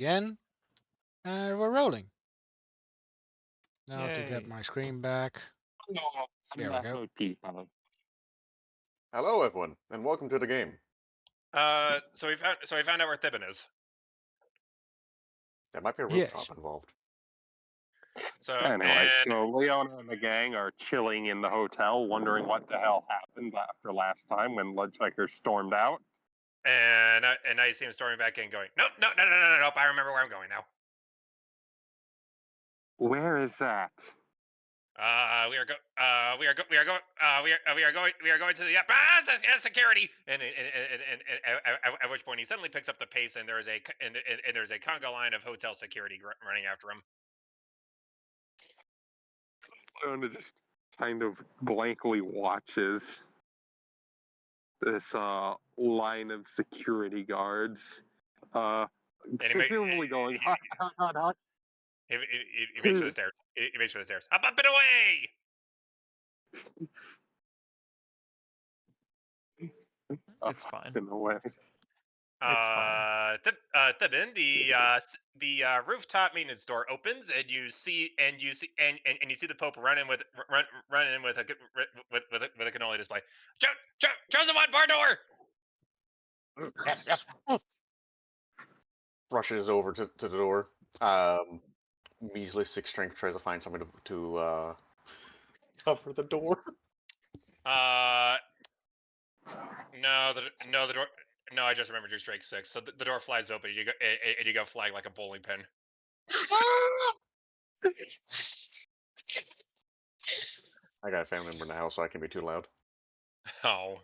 again, and we're rolling. Now to get Yay. my screen back. There we go. Hello, everyone, and welcome to the game. So we found out where Thibin is. There might be a Yes. rooftop involved. So Anyway, and so Leona and the gang are chilling in the hotel, wondering what the hell happened after last time when Ludchecker stormed out. and now you see him storming back in, going, nope, no, I remember where I'm going now. Where is that? We are going to the security, and at which point he suddenly picks up the pace, and there's a conga line of hotel security running after him. Leona just kind of blankly watches this line of security guards, presumably going, hot, hot, hot, hot. He makes for the stairs. He makes for the stairs. Up and away! It's fine. In a way. Thibin, the rooftop maintenance door opens, and you see the Pope running with a cannoli display. Joseph on bar door. Yes. Rushes over to the door. Measly 6 strength tries to find somebody to cover the door. No, the door. No, I just remembered your strength 6. So the door flies open, and you go flying like a bowling pin. I got a family member in the house, so I can be too loud. Oh.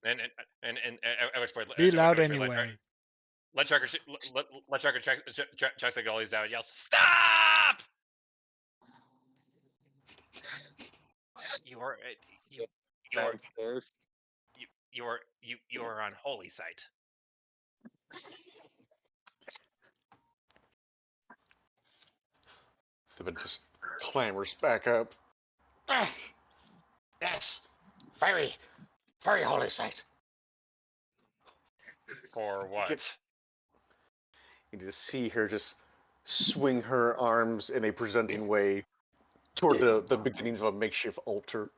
And at which point, Be loud anyway. Ludchecker checks the goalies out and yells, "Stop! You are on holy site." Thibin just clambers back up. Yes, very holy sight. For what? You just see her just swing her arms in a presenting way toward the beginnings of a makeshift altar.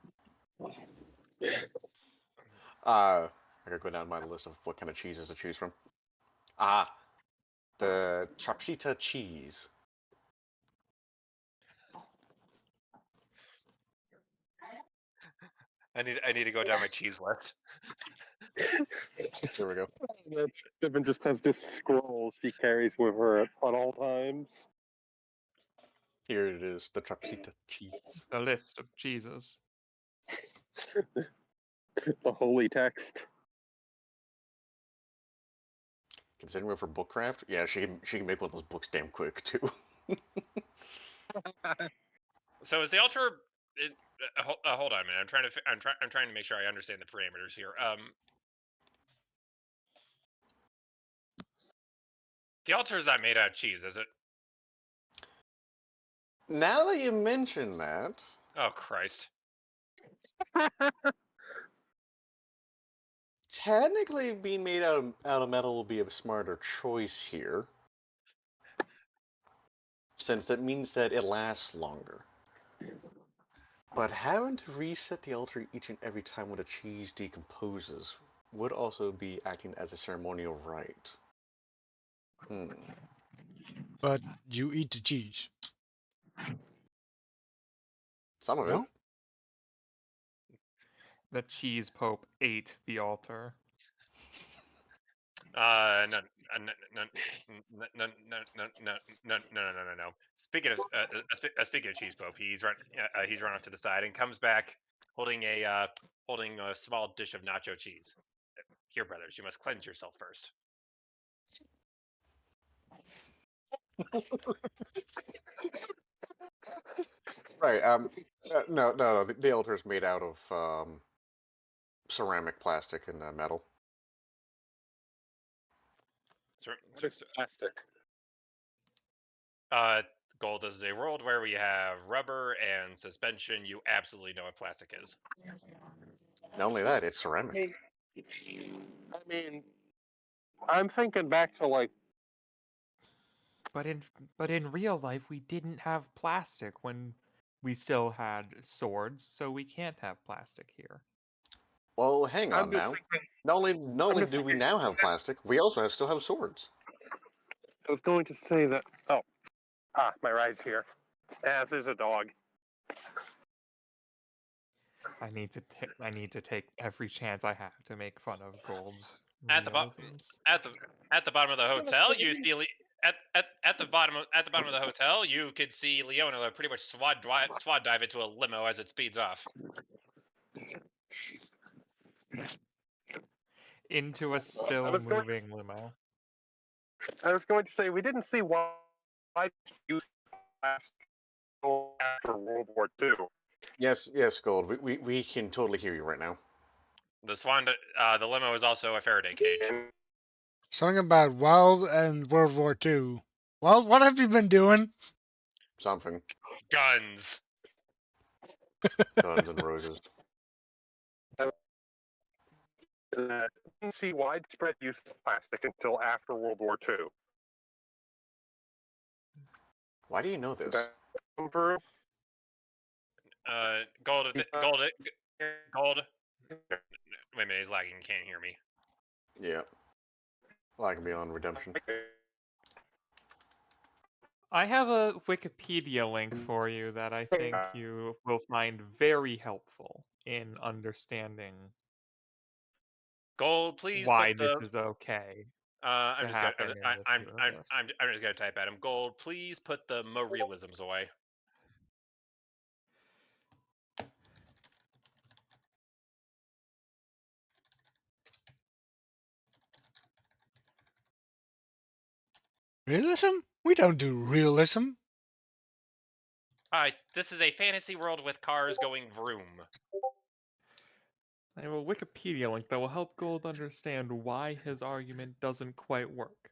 I gotta go down my list of what kind of cheeses to choose from. The Trapsita cheese. I need to go down my cheese list. There we go. Devin just has this scroll she carries with her at all times. Here it is, the Trapsita cheese. A list of cheeses. The holy text. Considering for bookcraft, yeah, she can make one of those books damn quick too. So is the altar? Hold on a minute. I'm trying to make sure I understand the parameters here. The altar is not made out of cheese, is it? Now that you mention that, Oh Christ! technically being made out of metal will be a smarter choice here, since that means that it lasts longer. But having to reset the altar each and every time when the cheese decomposes would also be acting as a ceremonial rite. But you eat the cheese. Some of No? it. The cheese pope ate the altar. No. Speaking of cheese pope, he's run off to the side and comes back holding a small dish of nacho cheese. Here, brothers, you must cleanse yourself first. Right. No. The altar is made out of ceramic, plastic, and metal. Plastic. Gold is a world where we have rubber and suspension. You absolutely know what plastic is. Not only that, it's ceramic. I mean, I'm thinking back to like But in real life, we didn't have plastic when we still had swords, so we can't have plastic here. Well, hang I'm on just now. thinking. Not only just do we thinking. now have plastic, we also still have swords. I was going to say that. Oh, my ride's here. As is a dog. I need to take every chance I have to make fun of Gold's At the realisms. at the bottom of the hotel, you see at the bottom of the hotel, you could see Leona pretty much swat dive into a limo as it speeds off. Into a still was going to moving limo. I was going to say we didn't see why use plastic after World War II. Yes, Gold. We can totally hear you right now. The limo is also a Faraday cage. Something about Wild and World War II. Well, what have you been doing? Something. Guns. Guns and Roses. Didn't see widespread use of plastic until after World War II. Why do you know this? Over. Gold. Gold. Gold. Wait a minute, he's lagging. Can't hear me. Yeah. Lag beyond redemption. I have a Wikipedia link for you that I think you will find very helpful in understanding Gold, please why put this the. is okay I'm to just gonna. happen in this universe. I'm just gonna type at him. Gold, please put the mo realisms away. Realism? We don't do realism. Hi, this is a fantasy world with cars going vroom. I have a Wikipedia link that will help Gold understand why his argument doesn't quite work.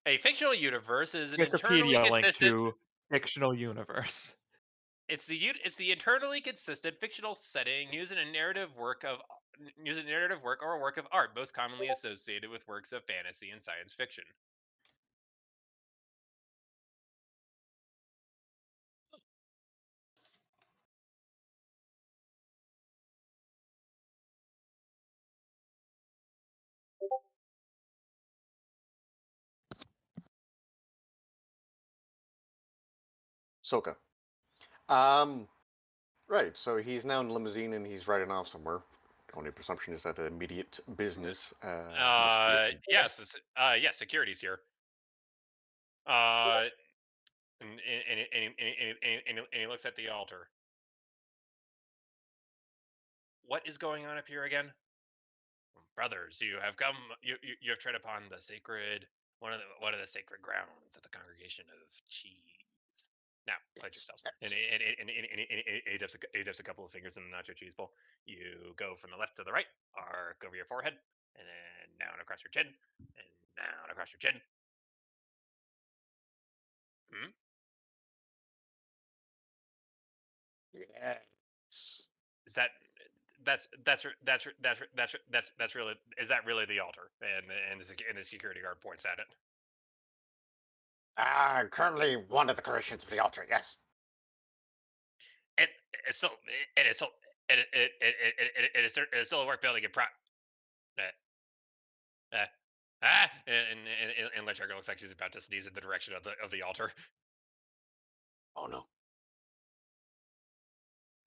A fictional universe is an internally Wikipedia link consistent. to fictional universe. It's the internally consistent fictional setting used in a narrative work or a work of art, most commonly associated with works of fantasy and science fiction. Soka. Right, so he's now in a limousine and he's riding off somewhere. Only presumption is that the immediate business must be at the Yes, security's here. And he looks at the altar. What is going on up here again? Brothers, you have come. You have tread upon the sacred one of the sacred grounds of the congregation of cheese. Now, pledge yourselves. And he dips a couple of fingers in the nacho cheese bowl. You go from the left to the right, arc over your forehead, and then down across your chin, and down across your chin. Hmm? Yes. Is that that's really is that really the altar? And the security guard points at it. Currently one of the creations of the altar, yes. It it's still it is still it is still a work building and prop. Uh, and Ledger looks like she's about to sneeze in the direction of the altar. Oh no.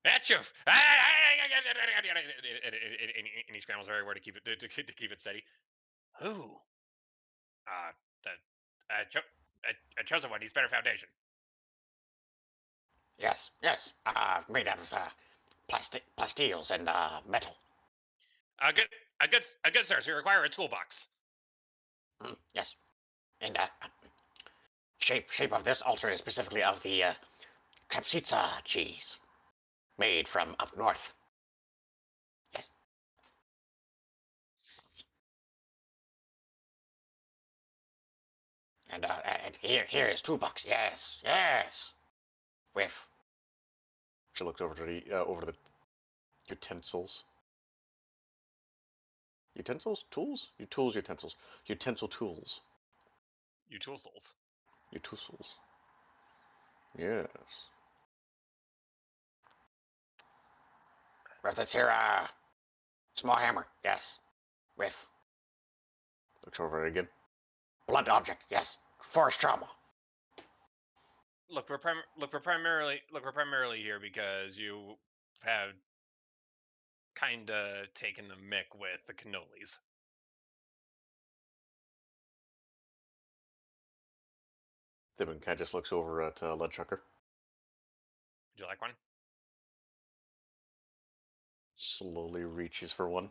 Achoo! And he scrambles everywhere to keep it to keep it steady. Who? The chosen one needs better foundation. Yes, made out of plastiles and metal. A good sir. So you require a toolbox. Yes, and shape of this altar is specifically of the Trapsitsa cheese, made from up north. Yes. And here is toolbox. Yes. With. She looks over to the utensils. Utensils? Tools? Utensils. Utensil tools. Utensils. Utensils. Yes. With this here, small hammer, yes. With Looks over it again. blunt object, yes. Force trauma. Look, we're primarily here because you have kind of taken the mick with the cannolis. Thibin kind of just looks over at Leadchucker. Would you like one? Slowly reaches for one.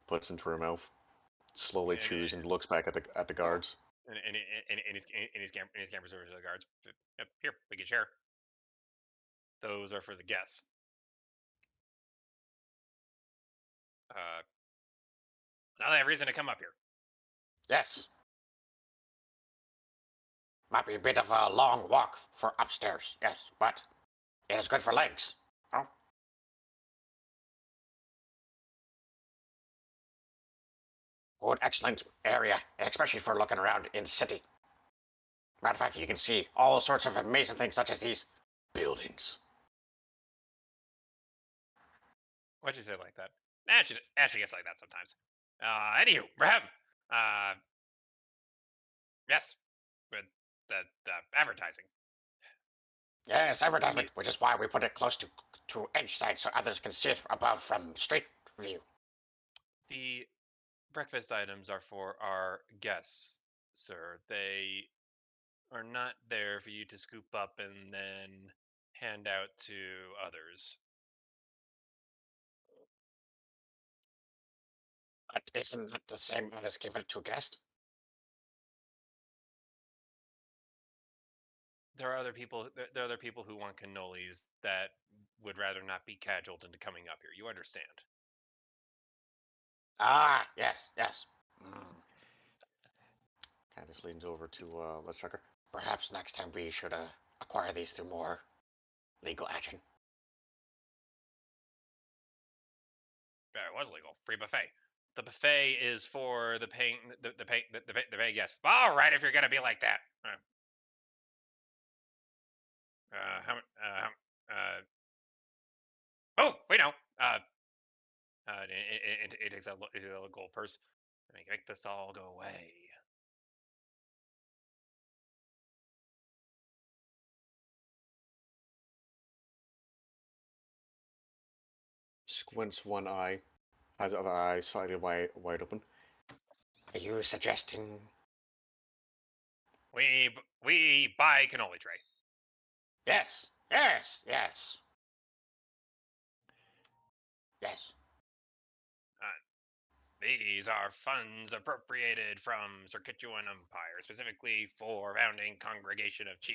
Puts into her mouth. Slowly And- chews and looks back at the guards. And he scampers over to the guards. Yep, here, we can share. Those are for the guests. Now they have reason to come up here. Yes. Might be a bit of a long walk for upstairs, yes, but it is good for legs. No? Good, excellent area, especially for looking around in the city. Matter of fact, you can see all sorts of amazing things, such as these buildings. Why'd you say it like that? Ashley gets like that sometimes. Anywho, Raham. Yes, with the advertising. Yes, advertisement, which is why we put it close to edge side so others can see it above from street view. The breakfast items are for our guests, sir. They are not there for you to scoop up and then hand out to others. But isn't that the same as giving it to a guest? There are other people. There are other people who want cannolis that would rather not be cajoled into coming up here. You understand? Ah, yes, yes. Kind of just leans over to Leadchucker. Perhaps next time we should acquire these through more legal action. It was legal. Free buffet. The buffet is for the paying the pay guests. All right, if you're gonna be like that. How? Oh, wait, no. It takes a little gold purse. Make this all go away. Squints one eye. Has the other eye slightly wide open. Are you suggesting? We buy cannoli tray. Yes, yes, yes. Yes. These are funds appropriated from Circuituan Empire, specifically for founding Congregation of Chi.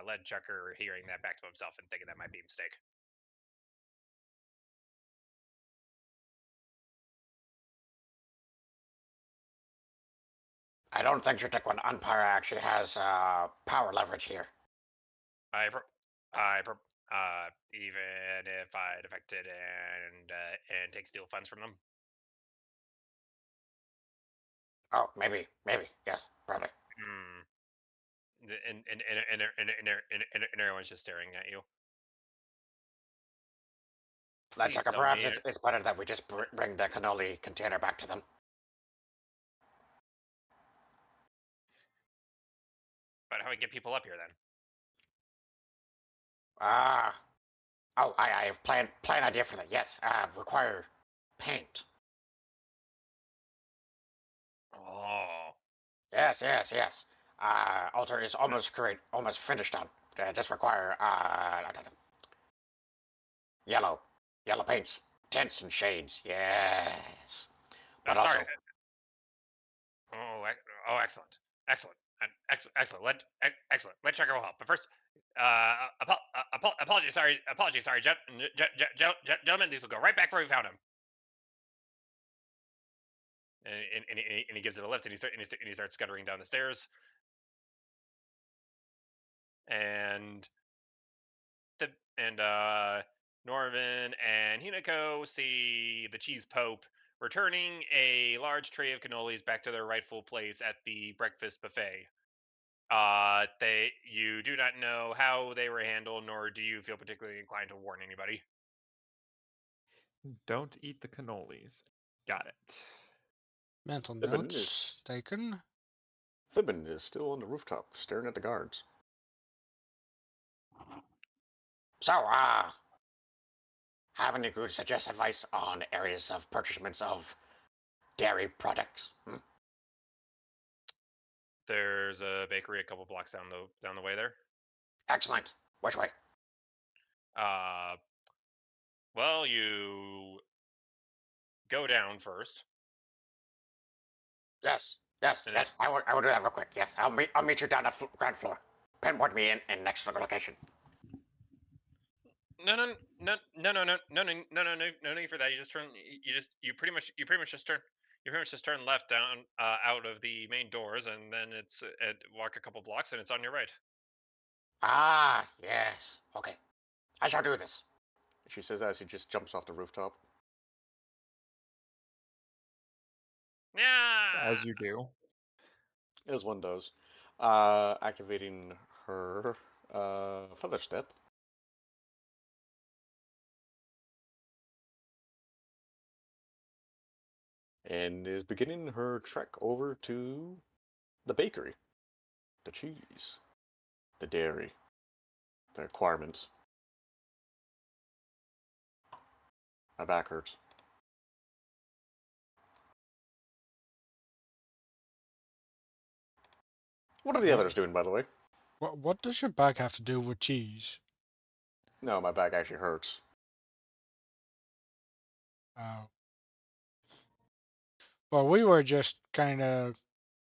Leadchucker hearing that back to himself and thinking that might be a mistake. I don't think Circuituan Empire actually has power leverage here. Even if I defected and take steel funds from them. Oh, maybe, yes, probably. And everyone's just staring at you. Let's Please check. tell Perhaps me. it's better that we just bring the cannoli container back to them. But how do we get people up here then? Oh, I have plan idea for that. Yes, require paint. Oh. Yes, yes, yes. Altar is almost great, almost finished on. Just require yellow paints, tints and shades. Yes, but I'm also sorry. Excellent. Excellent. Let check will help. But first, apologies. Sorry, gentlemen. These will go right back where we found them. And he gives it a lift, and he starts scuttering down the stairs. And Norvin and Hinako see the cheese pope returning a large tray of cannolis back to their rightful place at the breakfast buffet. You do not know how they were handled, nor do you feel particularly inclined to warn anybody. Don't eat the cannolis. Got it. Mental Thibin notes is taken. Thibin is still on the rooftop, staring at the guards. So, have any good suggest advice on areas of purchasements of dairy products? There's a bakery a couple blocks down the way there. Excellent. Which way? Well, you go down first, Yes, and then yes. I will do that real quick. Yes, I'll meet you down at ground floor. Pinpoint me in next location. no need for that. You just turn. You pretty much just turn left down out of the main doors, and then it's walk a couple blocks, and it's on your right. Ah, yes. Okay, I shall do this. She says as she just jumps off the rooftop. Yeah. As you do. As one does. Activating her feather step. And is beginning her trek over to the bakery. The cheese. The dairy. The requirements. My back hurts. What are the others doing, by the way? What does your back have to do with cheese? No, my back actually hurts. Uh, well, we were just kind of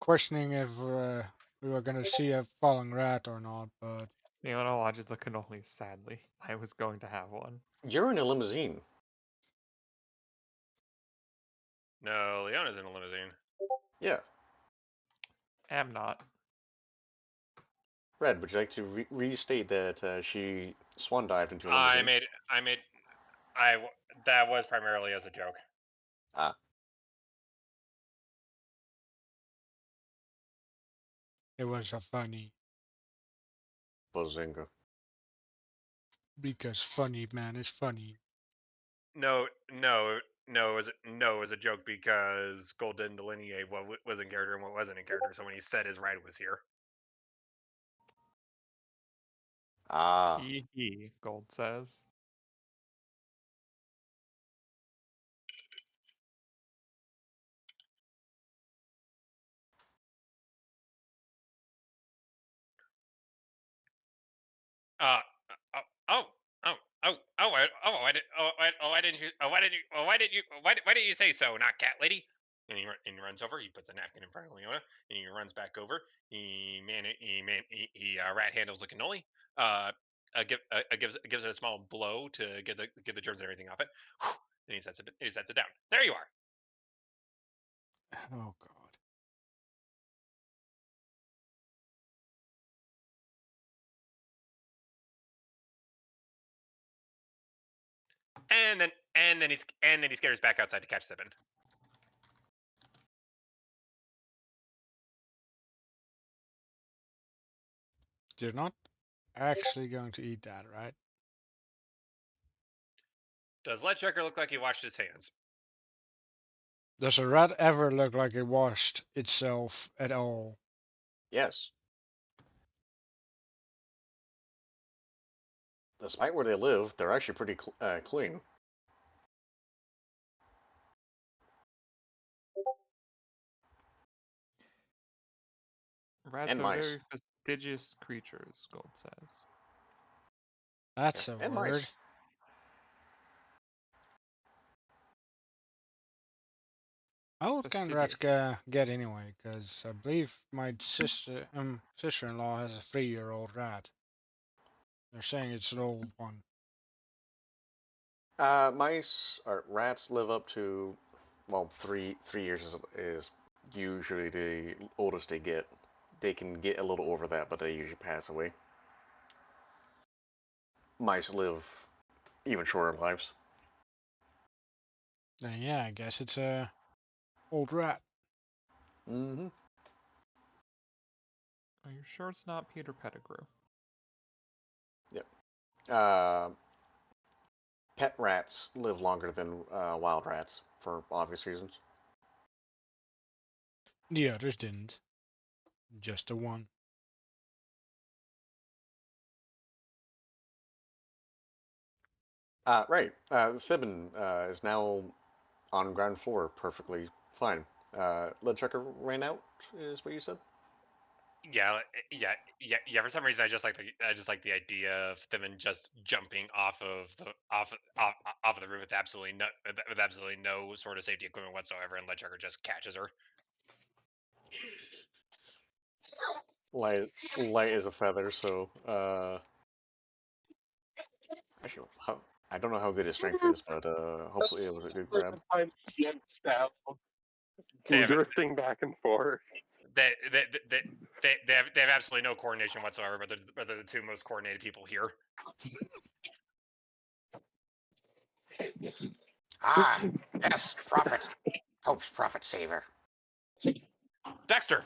questioning if we were going to see a falling rat or not, but Leona watches the cannolis sadly. I was going to have one. You're in a limousine. No, Leona's in a limousine. Yeah. Am not. Red, would you like to restate that she swan dived into a I limousine? made, that was primarily as a joke. Ah, it was a funny, Bozinga. because funny, man, is funny. No, it was a joke because Gold didn't delineate what was in character and what wasn't in character. So when he said his ride was here, Ah. He, Gold says. uh, oh, oh, oh, why didn't you say so, not cat lady? And he runs over. He puts a napkin in front of Leona, and he runs back over. He rat handles the cannoli. Gives it a small blow to get the germs and everything off it. And he sets it down. There you are. Oh God. And then he scares back outside to catch Sippin. You're not actually going to eat that, right? Does Leadchecker look like he washed his hands? Does a rat ever look like it washed itself at all? Yes. Despite where they live, they're actually pretty clean. Rats And are mice. very fastidious creatures, Gold says. That's Yeah, a and word. mice. What kind of rats Fastidious. get anyway? Because I believe my sister-in-law has a 3-year-old rat. They're saying it's an old one. Mice or rats live up to, well, 3 years is usually the oldest they get. They can get a little over that, but they usually pass away. Mice live even shorter lives. Then yeah, I guess it's a old rat. Mm-hmm. Are you sure it's not Peter Pettigrew? Pet rats live longer than wild rats for obvious reasons. The others didn't. Just the one. Right. Thibin is now on ground floor, perfectly fine. Lead Checker ran out, is what you said? Yeah. For some reason, I just like the idea of them just jumping off of the roof with absolutely no sort of safety equipment whatsoever, and LeChucker just catches her. Light as a feather, so actually, I don't know how good his strength is, but hopefully it was a good grab. They have Drifting back and forth. they have absolutely no coordination whatsoever, but they're the two most coordinated people here. Ah, yes, prophet. Hope's prophet saver. Dexter.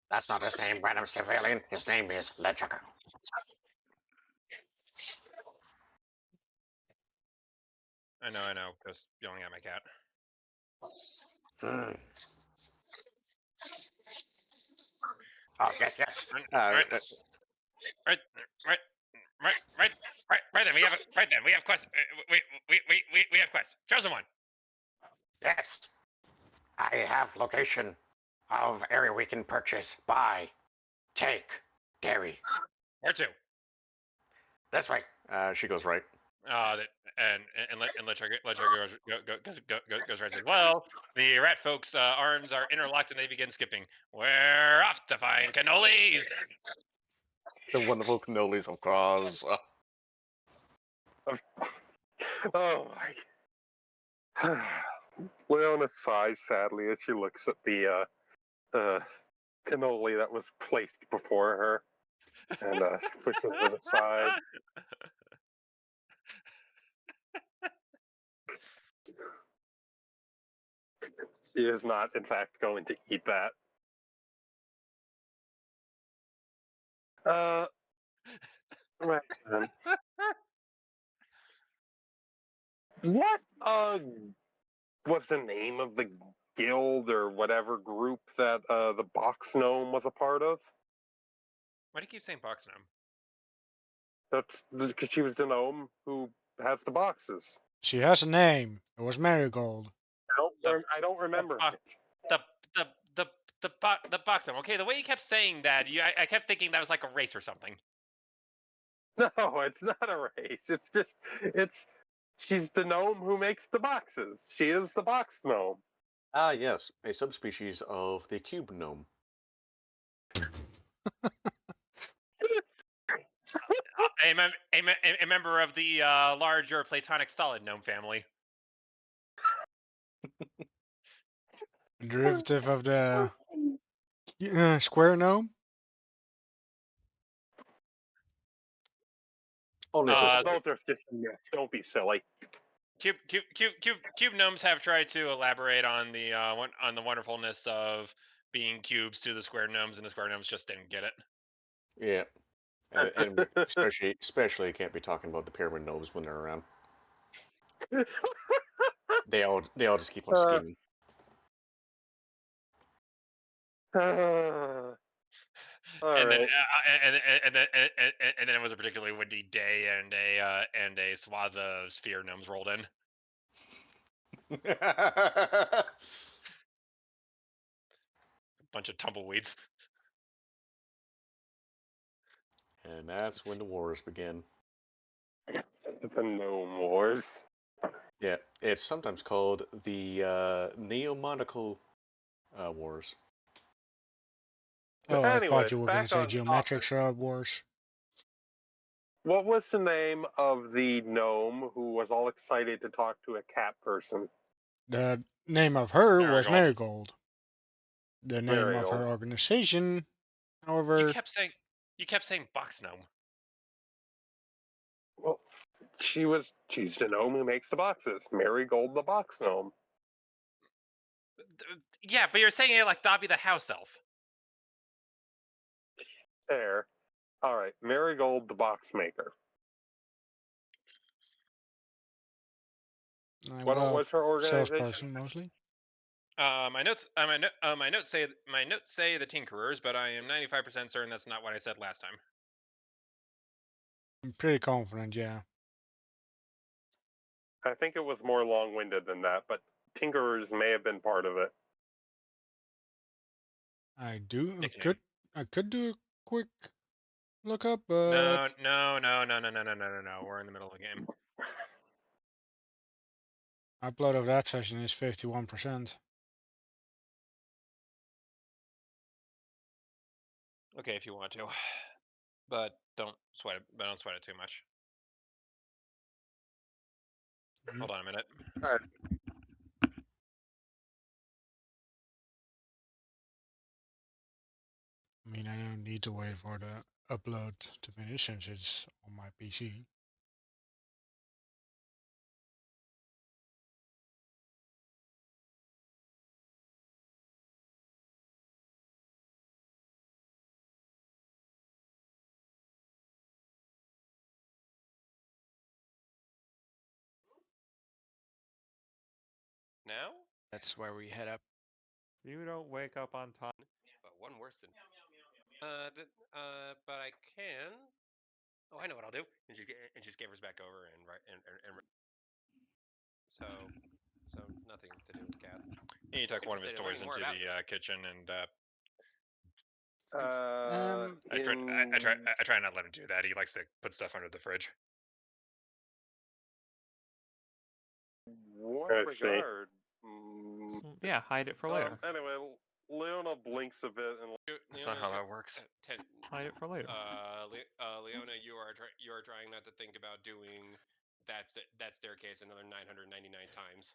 That's not his name, random civilian. His name is LeChucker. I know, just yelling at my cat. Hmm. Oh, yes. Right, Uh, right, right, right, right then. We have quest. We have quest. Chosen one. Yes. I have location of area we can purchase, buy, take, dairy. Where to? This way. she goes right. That and goes right and says, well, the rat folks' arms are interlocked and they begin skipping. We're off to find cannolis. The wonderful cannolis of Cross. Oh my. Leona sighs sadly as she looks at the cannoli that was placed before her and pushes it aside. She is not, in fact, going to eat that. Right then. What was the name of the guild or whatever group that the box gnome was a part of? Why do you keep saying box gnome? That's because she was the gnome who has the boxes. She has a name. It was Marigold. I don't remember bo- it. The the the the box gnome. Okay, the way you kept saying that, I kept thinking that was like a race or something. No, it's not a race. It's just she's the gnome who makes the boxes. She is the box gnome. Ah, yes, a subspecies of the cube gnome. A member of the larger Platonic solid gnome family. A derivative of the square gnome. Only so Uh, slight. Those are just myths. Don't be silly. Cube gnomes have tried to elaborate on the wonderfulness of being cubes to the square gnomes, and the square gnomes just didn't get it. Yeah, and especially can't be talking about the pyramid gnomes when they're around. They all just keep on scheming. And then Alright. and then it was a particularly windy day, and a swath of sphere gnomes rolled in. A bunch of tumbleweeds. And that's when the wars begin. The Gnome Wars. Yeah, it's sometimes called the Neomonacal Wars. Oh, I thought Anyways, you were going to back say on Geometric topic. Shroud Wars. What was the name of the gnome who was all excited to talk to a cat person? The name of her was Marigold. Marigold. The name of Marigold. her organization, You however, kept saying You kept saying box gnome. Well, she's the gnome who makes the boxes. Marigold the box gnome. Yeah, but you're saying it like Dobby the house elf. There. All right, Marigold the box maker. What Well, was her organization? salesperson mostly. My notes say the Tinkerers, but I am 95% certain that's not what I said last time. I'm pretty confident, yeah. I think it was more long-winded than that, but Tinkerers may have been part of it. I Nickname. could do a quick look up, but No. We're in the middle of the game. upload of that session is 51%. Okay, if you want to, but don't sweat it. But don't sweat it too much. Hold on a minute. All right. I mean, I don't need to wait for the upload to finish since it's on my PC. Now? That's where we head up. You don't wake up on time. But one worse than. But I can. Oh, I know what I'll do. And she scampers back over and so nothing to do with Kath. And you tuck one of his toys into the kitchen, and I try not to let him do that. He likes to put stuff under the fridge. What I see. regard? Yeah, hide it for later. Anyway, Leona blinks a bit and. That's not how that works. Hide it for later. Leona, you are trying not to think about doing that staircase another 999 times.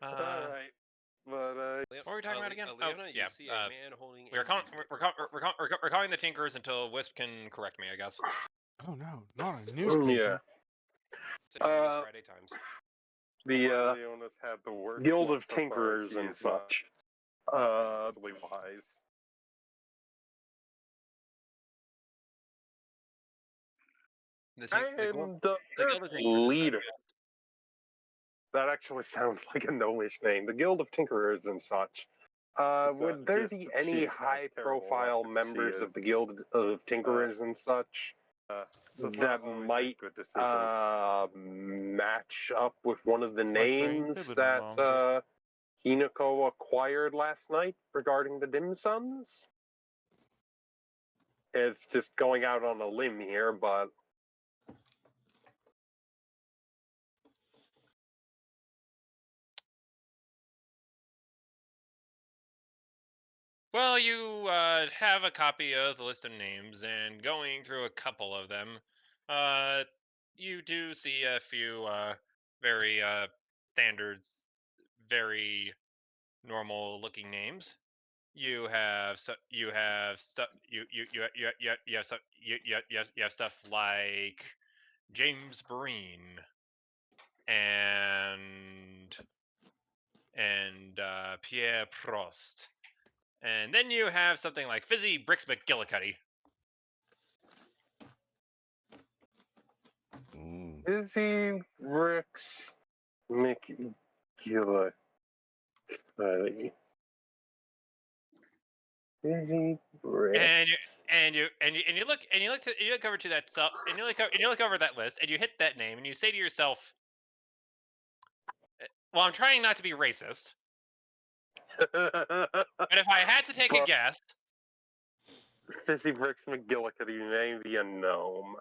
All right, but what were we talking about again? Leona, yeah. you see a man holding We're calling the Tinkers until Wisp can correct me, I guess. Oh no, not a newspaper. Yeah. Friday Times. The Guild of Tinkerers and such. Wise. The leader. That actually sounds like a gnomish name. The Guild of Tinkerers and such. Would there be any high-profile members of the Guild of Tinkerers and such that might match up with one of the names that Hinako acquired last night regarding the dim sums? It's just going out on a limb here, but Well, you have a copy of the list of names, and going through a couple of them, you do see a few very standards, very normal-looking names. You have stuff like James Breen and Pierre Prost. And then you have something like Fizzy Bricks McGillicuddy. Fizzy Bricks McGillicuddy. Fizzy Bricks. And you look over to that and you look over that list and you hit that name and you say to yourself, "Well, I'm trying not to be racist, but if I had to take a guess, Fizzy Bricks McGillicuddy may be a gnome.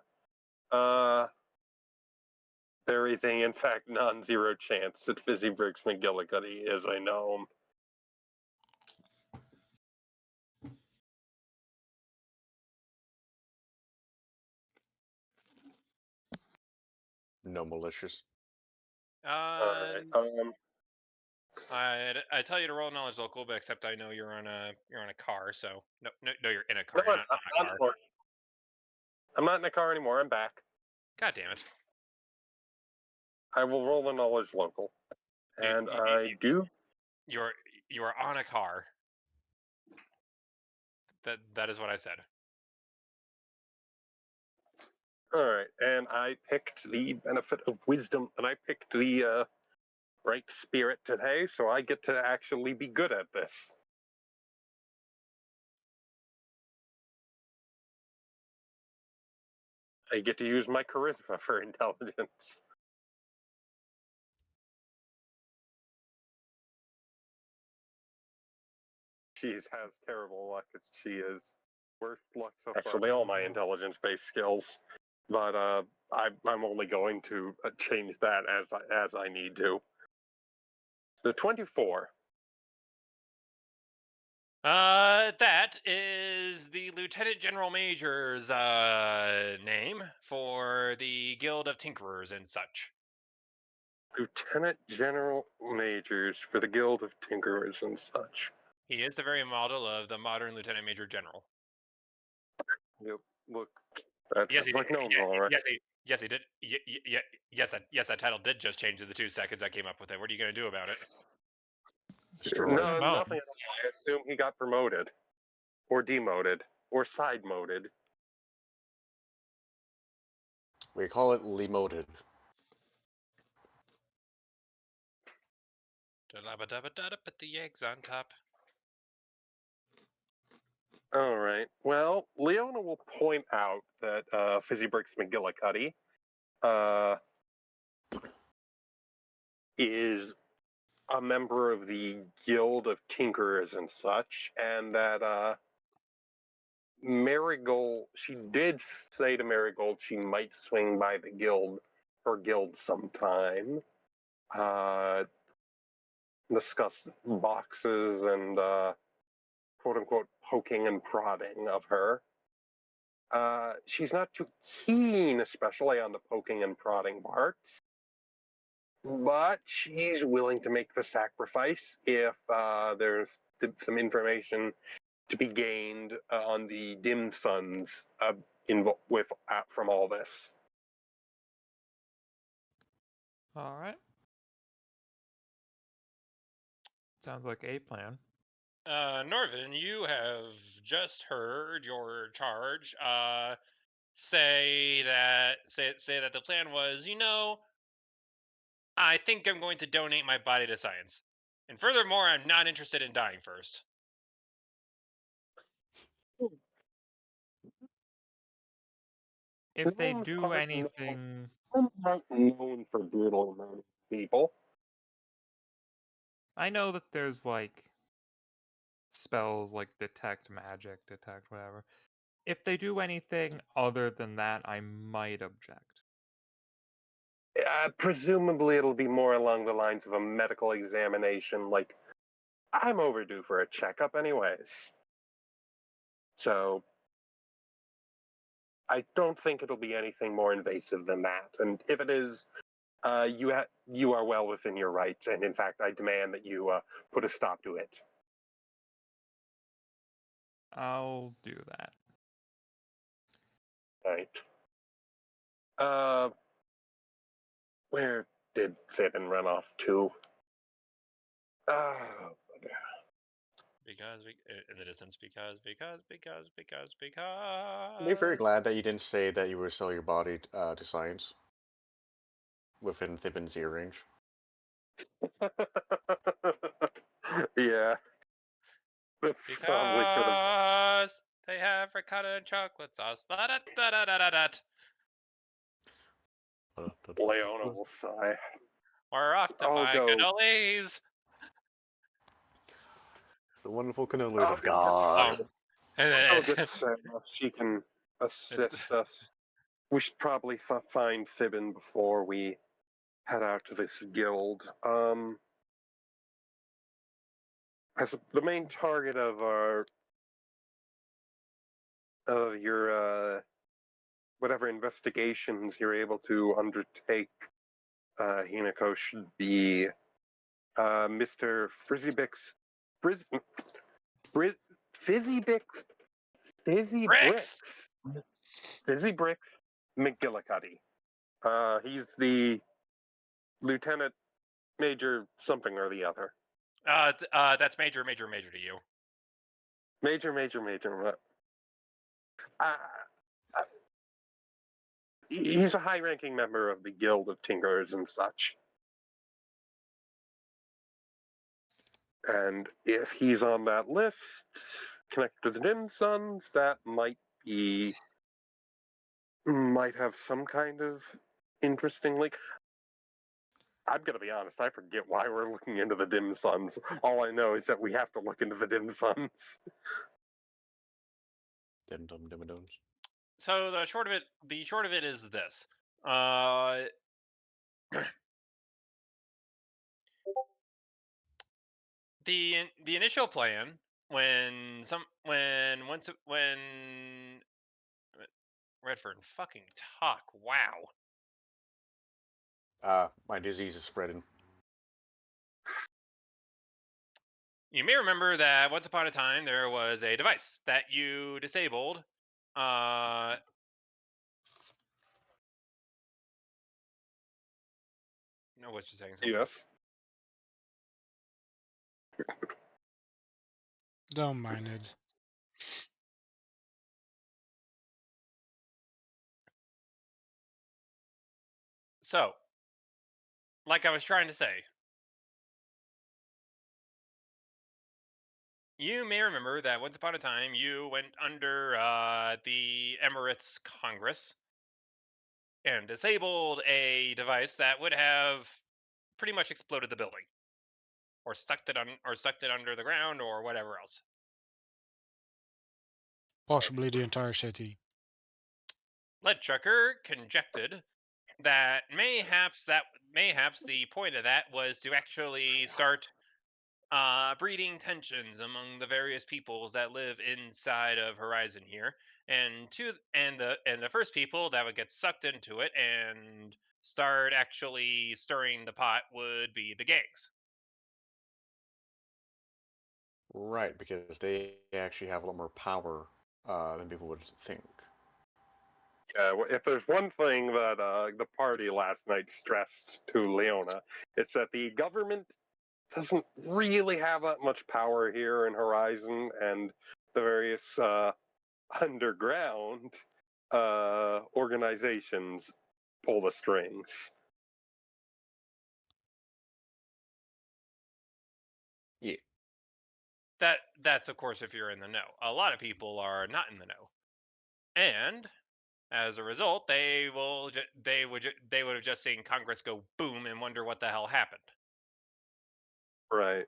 There is in fact, non-zero chance that Fizzy Bricks McGillicuddy is a gnome. No malicious. Alright, I tell you to roll knowledge local, but except I know you're on a car, so no, you're in a car. No, You're I'm, not I'm on a not car. anymore. I'm not in a car anymore. I'm back. God damn it! I will roll the knowledge local, and I do. You are on a car. That is what I said. All right, and I picked the benefit of wisdom, and I picked the right spirit today, so I get to actually be good at this. I get to use my charisma for intelligence. She has terrible luck. She is worst luck so far. Actually, all my intelligence-based skills, but I'm only going to change that as I need to. The 24. That is the Lieutenant General Major's name for the Guild of Tinkerers and such. Lieutenant General Majors for the Guild of Tinkerers and such. He is the very model of the modern Lieutenant Major General. Yep. Look, that's Yes, he like did. no, all right. Yes, he did. Yes, that title did just change in the 2 seconds I came up with it. What are you going to do about it? Destroy. No, Promote. nothing at all. I assume he got promoted, or demoted, or side moded. We call it Lemoted. Put the eggs on top. All right. Well, Leona will point out that Fizzy Bricks McGillicuddy is a member of the Guild of Tinkerers and such, and that Marigold, she did say to Marigold she might swing by the guild, her guild sometime, discuss boxes and quote unquote poking and prodding of her. She's not too keen, especially on the poking and prodding parts, but she's willing to make the sacrifice if there's some information to be gained on the dim suns from all this. All right. Sounds like a plan. Norvin, you have just heard your charge say that the plan was, I think I'm going to donate my body to science. And furthermore, I'm not interested in dying first. If they Gnomes do aren't anything, known for brutal murdering people. I know that there's like spells like detect magic, detect whatever. If they do anything other than that, I might object. Presumably, it'll be more along the lines of a medical examination, like, I'm overdue for a checkup anyways. So, I don't think it'll be anything more invasive than that. And if it is, you are well within your rights, and in fact, I demand that you put a stop to it. I'll do that. Right. Where did Fibbin run off to? Because in the distance, because. I'm very glad that you didn't say that you would sell your body to science within Thibin's ear range. Yeah. That's probably for the. Because they have ricotta and chocolate sauce. Leona will sigh. We're off to I'll my go. cannolis. The wonderful cannolis I'll of go God. I'll get Sarah. She can assist us. We should probably find Fibbin before we head out to this guild. As the main target of your whatever investigations you're able to undertake, Hinako, should be Mr. Frizzybix, Fizzybix, Fizzy Bricks! Fizzy Bricks McGillicuddy. He's the lieutenant major something or the other. That's major to you. Major. He's a high-ranking member of the Guild of Tinkerers and such. And if he's on that list, connected to the Dim Suns, that might have some kind of interesting link. I'm gonna be honest, I forget why we're looking into the Dim Suns. All I know is that we have to look into the Dim Suns. Dim-dum-dim-a-dums. So the short of it is this. The initial plan when Redfern fucking talk. Wow. My disease is spreading. You may remember that once upon a time there was a device that you disabled. No, was just saying something. Yes. Don't mind it. So, like I was trying to say, you may remember that once upon a time you went under the Emirates Congress and disabled a device that would have pretty much exploded the building, or stuck it under the ground, or whatever else. Possibly the entire city. Ledtrucker conjectured that mayhaps the point of that was to actually start breeding tensions among the various peoples that live inside of Horizon here, and the first people that would get sucked into it and start actually stirring the pot would be the gangs. Right, because they actually have a lot more power than people would think. If there's one thing that the party last night stressed to Leona, it's that the government doesn't really have that much power here in Horizon, and the various underground organizations pull the strings. Yeah. That's of course if you're in the know. A lot of people are not in the know, and as a result, they would have just seen Congress go boom and wonder what the hell happened. Right.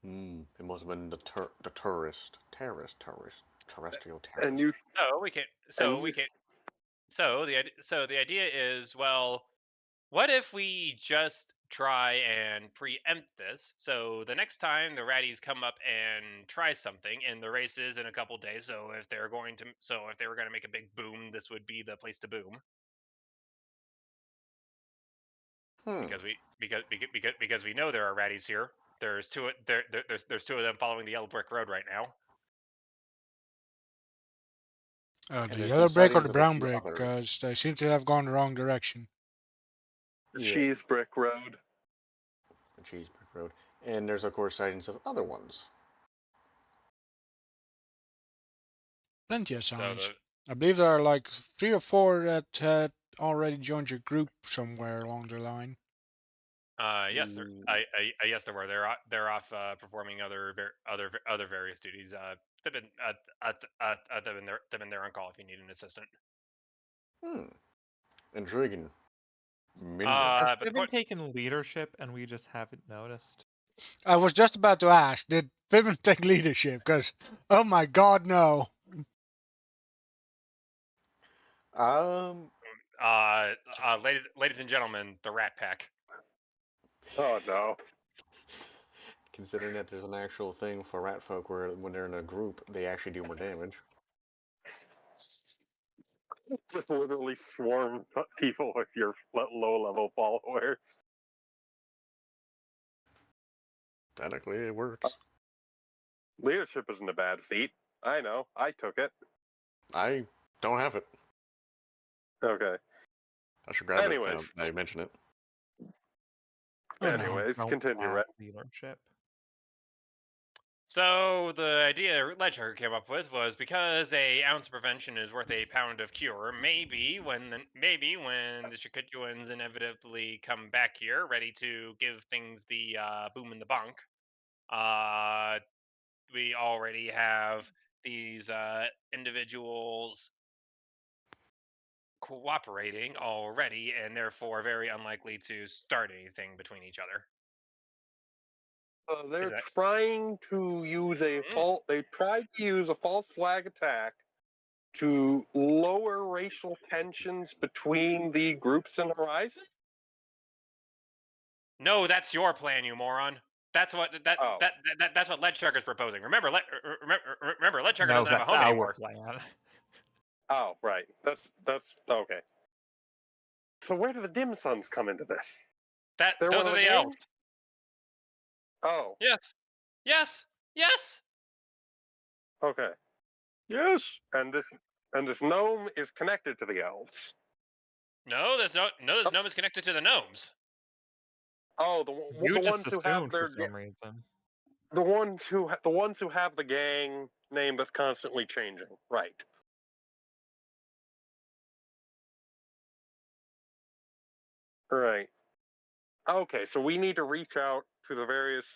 It must have been the terrestrial terrorist. And you So the idea is, well, what if we just try and preempt this? So the next time the ratties come up and try something, and the race is in a couple days. So if they were going to make a big boom, this would be the place to boom. Because we know there are ratties here. There's two of them following the yellow brick road right now. And The there's yellow been brick or sightings the of a brown few brick, other- because they seem to have gone the wrong direction. Yeah, Cheese Brick Road. the Cheese Brick Road. And there's, of course, sightings of other ones. Plenty of So signs. I believe there are like 3 or 4 that had already joined your group somewhere along the line. yes, yes, there were. They're off performing other various duties. They've been there on call if you need an assistant. Intriguing. Minion. Has But there been taking leadership and we just haven't noticed? I was just about to ask, did Pippin take leadership? Because, oh my god, no. Ladies and gentlemen, the Rat Pack. Oh no. Considering that there's an actual thing for rat folk where when they're in a group, they actually do more damage. Just literally swarm people with your low-level followers. Technically, it works. Leadership isn't a bad feat. I know. I took it. I don't have it. Okay. I should grab Anyways. it now that I mention it. Anyways, Don't continue, have right? leadership. So the idea Ledger came up with was because a ounce of prevention is worth a pound of cure. Maybe when the Shakituans inevitably come back here, ready to give things the boom in the bunk, we already have these individuals cooperating already, and therefore very unlikely to start anything between each other. They're that- trying to use a Mm. false. They tried to use a false flag attack to lower racial tensions between the groups in Horizon. No, that's your plan, you moron. That's what Oh. that's what Leadshark is proposing. Remember, Leadshark No, doesn't have a that's home our anymore. plan. Oh, right. That's okay. So where do the dim sums come into this? They're Those one are of the the elves. gang? Oh, Yes, yes, yes. okay. Yes. And this gnome is connected to the elves. No, this gnome is connected to the gnomes. Oh, You the just ones who have assumed their for some reason. the ones who have the gang name that's constantly changing. Right. Right. Okay, so we need to reach out to the various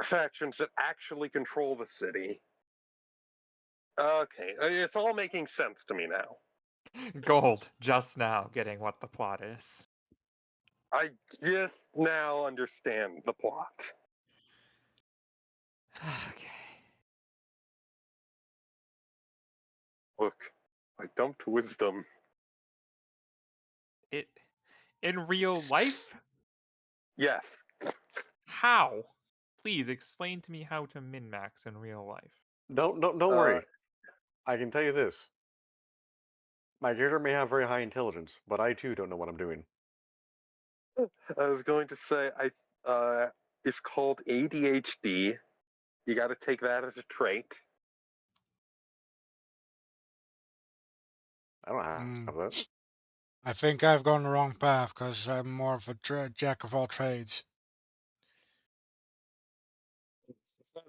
factions that actually control the city. Okay, it's all making sense to me now. Gold, just now getting what the plot is. I just now understand the plot. Okay. Look, I dumped wisdom. It in real life? Yes. How? Please explain to me how to min-max in real life. Don't worry. I can tell you this. My character may have very high intelligence, but I too don't know what I'm doing. I was going to say it's called ADHD. You got to take that as a trait. I don't have that. I think I've gone the wrong path because I'm more of a jack of all trades.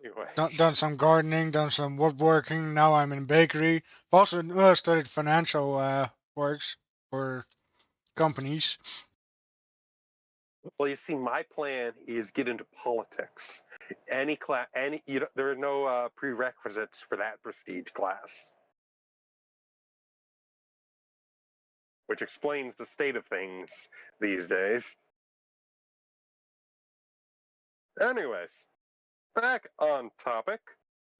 Anyway. Done some gardening, done some woodworking. Now I'm in bakery. I've also studied financial works for companies. Well, you see, my plan is get into politics. Any class, there are no prerequisites for that prestige class, which explains the state of things these days. Anyways, back on topic.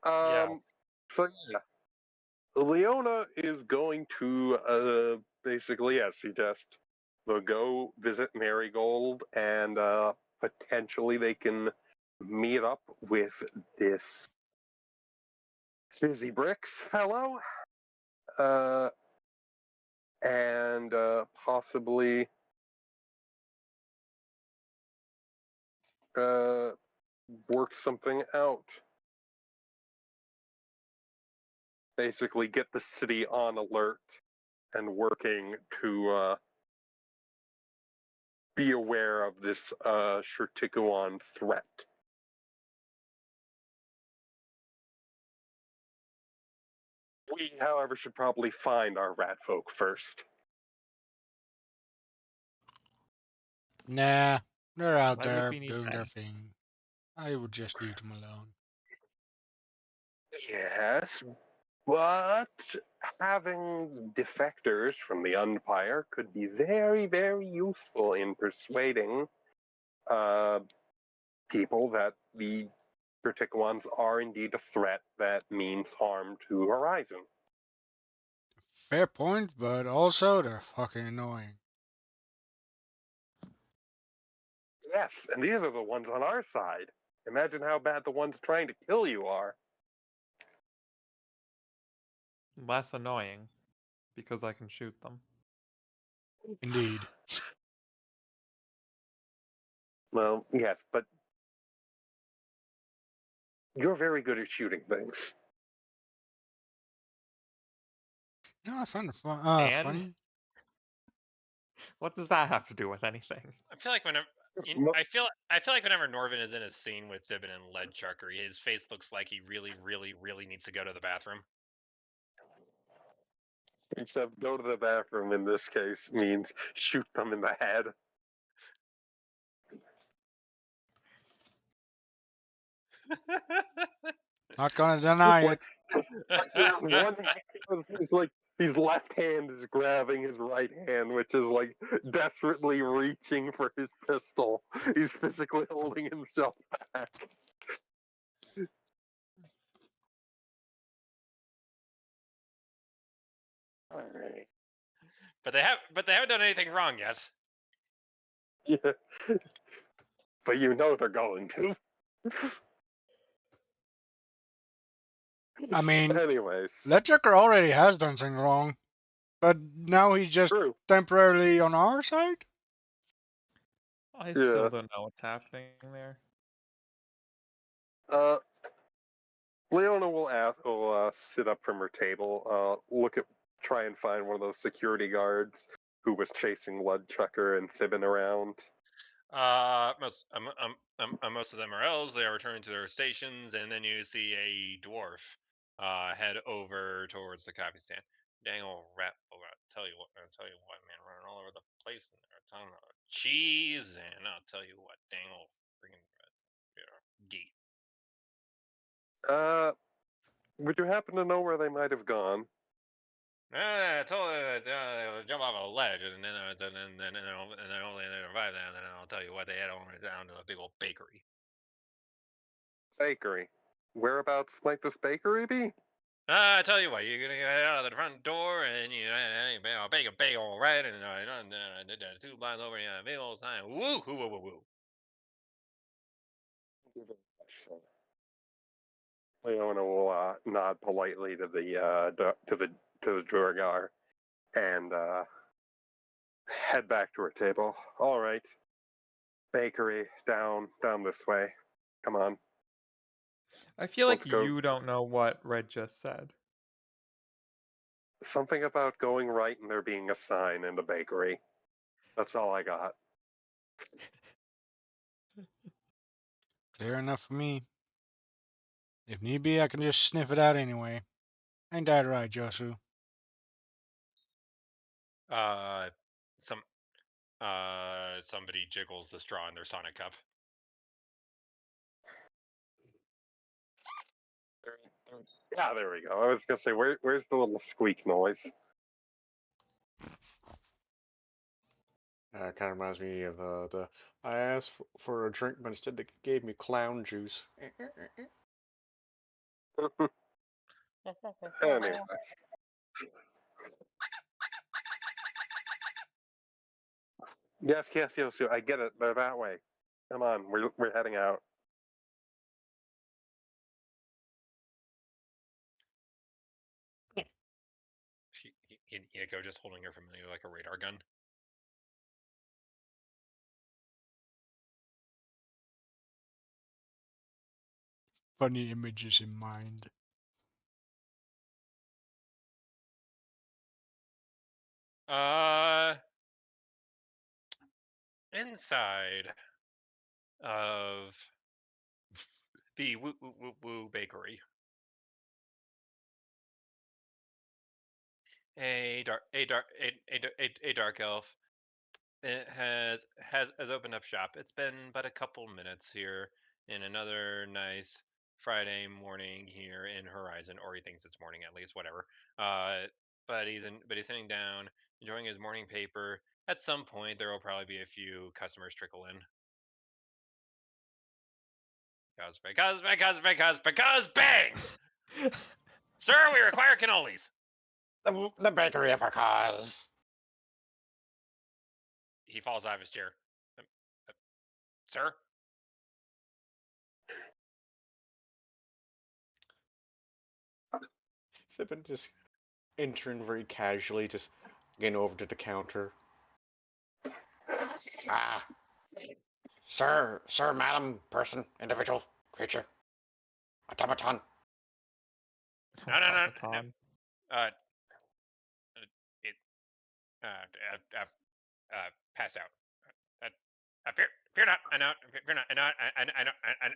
Yeah. So yeah, Leona is going to basically, as she just, they'll go visit Marigold, and potentially they can meet up with this Fizzy Bricks fellow, and possibly work something out. Basically, get the city on alert and working to be aware of this Shurtikuan threat. We, however, should probably find our rat folk first. Nah, they're out Why would there we need doing their that? thing. I would just leave them alone. Yes, but having defectors from the Empire could be very, very useful in persuading people that the Shurtikuans are indeed a threat that means harm to Horizon. Fair point, but also they're fucking annoying. Yes, and these are the ones on our side. Imagine how bad the ones trying to kill you are. Less annoying. because I can shoot them. Indeed. Well, yes, but you're very good at shooting things. No, I found it And funny. what does that have to do with anything? I feel like whenever Mo- I feel like whenever Norvin is in a scene with Dibben and Lead Chuckery, his face looks like he really, really, really needs to go to the bathroom. Except go to the bathroom in this case means shoot them in the head. Not gonna deny it. One hand is like his left hand is grabbing his right hand, which is like desperately reaching for his pistol. He's physically holding himself back. All right. but they haven't done anything wrong yet. Yeah. But you know they're going to. I mean, Anyways, Ledger already has done something wrong, but now he's just true. temporarily on our side. I Yeah. still don't know what's happening there. Leona will sit up from her table, try and find one of those security guards who was chasing Ludchucker and Fibbin around. Most of them are elves. They are returning to their stations, and then you see a dwarf head over towards the copy stand. Dang old rat! Oh, I'll tell you what, man, running all over the place, and they're talking about cheese, and I'll tell you what, dang old freaking geek. Would you happen to know where they might have gone? I told you jump off a ledge, and then only they revive that, and then I'll tell you what, they head on down to a big old bakery. Bakery. Whereabouts might this bakery be? I tell you what, you're gonna get out of the front door, and bake a bagel, right? And two blocks over, a big old sign. Woo, woo, woo, woo, woo. Leona will nod politely to the Durgar and head back to her table. All right, bakery down this way. Come on. I feel like Let's go. you don't know what Red just said. Something about going right and there being a sign in the bakery. That's all I got. Clear enough for me. If need be, I can just sniff it out anyway. Ain't that right, Josu? Some somebody jiggles the straw in their sonic cup. Yeah, there we go. I was gonna say, where's the little squeak noise? Kind of reminds me of the I asked for a drink, but instead they gave me clown juice. Anyways. Yes. I get it. They're that way. Come on, we're heading out. Hiko just holding her familiar like a radar gun. Funny images in mind. Inside of the Woo Woo Woo Woo Bakery, a dark elf has opened up shop. It's been but a couple minutes here in another nice Friday morning here in Horizon, or he thinks it's morning at least, whatever. But he's sitting down, enjoying his morning paper. At some point, there will probably be a few customers trickle in. Because bang! Sir, we require cannolis. The bakery of our cause. He falls out of his chair. Sir? Fibbin just intern very casually, just getting over to the counter. Ah, sir, madam, person, individual, creature, automaton. No, no, no, no. Automaton. It passed out. Fear not. I know. Fear not. I know.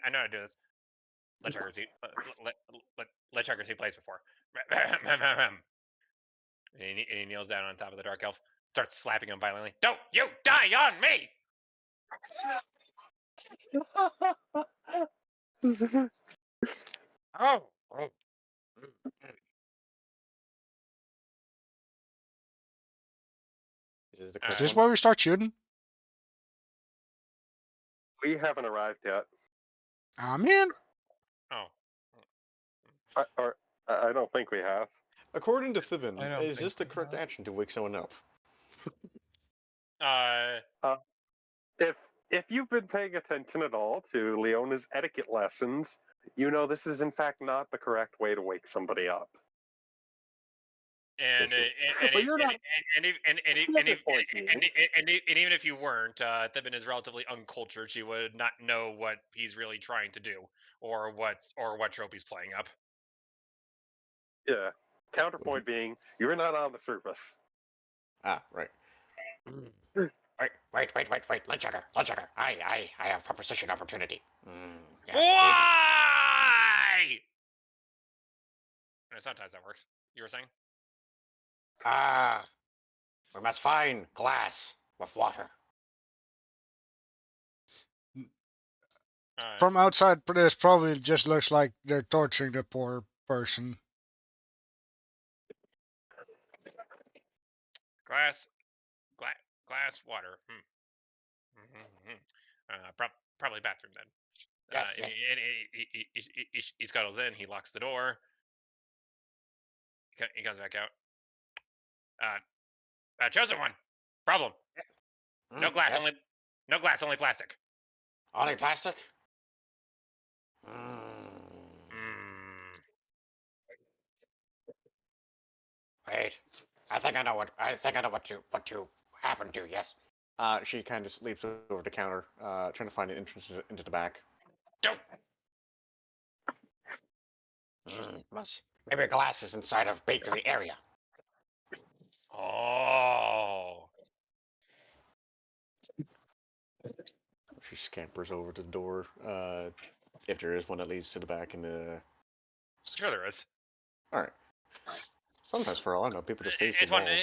I know how to do this. Let Chugger see. Let Chugger see plays before. And he kneels down on top of the dark elf, starts slapping him violently. Don't you die on me! Oh. Is the Uh, Is correct this one? where we start shooting? We haven't arrived yet. Ah, man. Oh. I don't think we have. According to I Thibin, don't is think this the we correct have. action to wake someone up? If you've been paying attention at all to Leona's etiquette lessons, you know this is in fact not the correct way to wake somebody up. And But you're not. and even if you weren't, Thibin is relatively uncultured. She would not know what he's really trying to do, or what trope he's playing up. Yeah. Counterpoint being, you're not on the surface. Ah, right. Wait, let Chugger. I have proposition opportunity. Yes, Why? Sometimes that works. You were saying? we must find glass with water. From outside, this probably just looks like they're torturing the poor person. Glass water. Probably bathroom then. Yes, yes. He scuttles in. He locks the door. He comes back out. Chosen one. Problem. No glass. Yes. No glass. Only plastic. Only plastic? Wait. I think I know what to happen to, yes. She kind of leaps over the counter, trying to find an entrance into the back. Don't. Maybe glass is inside of bakery area. Oh. She scampers over to the door, if there is one that leads to the back. And Sure there is. all right. Sometimes, for all I know, people just face It's the one. walls.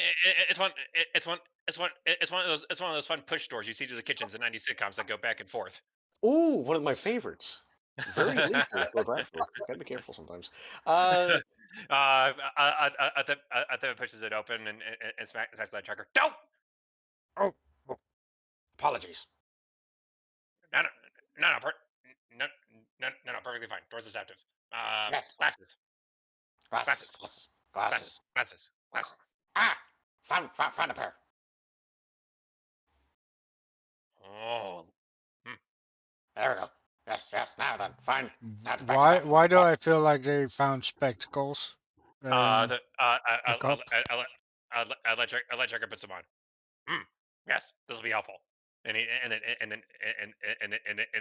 It's one of those fun push doors you see to the kitchens in 90s sitcoms that go back and forth. Ooh, one of my favorites. Very lethal for Bradford. Gotta be careful sometimes. I think it pushes it open and smacks that trucker. Don't. Oh, apologies. No, perfectly fine. Door's deceptive. Yes. Glasses. Glasses. Glasses. Ah! Found a pair. Oh. There we go. Yes, now then. Fine. Now to back to bathroom. Why do I feel like they found spectacles? I cup? let Checker put some on. Yes, this will be helpful. And then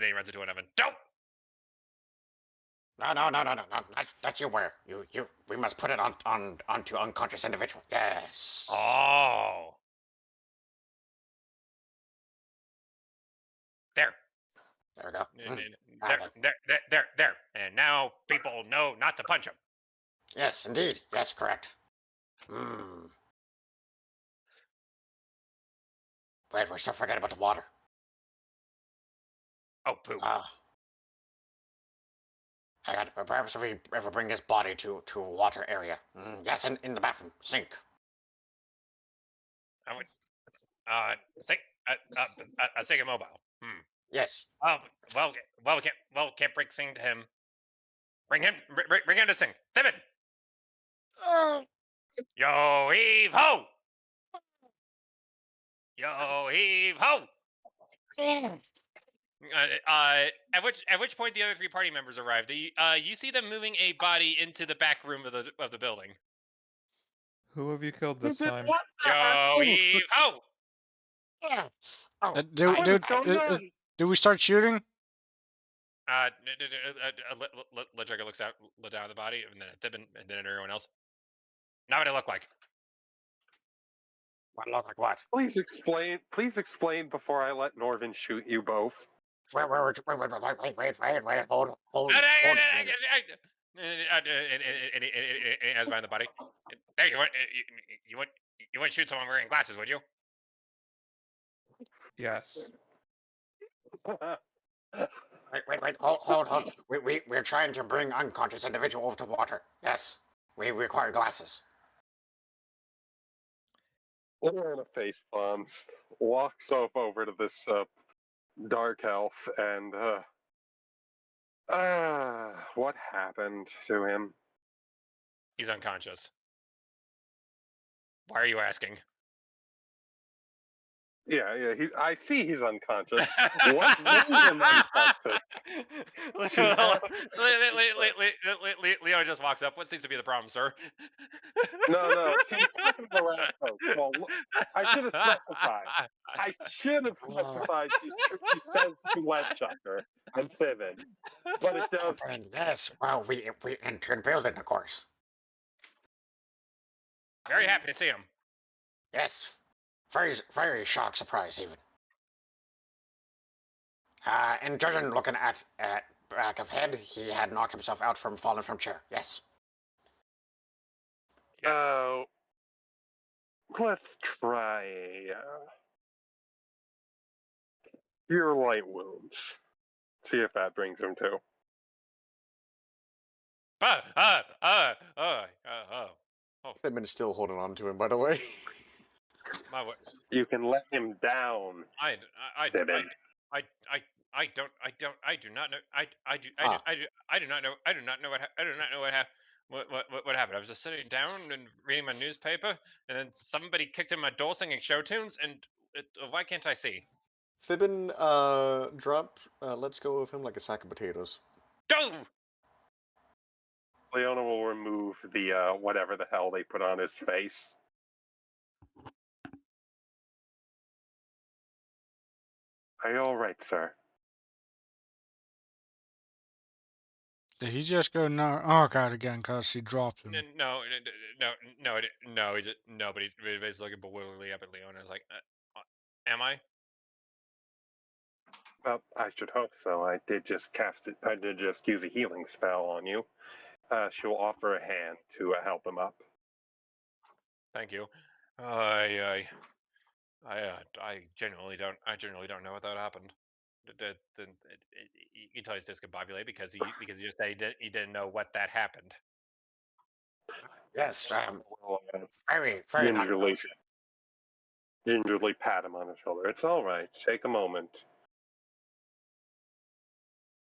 he runs into an oven. Don't. No. That's you wear. We must put it onto unconscious individual. Yes. Oh. There. There we go. There. And now people know not to punch him. Yes, indeed. Yes, correct. Wait, we're still forgetting about the water. Oh, poo. Perhaps if we ever bring his body to a water area. Yes, in the bathroom sink. I would. Sink a mobile. Yes. Well, we can't bring Sing to him. Bring him to Sing. Thibin. Yo heave ho. Yo heave ho. At which point the other three party members arrive. You see them moving a body into the back room of the building. Who have you killed this time? What the Yo, hell? Eve! Oh! Yeah. Oh, Do, What do, is going on? do we start shooting? Ledger looks out, look down at the body, and then at Thibin, and then at everyone else. Not what it looked like. what look like what? Please explain. Please explain before I let Norvin shoot you both. Wait, hold, hold, And hold. he has behind the body. There, you wouldn't shoot someone wearing glasses, would you? Yes. Wait, hold. We're trying to bring unconscious individual over to water. Yes, we require glasses. Lorna face palms, walks off over to this dark elf, and what happened to him? He's unconscious. Why are you asking? Yeah. I see he's unconscious. What made him unconscious? She's asking Leo just walks up. What seems to be the problem, sir? No. She's talking to the last folks. Well, I should have specified. She says to Ledchucker and Fiven, but it does. And yes, well, we entered building, of course. Very happy to see him. Yes, very shock surprise even. And judging looking at back of head, he had knocked himself out from falling from chair. Yes. Yes. Let's try your light wounds. See if that brings him to. Thibin is still holding on to him, by the way. My, You can let him down. I Fibbin. do not know. Ah. I do not know. I do not know what happened. I was just sitting down and reading my newspaper, and then somebody kicked in my door singing show tunes, and why can't I see? Thibin, drop Let's Go of him like a sack of potatoes. Go! Leona will remove the whatever the hell they put on his face. Are you all right, sir? Did he just go knock out again because he dropped him? No. He's but he's looking bewilderedly up at Leona. Is like, am I? Well, I should hope so. I did just use a healing spell on you. She'll offer a hand to help him up. Thank you. I genuinely don't. I genuinely don't know what that happened. You can tell he's discombobulated because he just said he didn't know what that happened. Yes. We'll, Very gingerly pat him on the shoulder. It's all right. Take a moment.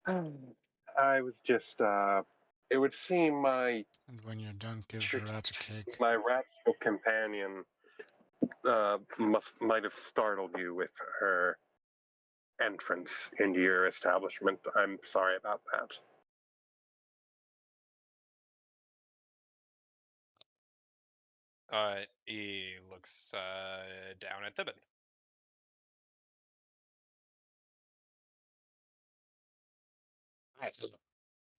I was just, it would seem my And when you're done, give the rats a cake. my rascal companion might have startled you with her entrance into your establishment. I'm sorry about that. He looks down at Thibin.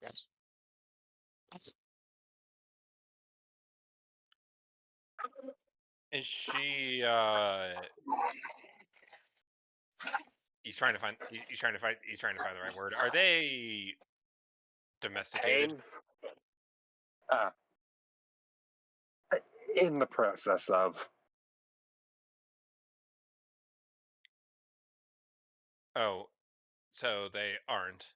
Yes. Is she? He's trying to find. He's trying to find. He's trying to find the right word. Are they domesticated? In the process of. Oh, so they aren't.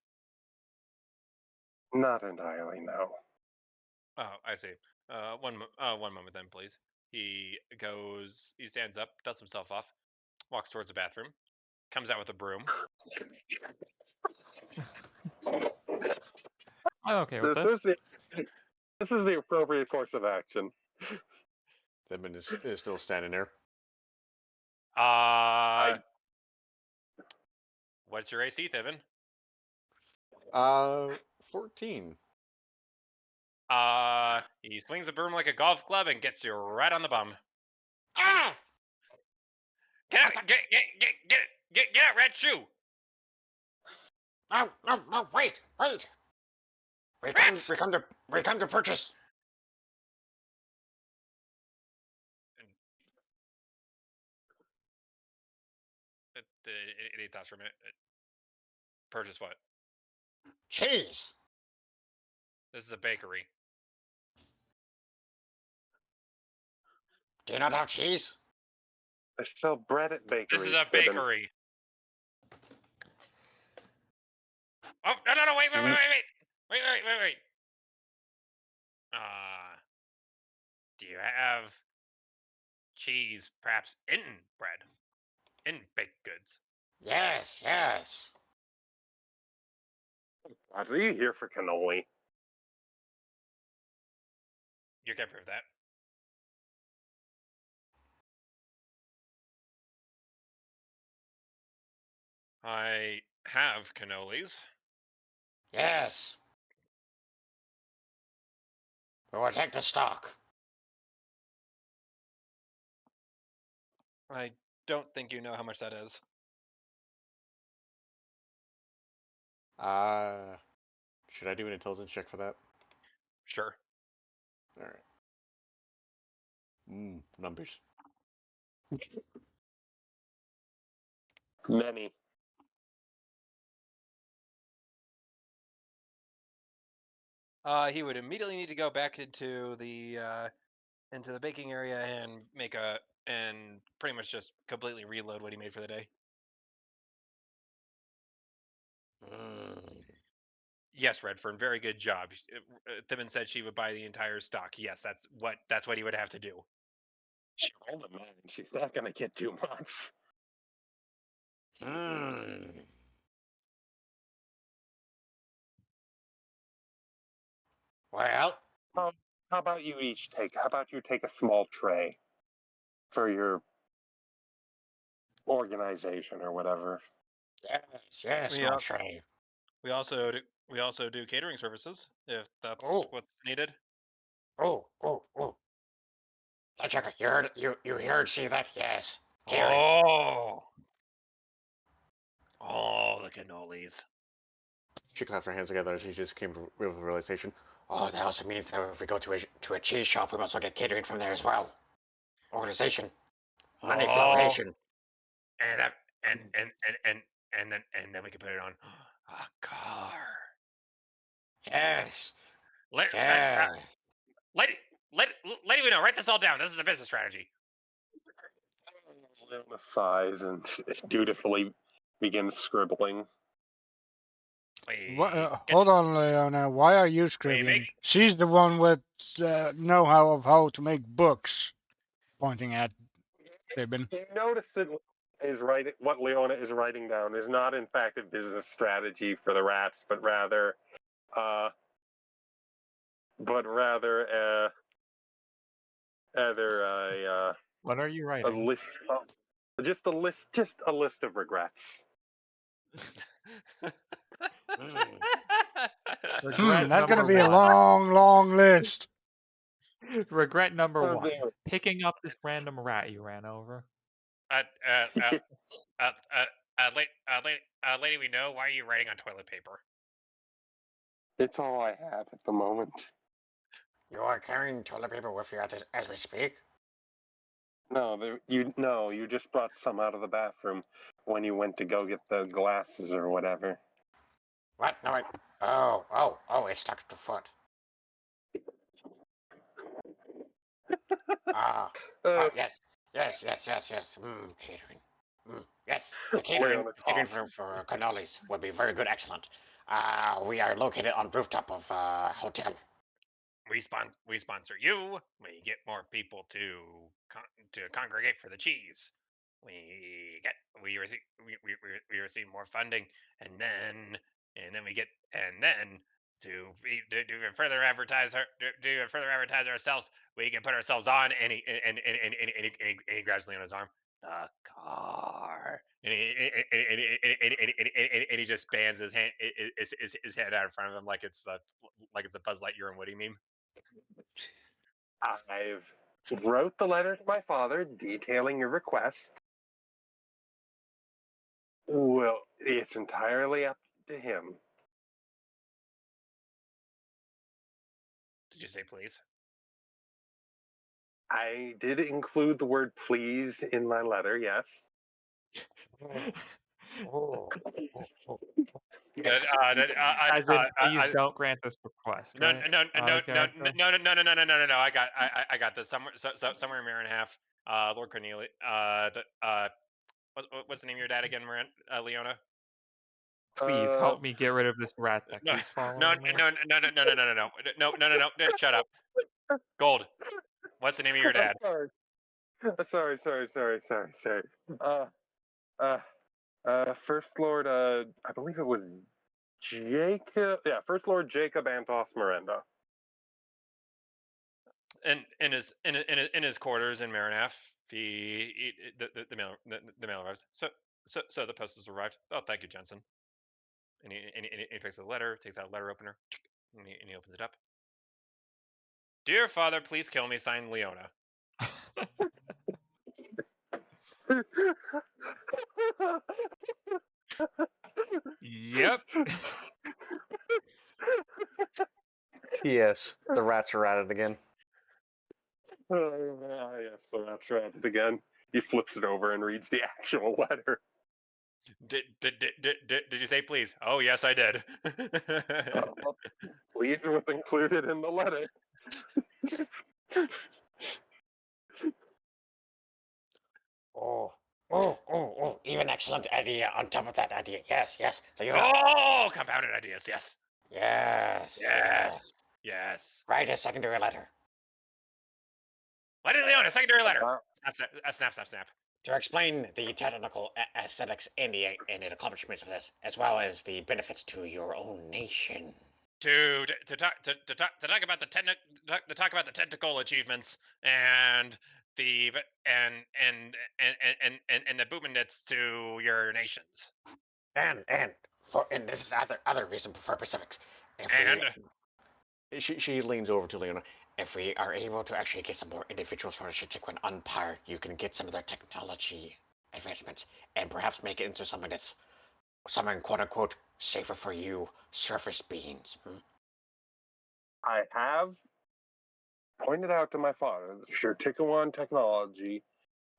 Not entirely, no. Oh, I see. One moment then, please. He goes. He stands up, dusts himself off, walks towards the bathroom, comes out with a broom. I'm okay with this. This is the appropriate course of action. Thibin is still standing there. What's your AC, Thibin? 14. He swings the broom like a golf club and gets you right on the bum. Ah! Get out! Get out, red shoe! No, no, no! Wait, wait! Rats! We come to purchase. Any thoughts from it? Purchase what? Cheese. This is a bakery. Do you not have cheese? They sell bread at bakeries. This is a Sibin. bakery. Oh, no, wait. Do you have cheese, perhaps in bread? In baked goods? Yes, yes. Are you here for cannoli? You can't prove that. I have cannolis. Yes. We will take the stock. I don't think you know how much that is. Should I do an intelligence check for that? Sure. All right. Numbers. Many. He would immediately need to go back into the baking area and and pretty much just completely reload what he made for the day. Yes, Redfern, very good job. Thimmon said she would buy the entire stock. Yes, that's what he would have to do. She rolled a 9. She's not going to get too much. Well, How about you each take? How about you take a small tray for your organization or whatever? yes, We, small uh, tray. we also do catering services if that's Oh. what's needed. Oh. Hey, Checker, you heard, see that? Yes. Catering. Oh, the cannolis. She clapped her hands together as she just came to real realization. Oh, that also means that if we go to a cheese shop, we must look at catering from there as well. Organization. Money flotation. And then we can put it on a car. Yes. Let Yeah. Lady Uno, write this all down. This is a business strategy. Leona sighs and dutifully begins scribbling. Hold on, Leona. Why are you scribbling? She's the one with know-how of how to make books. Pointing at Thibin. You notice that what Leona is writing down is not, in fact, a business strategy for the rats, but rather a What are you a writing? list of, just a list of regrets. Regret That's gonna number be a one. long list. Regret number Oh, one. there. Picking up this random rat you ran over. Lady, we know. Why are you writing on toilet paper? It's all I have at the moment. You are carrying toilet paper with you as we speak? No, you just brought some out of the bathroom when you went to go get the glasses or whatever. What? No, wait. Oh, it's stuck to foot. Yes. Catering. Yes, the catering for cannolis would be very good, excellent. We are located on rooftop of hotel. We sponsor you. We get more people to congregate for the cheese. We receive more funding, and then we get to even further advertise ourselves. We can put ourselves on, and he grabs Leona's arm. The car, and he just spans his hand out in front of him like it's a Buzz Lightyear and Woody meme. I've wrote the letter to my father detailing your request. Well, it's entirely up to him. Did you say please? I did include the word please in my letter, yes. Oh. As in, please don't grant this request, No, right? no, no, no, no, Character? no, no, no, no, no, no, no, no. I got this. Somewhere in Mirror and a Half. Lord Cornelius. What's the name of your dad again, Leona? Please help me get rid of this rat that No, keeps no, following me. no, no, no, no, no, no, no, no, no, no, no. Shut up. Gold. What's the name of your dad? Sorry. First Lord, I believe it was Jacob. Yeah, First Lord Jacob Antos Miranda. In his quarters in Maranaf, the mail arrives. So the post has arrived. Oh, thank you, Jensen. And he takes the letter, takes out a letter opener, and he opens it up. Dear Father, please kill me. Signed, Leona. Yep. Yes, the rats are at it again. Yes, so that's right. Again, he flips it over and reads the actual letter. Did you say please? Oh, yes, I did. Please was included in the letter. Even excellent idea on top of that idea. Yes. Leona. Oh, compounded ideas. Yes. Yes. Yes. Write a secondary letter. Why did Leona? Secondary letter. Uh, Snap. To explain the technical aesthetics and the accomplishments of this, as well as the benefits to your own nation. To talk about the technical achievements and the and the boomnets to your nations. And this is other reason for specifics. If And She leans over to Leona. if we are able to actually get some more individuals from the Shetiquan Empire, you can get some of their technology advancements and perhaps make it into something that's something quote unquote safer for you, surface beings. I have pointed out to my father that Shurtikawan technology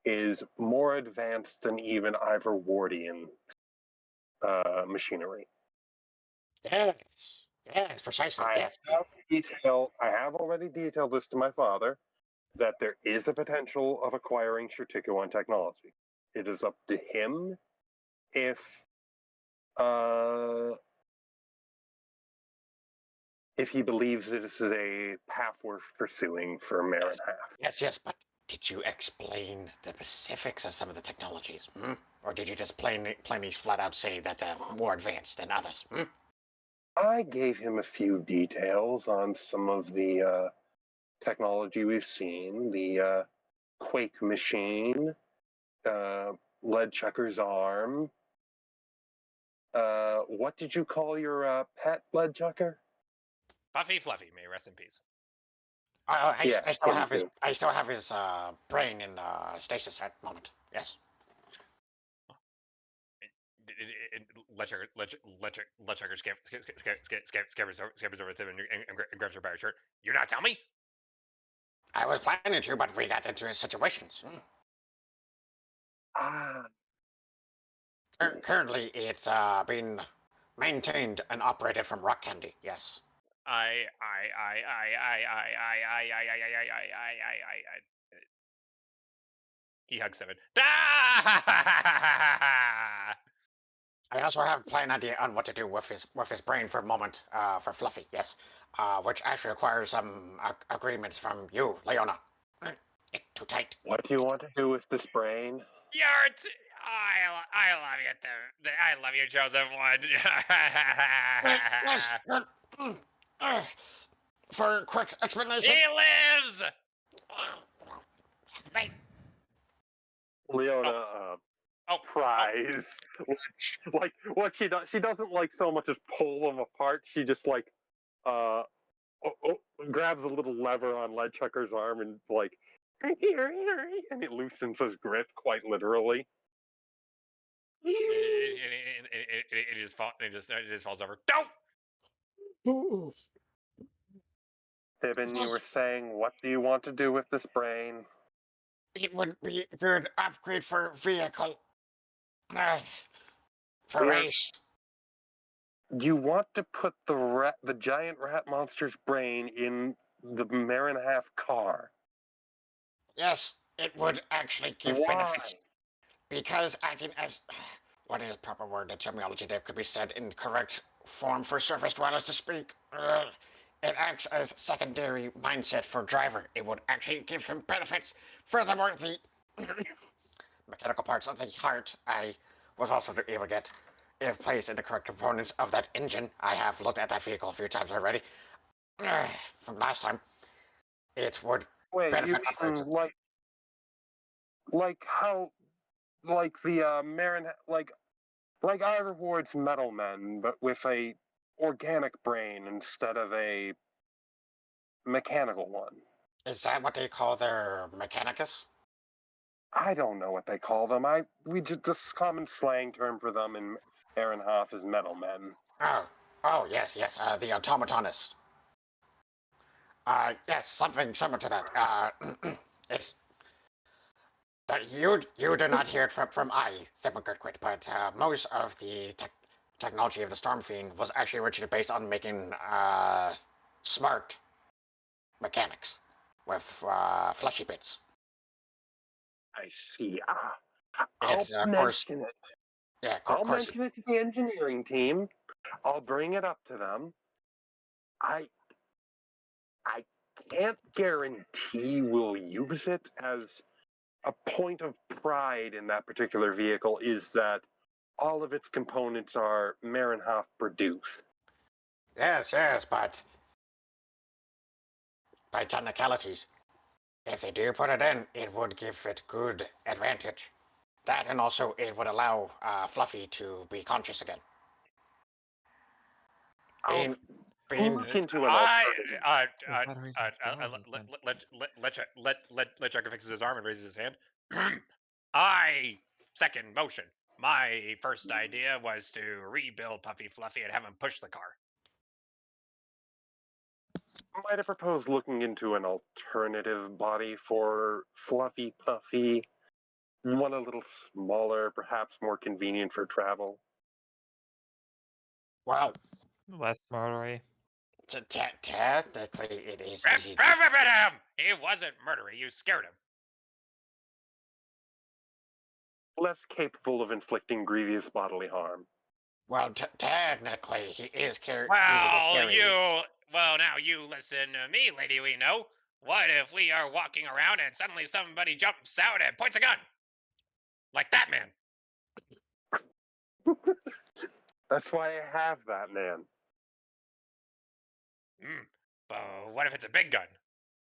is more advanced than even Ivorwardian machinery. Yes, precisely. Yes. I have already detailed this to my father that there is a potential of acquiring Shurtikawan technology. It is up to him uh, if he believes this is a path worth pursuing for Marin Half. Yes, but did you explain the specifics of some of the technologies? Or did you just plainly flat out say that they're more advanced than others? I gave him a few details on some of the technology we've seen, the Quake machine, Lead Chucker's arm. What did you call your pet, Lead Chucker? Puffy Fluffy, may rest in peace. I still have his too. brain in stasis at the moment. Yes. Letchucker scabbers over with him and grabs her by her shirt. You not tell me? I was planning to, but we got into situations. Ah, Currently, it's being maintained and operated from rock candy. Yes. I. He hugs Seven. I also have a plain idea on what to do with his brain for a moment, for Fluffy, yes. Which actually requires some agreements from you, Leona. It's too tight. what do you want to do with this brain? I love you. I love you, chosen one. Yes. For a quick explanation. He lives. Right. Leona pries. Like what she does, she doesn't like so much as pull them apart. She just like grabs a little lever on Leadchucker's arm and like, here, and it loosens his grip quite literally. It just falls over. Don't. Pippin, you were saying, what do you want to do with this brain? It would be a good upgrade for vehicle. For We're- race. You want to put the giant rat monster's brain in the Marin Half car? Yes, it would actually give Why? benefits. Because acting as what is proper word? The terminology that could be said in correct form for surface dwellers to speak. It acts as secondary mindset for driver. It would actually give him benefits. Furthermore, the mechanical parts of the heart I was also able to get, if placed in the correct components of that engine. I have looked at that vehicle a few times already. From last time, it would Wait, you benefit upgrades. mean like how, like the Marin, like Ivor Ward's Metal Men, but with a organic brain instead of a mechanical one? Is that what they call their mechanicus? I don't know what they call them. We just common slang term for them in Ehrenhof is Metal Men. Oh, yes, the automatonist. Yes, something similar to that. It's but you do not hear it from I, Thimagurquit, but most of the technology of the Storm Fiend was actually originally based on making smart mechanics with fleshy bits. I see. I'll It's of course, mention it. yeah, I'll mention it to the engineering team. I'll bring it up to them. I can't guarantee we'll use it, as a point of pride in that particular vehicle is that all of its components are Marinhof produced. Yes, but by technicalities, if they do put it in, it would give it good advantage. That and also it would allow Fluffy to be conscious again. I'll Being look into an I alternative. let Chucker fixes his arm and raises his hand. I second motion. My first idea was to rebuild Puffy Fluffy and have him push the car. Might have proposed looking into an alternative body for Fluffy Puffy. One a little smaller, perhaps more convenient for travel. well, Less murdery. technically it is easy. He wasn't murdery. You scared him. Less capable of inflicting grievous bodily harm. Well, technically he is easy to Well, carry. now you listen to me, lady. We know. What if we are walking around and suddenly somebody jumps out and points a gun, like that man? That's why I have that man. But what if it's a big gun?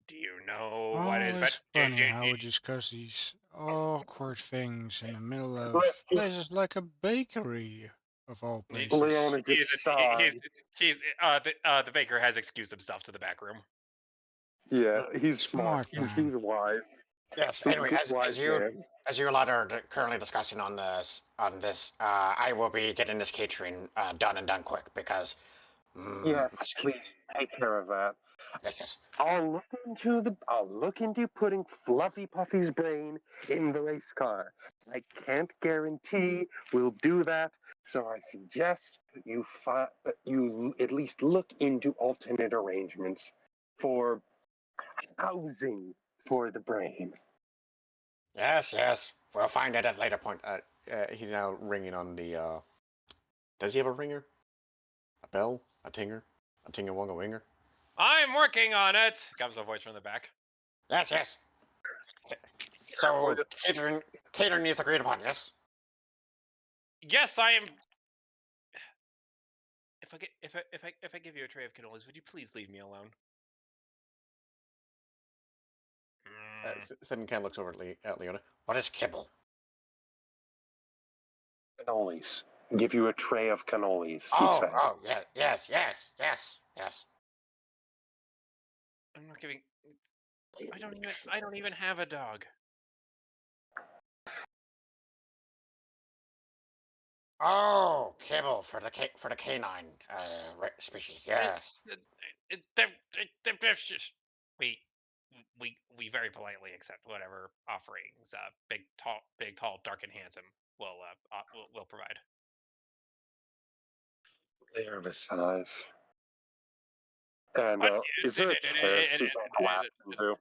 Do you know what Oh, is it's funny how we discuss these awkward things in the middle of places like a bakery, of all places. Leona just sighed. The baker has excused himself to the back room. Yeah, he's Smart smart. man. He's wise. Yes. He's Anyway, a wise man. as you lot are currently discussing on this, I will be getting this catering done and done quick because. Yes, please take care of that. Yes. I'll look into putting Fluffy Puffy's brain in the race car. I can't guarantee we'll do that, so I suggest you at least look into alternate arrangements for housing for the brain. Yes. We'll find it at a later point. He's now ringing on the. Does he have a ringer? A bell? A tinger? A tinger wonga winger? I'm working on it. Comes a voice from the back. Yes. So catering is agreed upon. Yes. Yes, I am. If I give you a tray of cannolis, would you please leave me alone? Thin looks over at Leona. What is kibble? Cannolis. Give you a tray of cannolis, he said. Yes. I'm not giving. I don't even have a dog. Oh, kibble for the canine species. Yes. That's just we very politely accept whatever offerings big tall dark and handsome will provide. They are the size. And But is there a chair she can collapse into?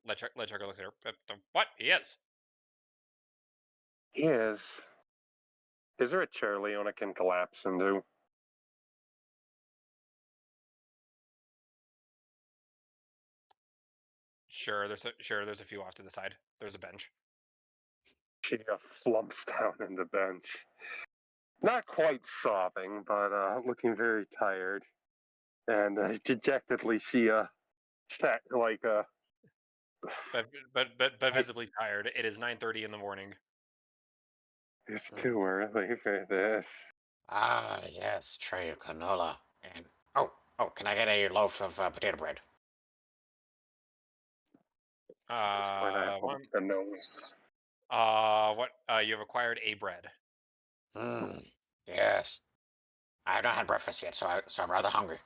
let Trigger look at her. What? He is. Is there a chair Leona can collapse into? Sure, there's a few off to the side. There's a bench. She flumps down in the bench. Not quite sobbing, but looking very tired. And dejectedly, she sat like But visibly tired. It is 9:30 in the morning. it's too early for this. Ah, yes, tray of canola. And can I get a loaf of potato bread? When I hold One. the nose. What? You have acquired a bread. Yes. I have not had breakfast yet, so I'm rather hungry.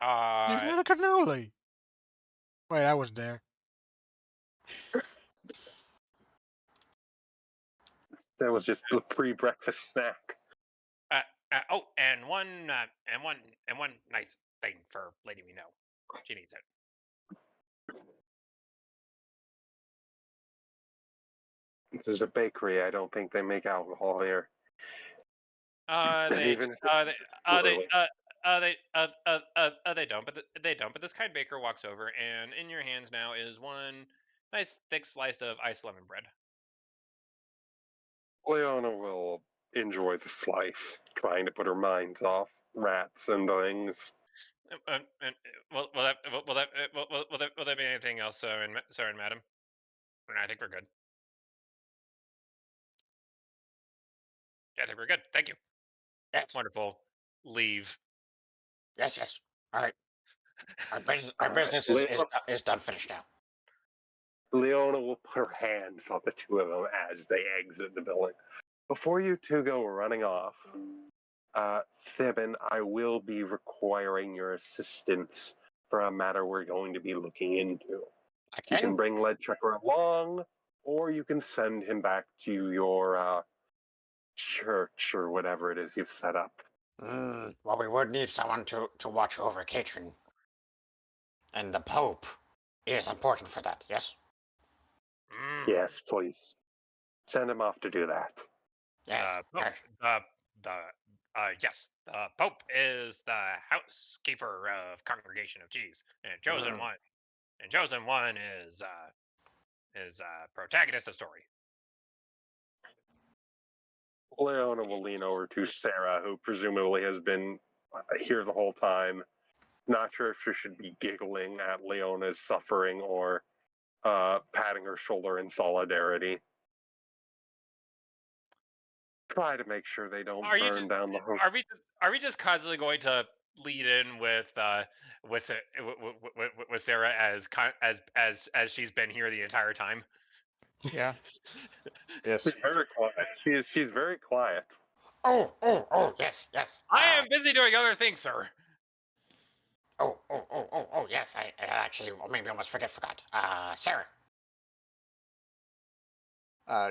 Is that a cannoli? Wait, I was there. That was just the pre-breakfast snack. And one nice thing for Lady We Know. She needs it. There's a bakery. I don't think they make alcohol here. They even if uh, it's they uh, they early. they don't, but they don't. But this kind baker walks over, and in your hands now is one nice thick slice of iced lemon bread. Leona will enjoy the slice, trying to put her mind off rats and things. And will there be anything else, sir and madam? I think we're good. Yeah, I think we're good. Thank you. Yes. Wonderful. Leave. Yes. All right. Our Alright, business is done finished now. Leona will put her hands on the two of them as they exit the building. Before you two go running off, Thibin, I will be requiring your assistance for a matter we're going to be looking into. You can bring Leadchecker along, or you can send him back to your church or whatever it is you've set up. Well, we would need someone to watch over Catherine. And the Pope is important for that, yes? Yes, please. Send him off to do that. Yes. Yes, the Pope is the housekeeper of Congregation of Cheese, and chosen one is protagonist of story. Leona will lean over to Sarah, who presumably has been here the whole time. Not sure if she should be giggling at Leona's suffering or patting her shoulder in solidarity. Try to make sure they don't burn down the home. Are we just constantly going to lead in with Sarah as she's been here the entire time? Yeah. Yes. She's very quiet. She's very quiet. Oh, yes. I am busy doing other things, sir. Yes. I actually maybe almost forgot. Sarah.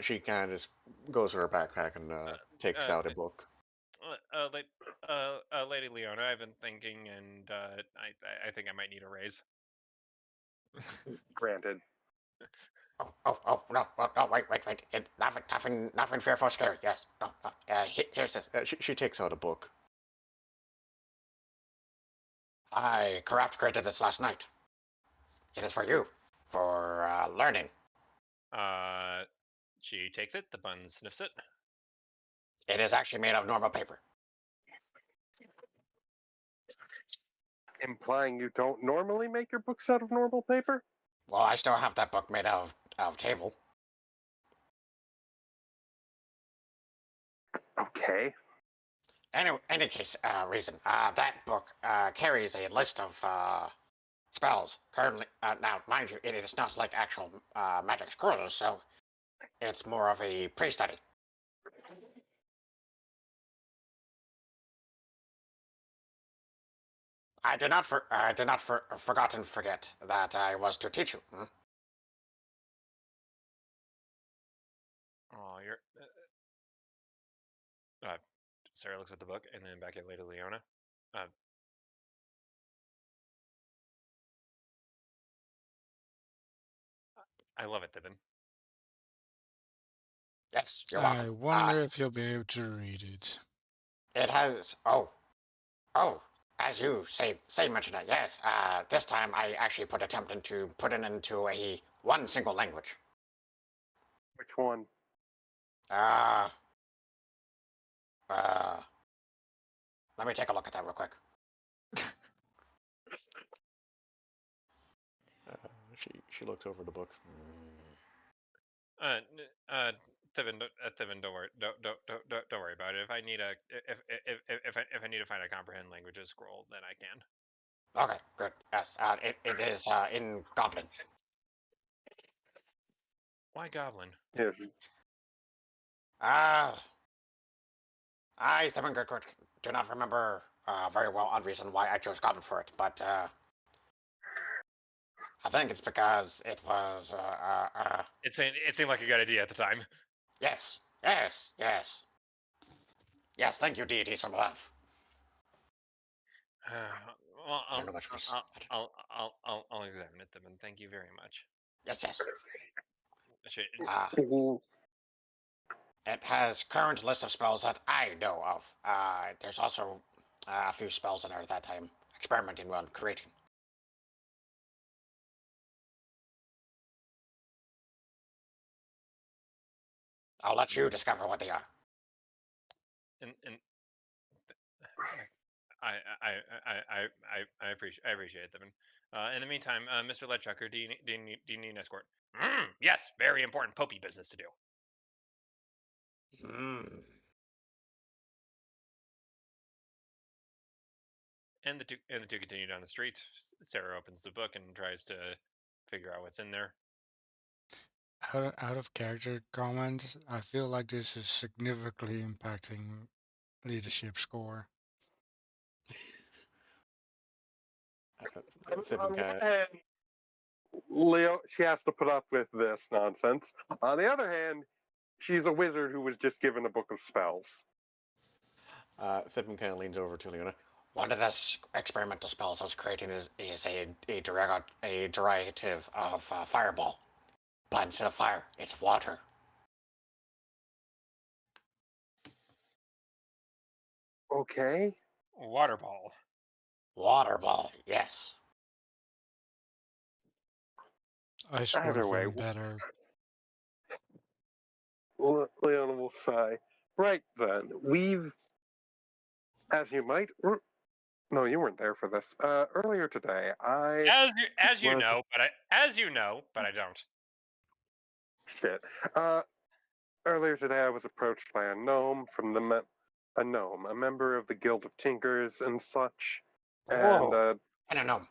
She kind of just goes to her backpack and takes out a book. Lady Leona, I've been thinking, and I think I might need a raise. Granted. No, wait. Nothing fearful, scary. Yes. No. Here's this. She takes out a book. I created this last night. It is for you, for learning. She takes it. The bun sniffs it. It is actually made of normal paper. Implying you don't normally make your books out of normal paper? Well, I still have that book made out of table. Okay. any case, reason. That book carries a list of spells. Currently, now, mind you, it is not like actual magic scrolls, so it's more of a pre-study. I did not forget that I was to teach you. Oh, you're. Sarah looks at the book and then back at Lady Leona. I love it, Thibin. Yes, you're I welcome. wonder if you'll be able to read it. It has. Oh. As you mentioned it. Yes. This time I actually put it into a one single language. Which one? Uh. Let me take a look at that real quick. She looks over the book. Thibin, don't worry. Don't worry about it. If I need if I need to find a comprehend languages scroll, then I can. Okay, good. Yes. It is in Goblin. Why Goblin? Yes. I do not remember very well on reason why I chose Goblin for it, but I think it's because it was. It seemed like a good idea at the time. Yes. Yes, thank you, deities from above. Well, I don't know much. I'll examine it, Thibin. Thank you very much. Yes. Should, Mhm. It has current list of spells that I know of. There's also a few spells in there that I'm experimenting on creating. I'll let you discover what they are. and I appreciate them. In the meantime, Mr. Ledchucker, do you need an escort? Yes, very important popey business to do. And the two continue down the street. Sarah opens the book and tries to figure out what's in there. Out of character comments, I feel like this is significantly impacting leadership score. On one hand, Leo, she has to put up with this nonsense. On the other hand, she's a wizard who was just given a book of spells. Thibin kind of leans over to Leona. One of the experimental spells I was creating is a derivative of fireball, but instead of fire, it's water. Okay. Water ball. Water ball, yes. Ice would Either have way, been better. Leona will sigh. Right then, as you might. No, you weren't there for this. Earlier today, As you was know, but I don't. shit. Earlier today, I was approached by a gnome from a gnome, a member of the Guild of Tinkers and such. And I don't know.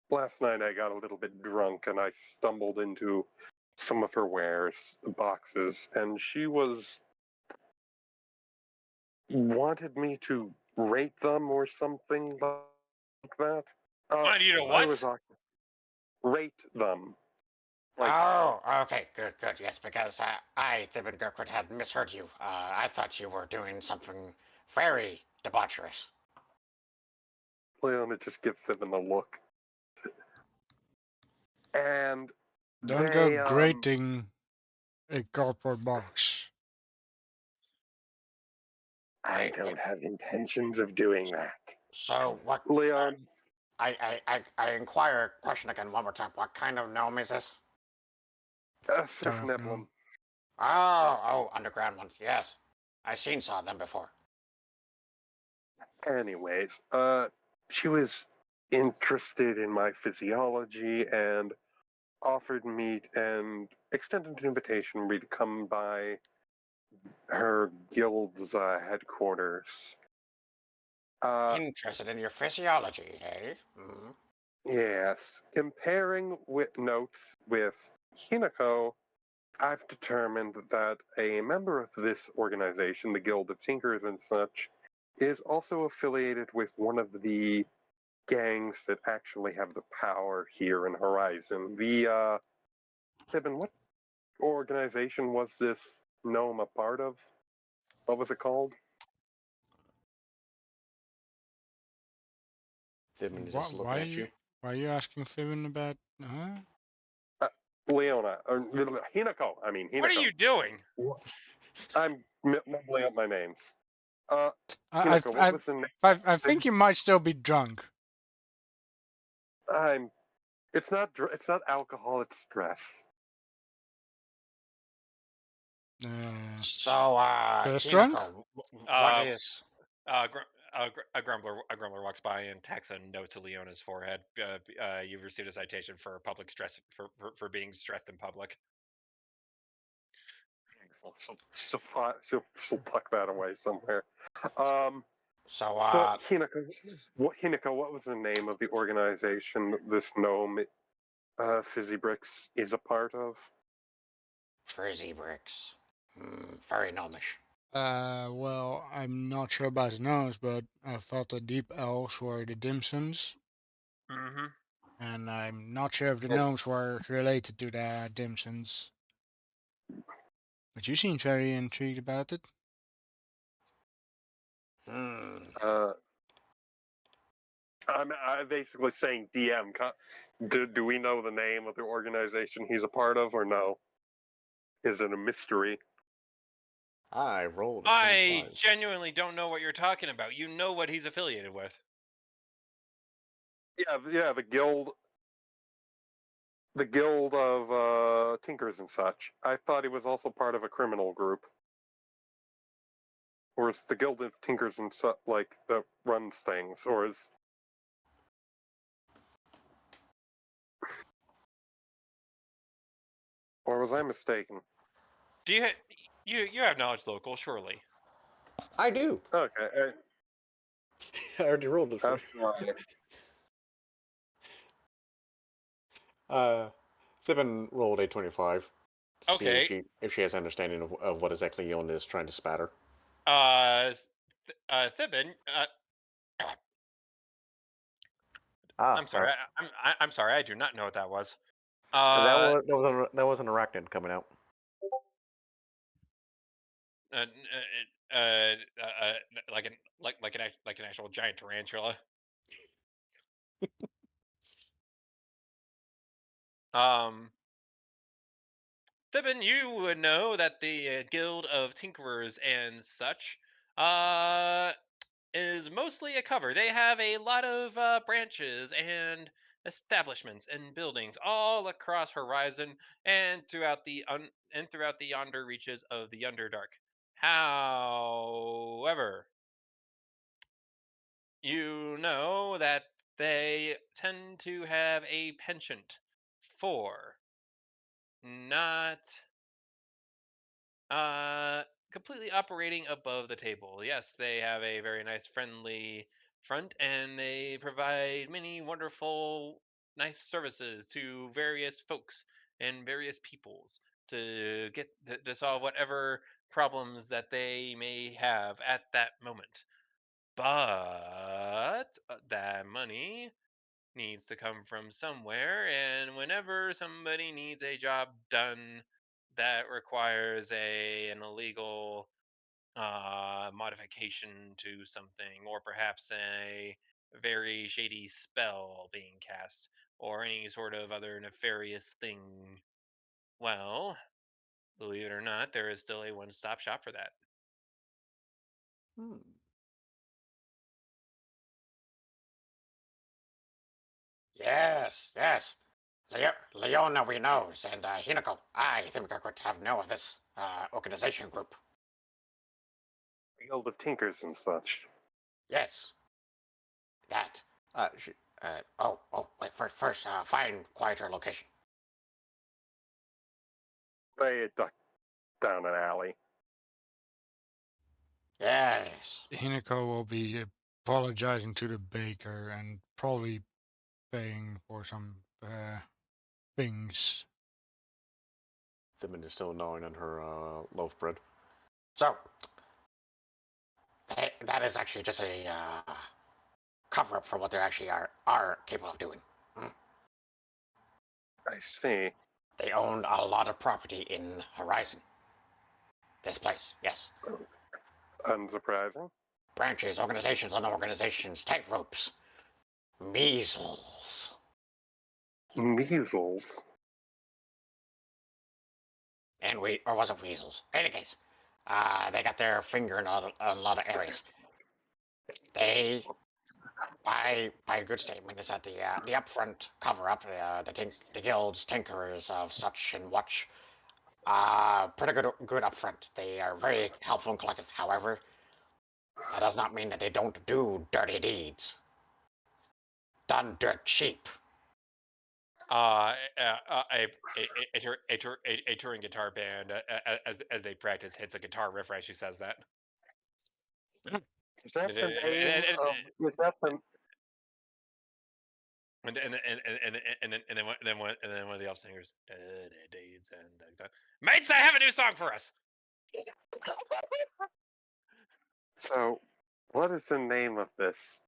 last night I got a little bit drunk and I stumbled into some of her wares, the boxes, and she wanted me to rate them or something like that. Wanted you to I what? was rate them. Oh, okay, good. Yes, because I, Thibin Gurkwood, had misheard you. I thought you were doing something very debaucherous. Leona just gives them a look. And Don't go they grating a cardboard box. I don't have intentions of doing that. So what? Leon, I inquire a question again one more time. What kind of gnome is this? Sif Dark Neblin. gnome. Oh, underground ones. Yes, I saw them before. Anyways, she was interested in my physiology and offered me and extended an invitation for me to come by her guild's headquarters. Interested in your physiology, eh? Yes. Comparing with notes with Hinako, I've determined that a member of this organization, the Guild of Tinkers and such, is also affiliated with one of the gangs that actually have the power here in Horizon. Tibin, what organization was this gnome a part of? What was it called? Thibin is just Why, looking at you. why are you asking Fibin about? Huh? Leona, or Hinako. I mean, Hinako. What are you doing? I'm mumbling up my names. I, Hinako, what was the name? I think you might still be drunk. I'm. It's not. It's not alcohol. It's stress. So, Just drunk? Hinako, what Uh, is... a grumbler walks by and tacks a note to Leona's forehead. You've received a citation for public stress for being stressed in public. She'll tuck that away somewhere. So, So Hinako, what was the name of the organization that this gnome, Fizzy Bricks, is a part of? Frizzy Bricks. Very gnomish. Well, I'm not sure about the gnomes, but I thought the deep elves were the Dimsons, Mm-hmm. and I'm not sure if the Oh. gnomes were related to the Dimsons. But you seem very intrigued about it. I'm basically saying DM. Do we know the name of the organization he's a part of, or no? Is it a mystery? I rolled a I 25. genuinely don't know what you're talking about. You know what he's affiliated with. Yeah, the guild of Tinkers and such. I thought he was also part of a criminal group. Or is the guild of Tinkers and such like that runs things, or is... Or was I mistaken? Do you have knowledge local? Surely. I do. Okay, I already rolled it for that's you. why. Thibin rolled a 25. To see Okay. if she has understanding of what exactly Yon is trying to spatter. Thibin. Ah, I'm sorry. I'm sorry. I do not know what that was. that was an arachnid coming out. Uh, uh, uh, uh, like an actual giant tarantula. Thibin, you would know that the Guild of Tinkerers and such is mostly a cover. They have a lot of branches and establishments and buildings all across Horizon and throughout the yonder reaches of the Underdark. However, you know that they tend to have a penchant for not Uh, completely operating above the table. Yes, they have a very nice, friendly front, and they provide many wonderful, nice services to various folks and various peoples to get to solve whatever problems that they may have at that moment. But that money needs to come from somewhere, and whenever somebody needs a job done that requires an illegal modification to something, or perhaps a very shady spell being cast, or any sort of other nefarious thing, well, believe it or not, there is still a one-stop shop for that. Yes, yes. Leona we knows, and Hinako, I think I could have know of this organization group. Guild of Tinkers and such. Yes, that. She, Wait, first, find quieter location. They duck down an alley. Yes. Hinako will be apologizing to the baker and probably paying for some things. Thimin is still gnawing on her loaf bread. So, that is actually just a cover up for what they actually are capable of doing. I see. They own a lot of property in Horizon. This place, yes. Unsurprising. Branches, organizations on organizations, tightropes, measles. Measles. And or was it weasels? In any case, they got their finger in a lot of areas. They, by a good statement, is that the upfront cover up, the guilds, tinkerers of such and watch, pretty good upfront. They are very helpful and collective. However, that does not mean that they don't do dirty deeds. Done dirt cheap. A touring guitar band, as they practice, hits a guitar riff as she says that. Is that the name of? Is that the? And then one of the elf singers, deeds and mates, I have a new song for us. So, what is the name of this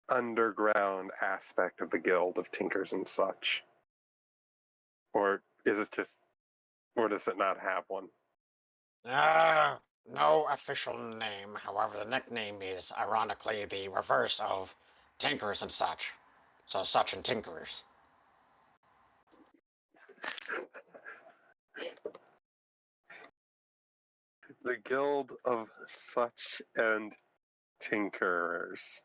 underground aspect of the Guild of Tinkers and such? Or is it just, or does it not have one? No official name. However, the nickname is ironically the reverse of Tinkers and such. So such and Tinkerers. The Guild of Such and Tinkerers.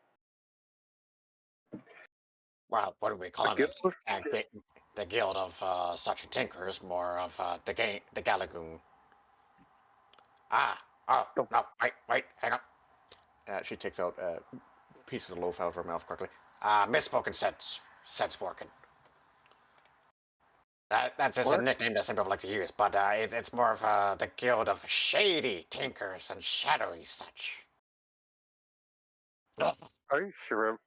Well, what are we The calling Guild it? of The Guild of Such and Tinkers, more of the Galagoon. Oh, no, wait, hang on. She takes out pieces of loaf out of her mouth quickly. Misspoken sense spoken. That's just a What? nickname that some people like to use, but it's more of the Guild of Shady Tinkers and Shadowy such. Ugh. Are you sure?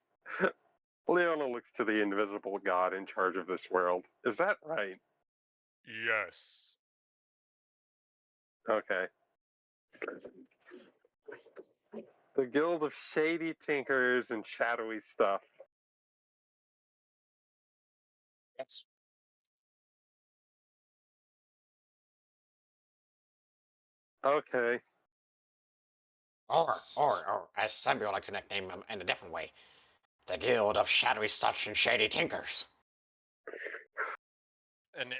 Leona looks to the invisible god in charge of this world. Is that right? Yes. Okay. The Guild of Shady Tinkers and Shadowy Stuff. Yes. Okay. Or, as some people like to nickname them in a different way, the Guild of Shadowy Such and Shady Tinkers. And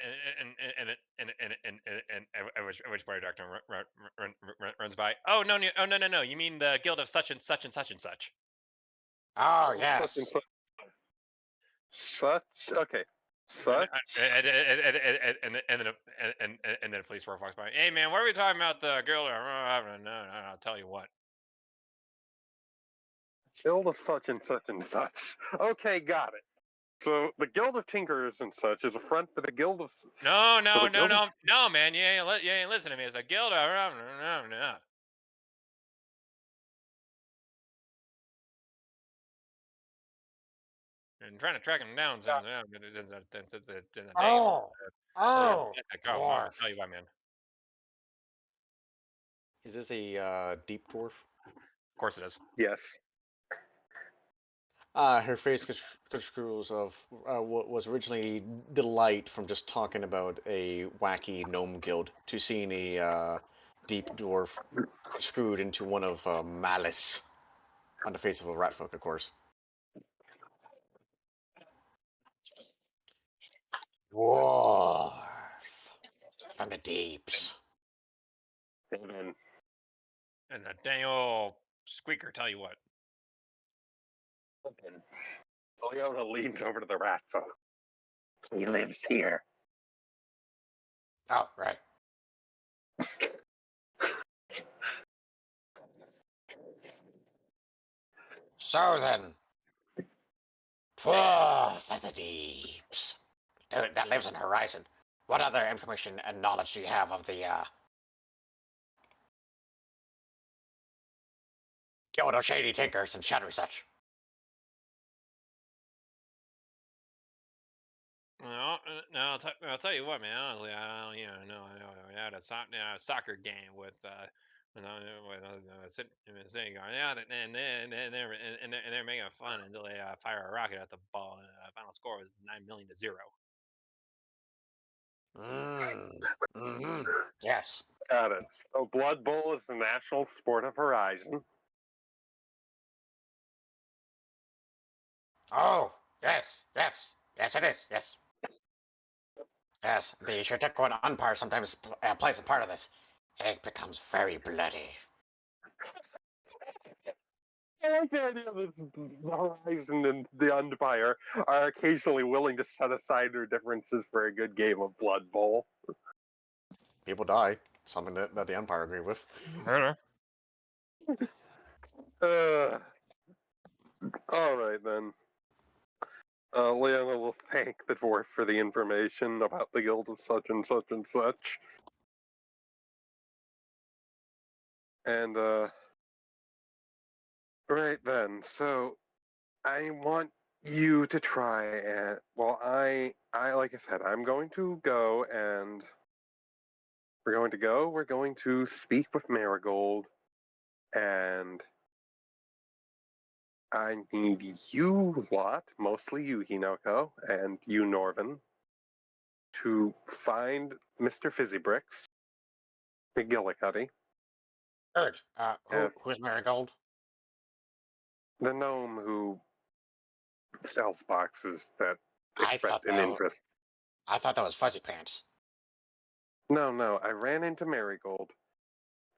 at which part Doctor runs by. Oh no, no! You mean the Guild of such and such and such and such? Oh, Such yes. and such. Such. Okay. Such. And then police walks by. Hey man, what are we talking about? The Guild? No, I'll tell you what. Guild of such and such and such. Okay, got it. So the Guild of Tinkerers and such is a front for the Guild of. No, Guild of- man. You ain't listening to me. It's a Guild. No. And trying to track him down. Oh, I'll dwarf. tell you what, man. Is this a deep dwarf? Of course it is. Yes. Her face construes of what was originally delight from just talking about a wacky gnome guild to seeing a deep dwarf screwed into one of malice on the face of a rat folk, of course. Dwarf. From the deeps. And And the dang old squeaker, tell you what. Leona leans over to the rat folk. He lives here. Oh, right. So then, dwarf of the deeps. Dude, that lives in Horizon. What other information and knowledge do you have of the Guild of Shady Tinkers and shadowy such. No, I'll tell you what, man. Honestly, I don't, no, I had a soccer game with sitting going, yeah, and they're making fun until they fire a rocket at the ball, and the final score was 9,000,000 to 0. Mm-hmm. Yes. Got it. So Blood Bowl is the national sport of Horizon. Oh, yes, yes, yes, it is. Yes, yes. The Shirtekwan umpire sometimes plays a part of this. It becomes very bloody. I like the idea that the Horizon and the umpire are occasionally willing to set aside their differences for a good game of Blood Bowl. People die. Something that the Empire agree with. Murder. All right, then. Leona will thank the dwarf for the information about the guild of such and such and such. And, right then, so I want you to try and, well, like I said, I'm going to go and we're going to speak with Marigold, and I need you lot, mostly you, Hinoko, and you, Norvin, to find Mr. Fizzybricks, McGillicuddy, Good. Who's Marigold? the gnome who sells boxes that I expressed thought an that interest. I thought that was Fuzzy Pants. No, I ran into Marigold.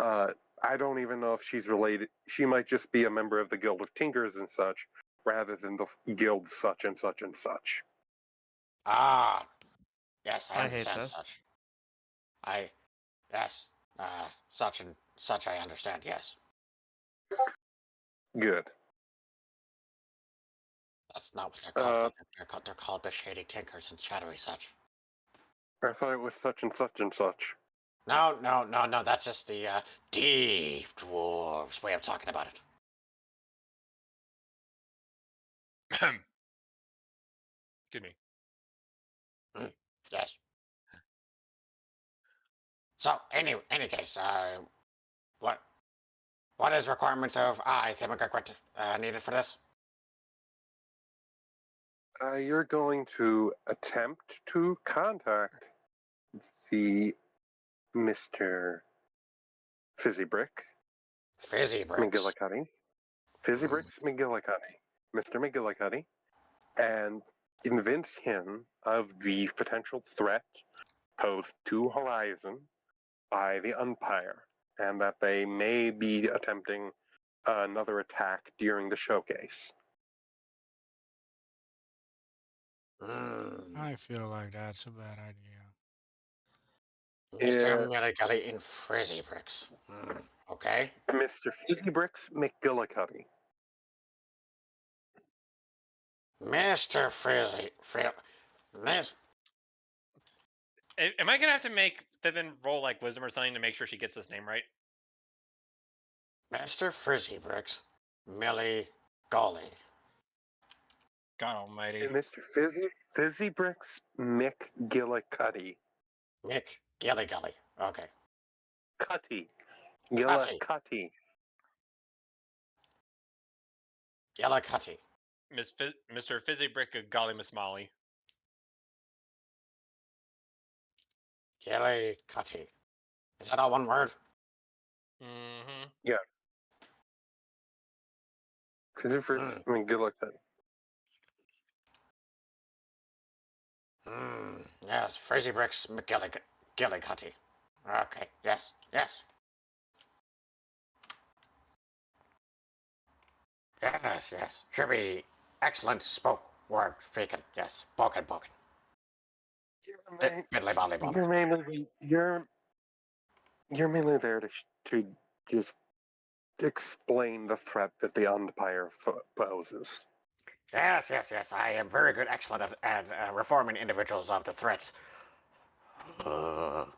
I don't even know if she's related. She might just be a member of the Guild of Tinkers and such, rather than the Guild such and such and such. Ah, yes, I I hate understand this. such. Yes, such and such I understand, yes. Good. That's not what they're called. They're called the Shady Tinkers and Shadowy Such. I thought it was such and such and such. No, that's just the deep dwarves way of talking about it. Excuse me. Yes. So, any case, what is requirements of Thimagakrit needed for this? You're going to attempt to contact the Mr. Fizzybrick Fizzy bricks. McGillicuddy. Fizzybricks McGillicuddy. Mr. McGillicuddy. And convince him of the potential threat posed to Horizon by the umpire, and that they may be attempting another attack during the showcase. I feel like that's a bad idea. Mr. Yeah. Milligully in Frizzy bricks. Okay. Mr. Fizzybricks McGillicuddy. Mr. Miss. Am I gonna have to make Stephen roll like wisdom or something to make sure she gets this name right? Mr. Frizzy bricks, Millie Golly. God Almighty. And Mr. Fizzybricks McGillicuddy. Mick Gilligully. Okay. Cutty. Cutty. Gillicuddy. Gillicuddy. Mr. Fizzybrick Golly Miss Molly. Gillicuddy. Is that all one word? Mm-hmm. Yeah. Fizzybricks McGillicuddy. Yes, Frizzy bricks McGillicuddy. Okay. Yes. Yes. Yes. Should be excellent word speaking. Yes. Spoken. Biddly bobbly bobbly. You're mainly there to just explain the threat that the umpire poses. Yes. I am very good, excellent at reforming individuals of the threats of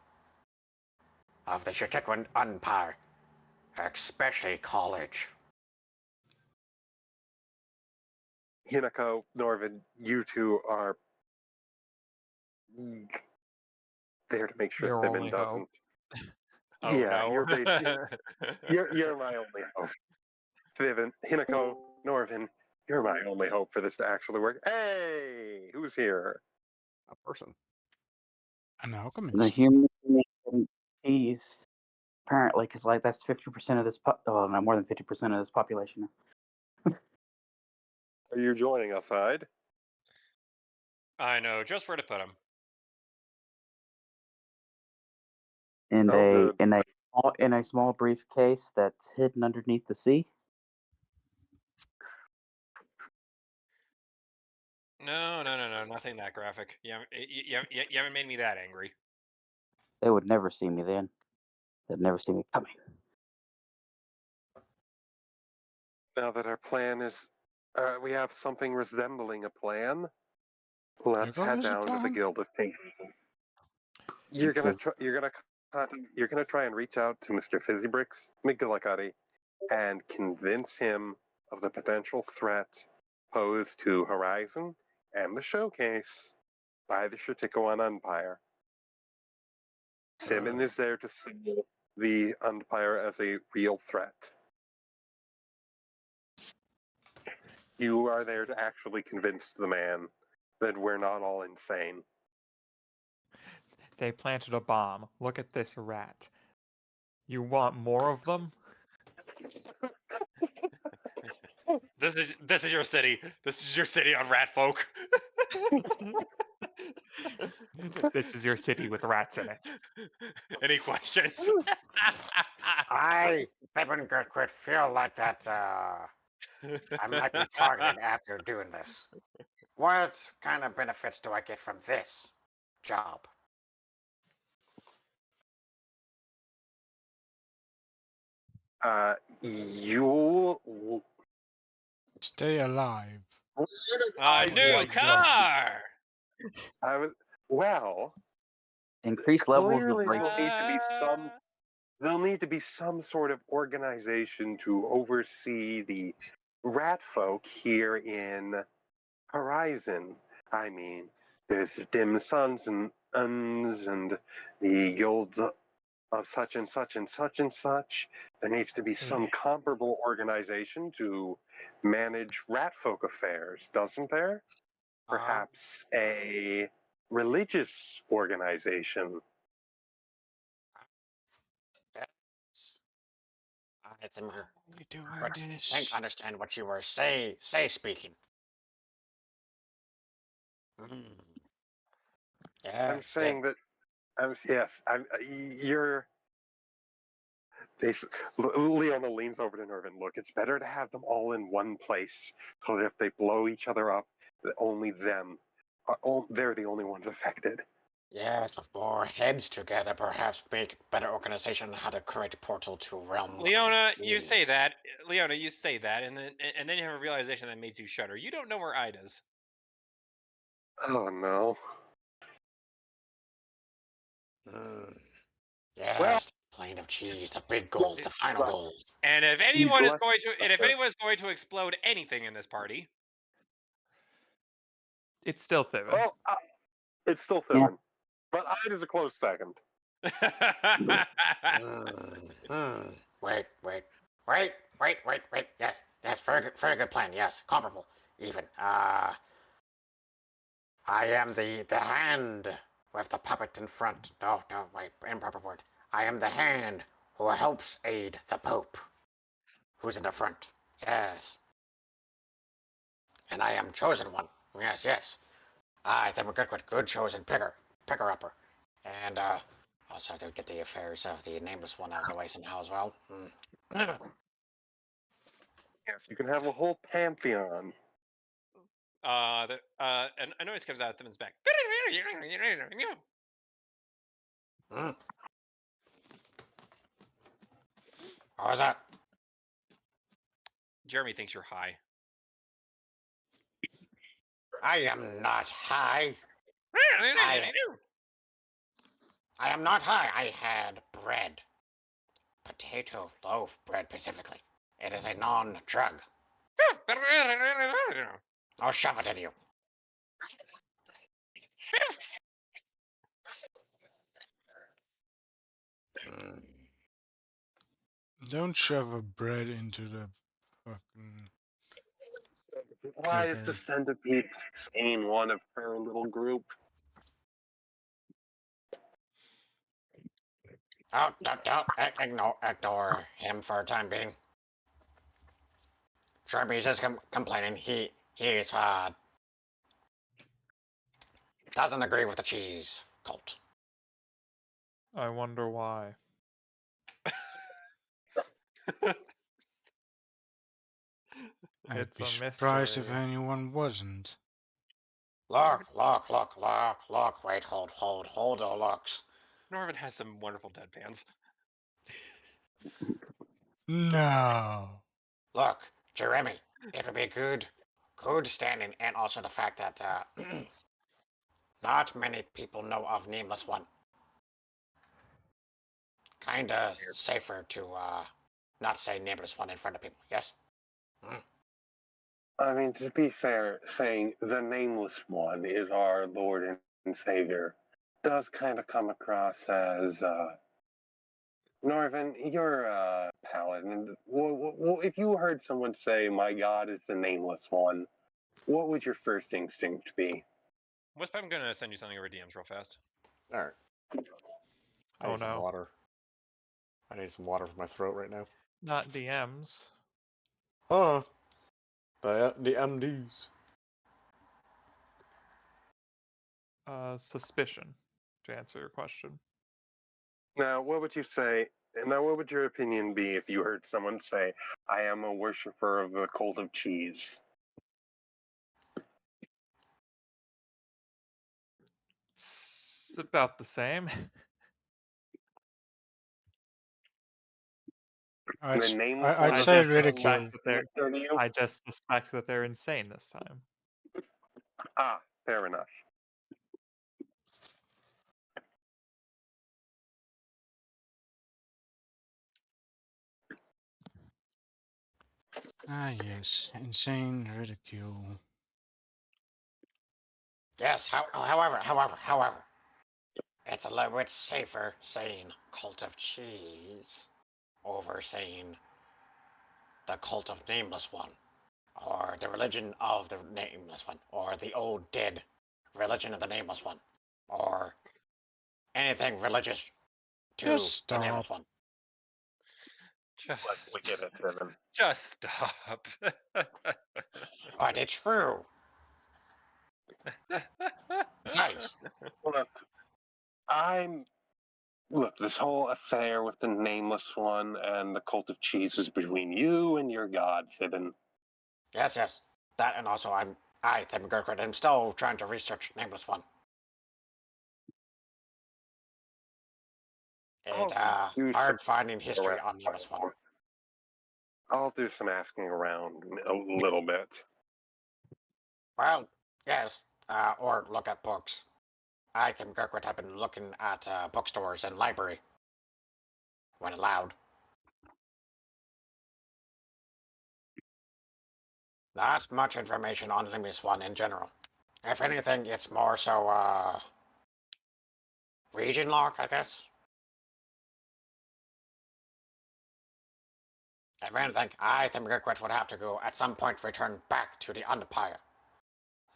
the Shetiquan Umpire, especially college. Hinako, Norvin, you two are there to make sure Your Thimin only hope. doesn't. Oh Yeah, no. you're my only hope. Thimin, Hinako, Norvin, you're my only hope for this to actually work. Hey, who's here? A person. An The alchemist. human cheese, apparently, because like that's 50% of this. Oh, no, more than 50% of this population. Are you joining us, Hyde? I know just where to put him. In Oh, good. in a small briefcase that's hidden underneath the sea. No, nothing that graphic. You haven't made me that angry. They would never see me then. They'd never see me coming. Now that our plan is, we have something resembling a plan. Let's There head goes the down to the plan. Guild of Tinkers. You're gonna try and reach out to Mr. Fizzybricks McGillicuddy and convince him of the potential threat posed to Horizon and the showcase by the Shatikawan Umpire. Simon is there to see the umpire as a real threat. You are there to actually convince the man that we're not all insane. They planted a bomb. Look at this rat. You want more of them? This is your city. This is your city on rat folk. This is your city with rats in it. Any questions? I, Pippin Goodquit, feel like that I might be targeted after doing this. What kind of benefits do I get from this job? You. Stay alive. A new car. I was well. Increased levels of Clearly, race. there'll need to be some sort of organization to oversee the rat folk here in Horizon. I mean, there's dim suns and uns and the guilds of such and such and such and such. There needs to be some comparable organization to manage rat folk affairs, doesn't there? Perhaps a religious organization. Yes. I think, How are you doing but think this? understand what you were say speaking. Mm. I'm Yes, saying that. Yes. You're. Leona leans over to Nervin. Look, it's better to have them all in one place, so that if they blow each other up, that only them, they're the only ones affected. yes, with more heads together, perhaps make better organization on how to create a portal to realm. Leona, of you say wolves. that. Leona, you say that, and then you have a realization that made you shudder. You don't know where Ida's. Oh no. Mm. Yes, Well, the plane of cheese, the big goal, the final goal. And if He's anyone is less going to, and if better. anyone is going to explode anything in this party, It's still Thiven. Well, it's still Yeah. Thiven, but Ide is a close second. Wait. Yes, very good plan. Yes, comparable, even. I am the hand with the puppet in front. No, wait, improper word. I am the hand who helps aid the Pope, who's in the front. Yes. And I am chosen one. Yes. I think we're good chosen picker upper. And also to get the affairs of the nameless one out of the way somehow as well. Yes, you can have a whole pantheon. and a noise comes out of Thimon's back. What was that? Jeremy thinks you're high. I am not high. I am not high. I had bread. Potato loaf bread specifically. It is a non-drug. I'll shove it in you. Mm. Don't shove a bread into the fucking. Why is Kicker. the centipede staying one of her little group? Oh, don't ignore him for a time being. Sharpie's just complaining. He's doesn't agree with the cheese cult. I wonder why. I'd It's be a surprised if mystery. anyone wasn't. Look. Wait, hold the looks. Norman has some wonderful deadpans. No. Look, Jeremy, it would be good standing, and also the fact that not many people know of Nameless One. Kinda safer to not say Nameless One in front of people. Yes. I mean, to be fair, saying the Nameless One is our Lord and Savior does kind of come across as Norvin, you're a paladin. If you heard someone say, "My God is the Nameless One," what would your first instinct be? Wisp, I'm gonna send you something over DMs real fast. All right. I Oh need some no. water. I need some water for my throat right now. Not DMs. Huh. The MDs. Suspicion, to answer your question. Now, what would you say? Now, what would your opinion be if you heard someone say, "I am a worshiper of the cult of cheese"? It's about the same. I'd, The s- Nameless I- I'd One I say just doesn't sound ridicule. suspect that they're sinister to you? I just suspect that they're insane this time. Ah, fair enough. Ah, yes. Insane ridicule. Yes. However, it's a little bit safer saying cult of cheese over saying the cult of Nameless One, or the religion of the Nameless One, or the old dead religion of the Nameless One, or anything religious to Just the stop. Nameless One. Just, We get it, Evan. just stop. But it's true. Besides, Look, Look, this whole affair with the Nameless One and the cult of cheese is between you and your god, Fibbin. yes, that, and also I think Gertrude, I'm still trying to research Nameless One. I'll It do some hard finding history around. on Nameless One. I'll do some asking around a little bit. Well, yes, or look at books. I think Gertrude have been looking at bookstores and library when allowed. Not much information on Nameless One in general. If anything, it's more so region lock, I guess. If anything, I think Gertrude would have to go at some point return back to the Empire.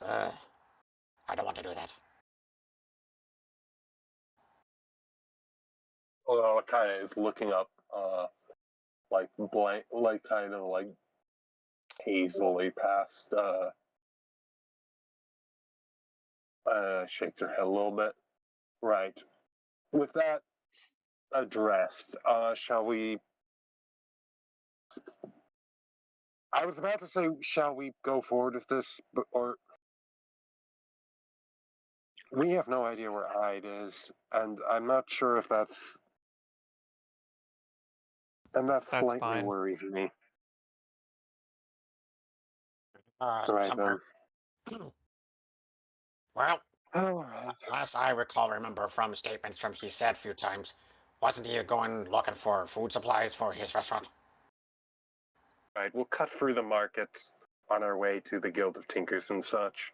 I don't want to do that. Well, kind of is looking up, like blank, like kind of like hazily past. Shakes her head a little bit. Right. With that addressed, shall we? I was about to say, shall we go forward with this, or we have no idea where Hyde is, and I'm not sure if that's, and that That's slightly fine. worries me. Right Somewhere. then. Well, All right. last I remember from statements from he said a few times, wasn't he going looking for food supplies for his restaurant? Right. We'll cut through the markets. on our way to the Guild of Tinkers and such.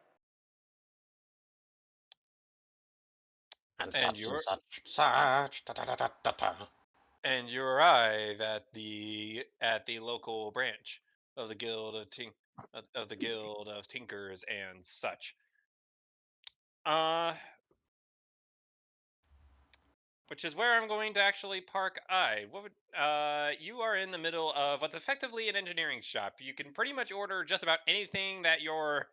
And And such you're- and such. Da, da, da, da, da, da. And you arrive at the local branch of the Guild of the Guild of Tinkers and such. Which is where I'm going to actually park I. What would you are in the middle of what's effectively an engineering shop. You can pretty much order just about anything that your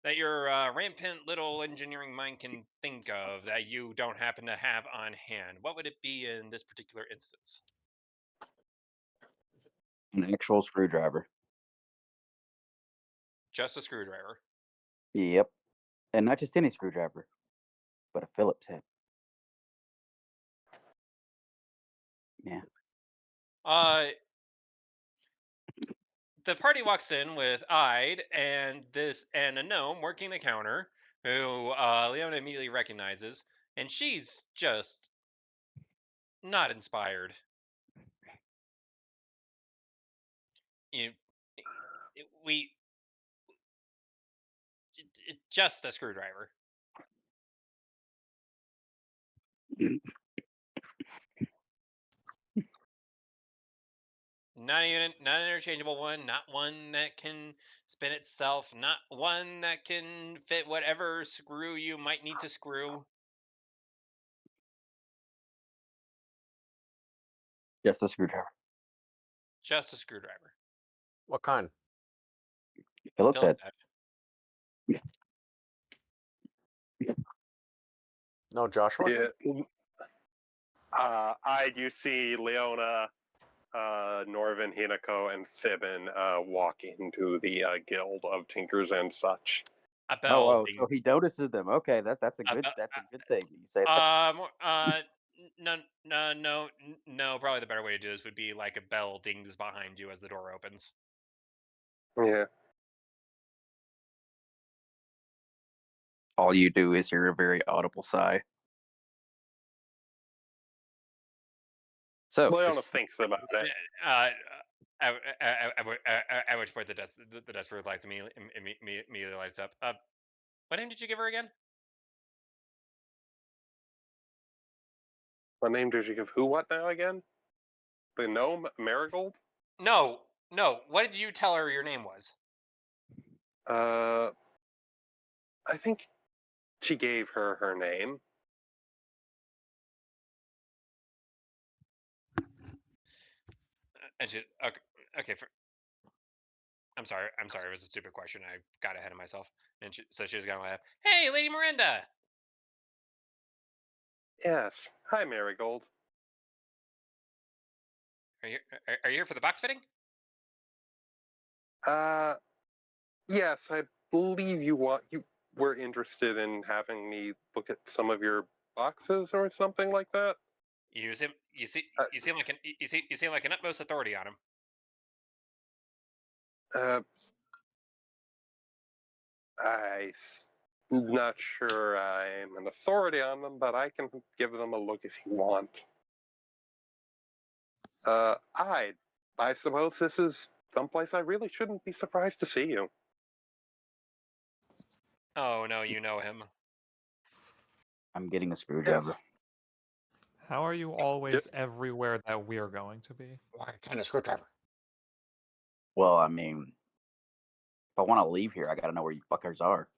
rampant little engineering mind can think of that you don't happen to have on hand. What would it be in this particular instance? An actual screwdriver. Just a screwdriver. Yep. And not just any screwdriver, but a Phillips head. Yeah. The party walks in with Ide and a gnome working the counter, who Leona immediately recognizes, and she's just not inspired. You, we, just a screwdriver. Not even not an interchangeable one, not one that can spin itself, not one that can fit whatever screw you might need to screw. Just a screwdriver. Just a screwdriver. What kind? Phillips head. Phillips head. No, Joshua? Yeah. You see Leona, Norvin, Hinako, and Fibbin walk into the Guild of Tinkers and such. A bell. Oh, ding- so he notices them. Okay, that's a good thing. You say that. No. Probably the better way to do this would be like a bell dings behind you as the door opens. Yeah. All you do is hear a very audible sigh. So Leona just- thinks about it. At which point the desk lights immediately lights up. What name did you give her again? What name did you give who what now again? The gnome Marigold? No. What did you tell her your name was? I think she gave her name. And she okay. I'm sorry. It was a stupid question. I got ahead of myself. And so she was going to laugh. Hey, Lady Miranda. Yes. Hi, Marigold. Are you here for the box fitting? Yes, I believe you were interested in having me look at some of your boxes or something like that. You seem like an utmost authority on him. I'm not sure I'm an authority on them, but I can give them a look if you want. I suppose this is someplace I really shouldn't be surprised to see you. Oh no, you know him. I'm getting a screwdriver. How are you always everywhere that we're going to be? What kind of screwdriver? Well, I mean, if I want to leave here, I gotta know where you fuckers are.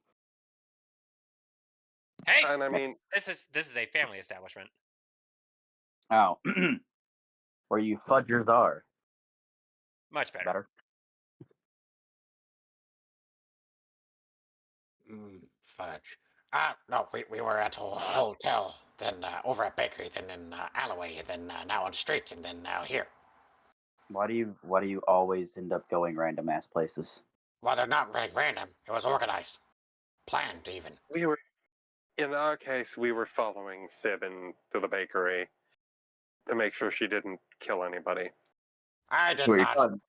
Hey, And I mean, this is a family establishment. Oh, where you fudgers are. Much better. Better. Fudge. No, we were at a hotel, then over at bakery, then in alleyway, then now on street, and then now here. Why do you always end up going random ass places? Well, they're not really random. It was organized. Planned, even. in our case, we were following Fibbin to the bakery to make sure she didn't kill anybody. I did Who are you not talking-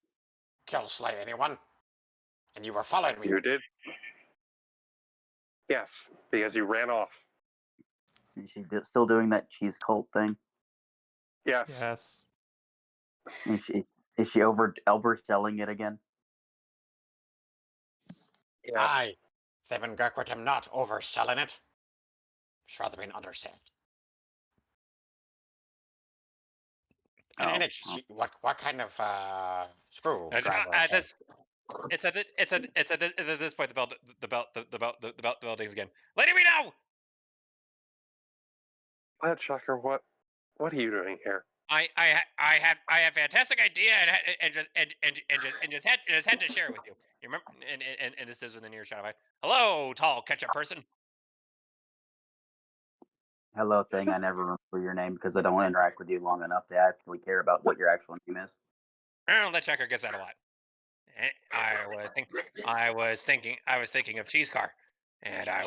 kill, slay anyone. And you were following me. You did? Yes, because you ran off. Is she still doing that cheese cult thing? Yes. Yes. Is she overselling it again? Yes. I, Thibin Gurkwit, am not overselling it. It's rather been undersold. And Oh, in it, what kind of screwdriver? This it's at this point the bell dings again. Lady, we know. Plant Shocker, what are you doing here? I have fantastic idea and just had to share it with you. You remember? And this is in the near shot of eye. Hello, tall ketchup person. hello thing. I never remember your name because I don't interact with you long enough to actually care about what your actual name is. Oh, that checker gets that a lot. I was thinking of Cheese Car, and I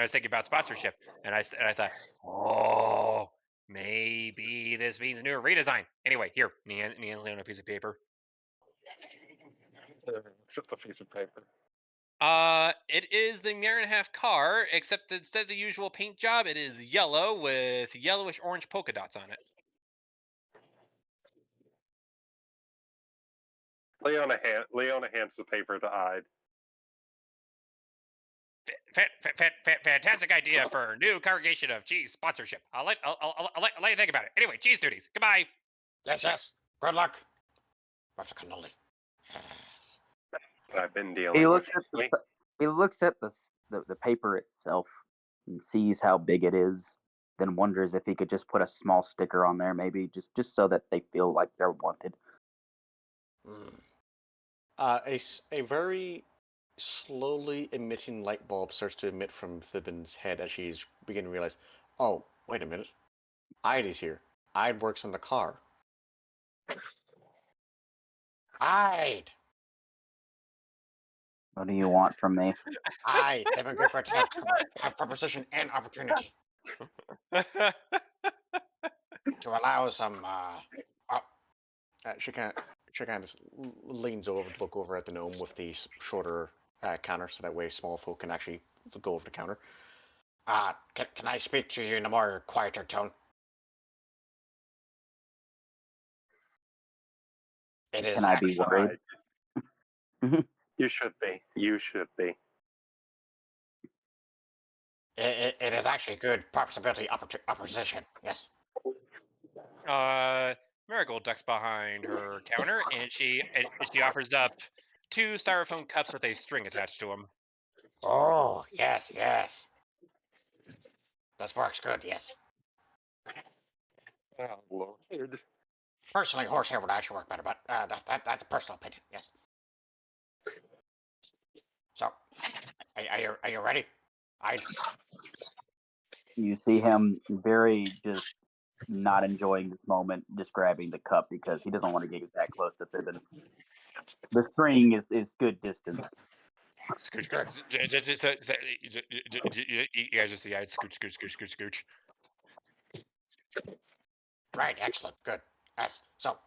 was thinking about sponsorship, and I thought, oh, maybe this means new redesign. Anyway, here, Nian's on a piece of paper. Just a piece of paper. It is the year and a half car, except instead of the usual paint job, it is yellow with yellowish orange polka dots on it. Leona hands the paper to Ide. Fantastic idea for new congregation of cheese sponsorship. I'll let you think about it. Anyway, cheese duties. Goodbye. Yes. Good luck, Mr. Cannoli. I've been He dealing with. looks at the paper itself and sees how big it is, then wonders if he could just put a small sticker on there, maybe just so that they feel like they're wanted. A very slowly emitting light bulb starts to emit from Thibin's head as she's beginning to realize, oh, wait a minute. Ides here. Ide works on the car. Ide! What do you want from me? I, Thibin Gurkwit, have proposition and opportunity to allow some, She kind of leans over to look over at the gnome with the shorter counter, so that way small folk can actually go over the counter. can I speak to you in a more quieter tone? It is Can I be actually, worried? You should be. You should be. it is actually good possibility opposition. Yes. Marigold ducks behind her counter, and she offers up 2 styrofoam cups with a string attached to them. Oh, yes. This works good, yes. Oh, Lord. Personally, horsehair would actually work better, but that's a personal opinion, yes. So, are you ready? You see him very just not enjoying this moment, just grabbing the cup because he doesn't want to get that close to Thibin. The string is good distance. Scooch, you guys just see I scooch. Right, excellent, good. Yes. So,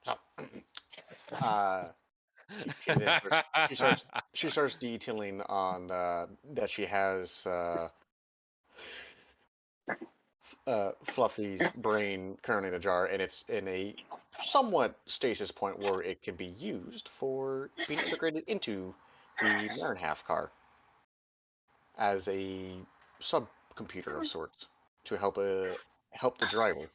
She starts detailing on that she has Fluffy's brain currently in the jar, and it's in a somewhat stasis point where it can be used for being integrated into the Marinhalf car as a subcomputer of sorts to help the driver.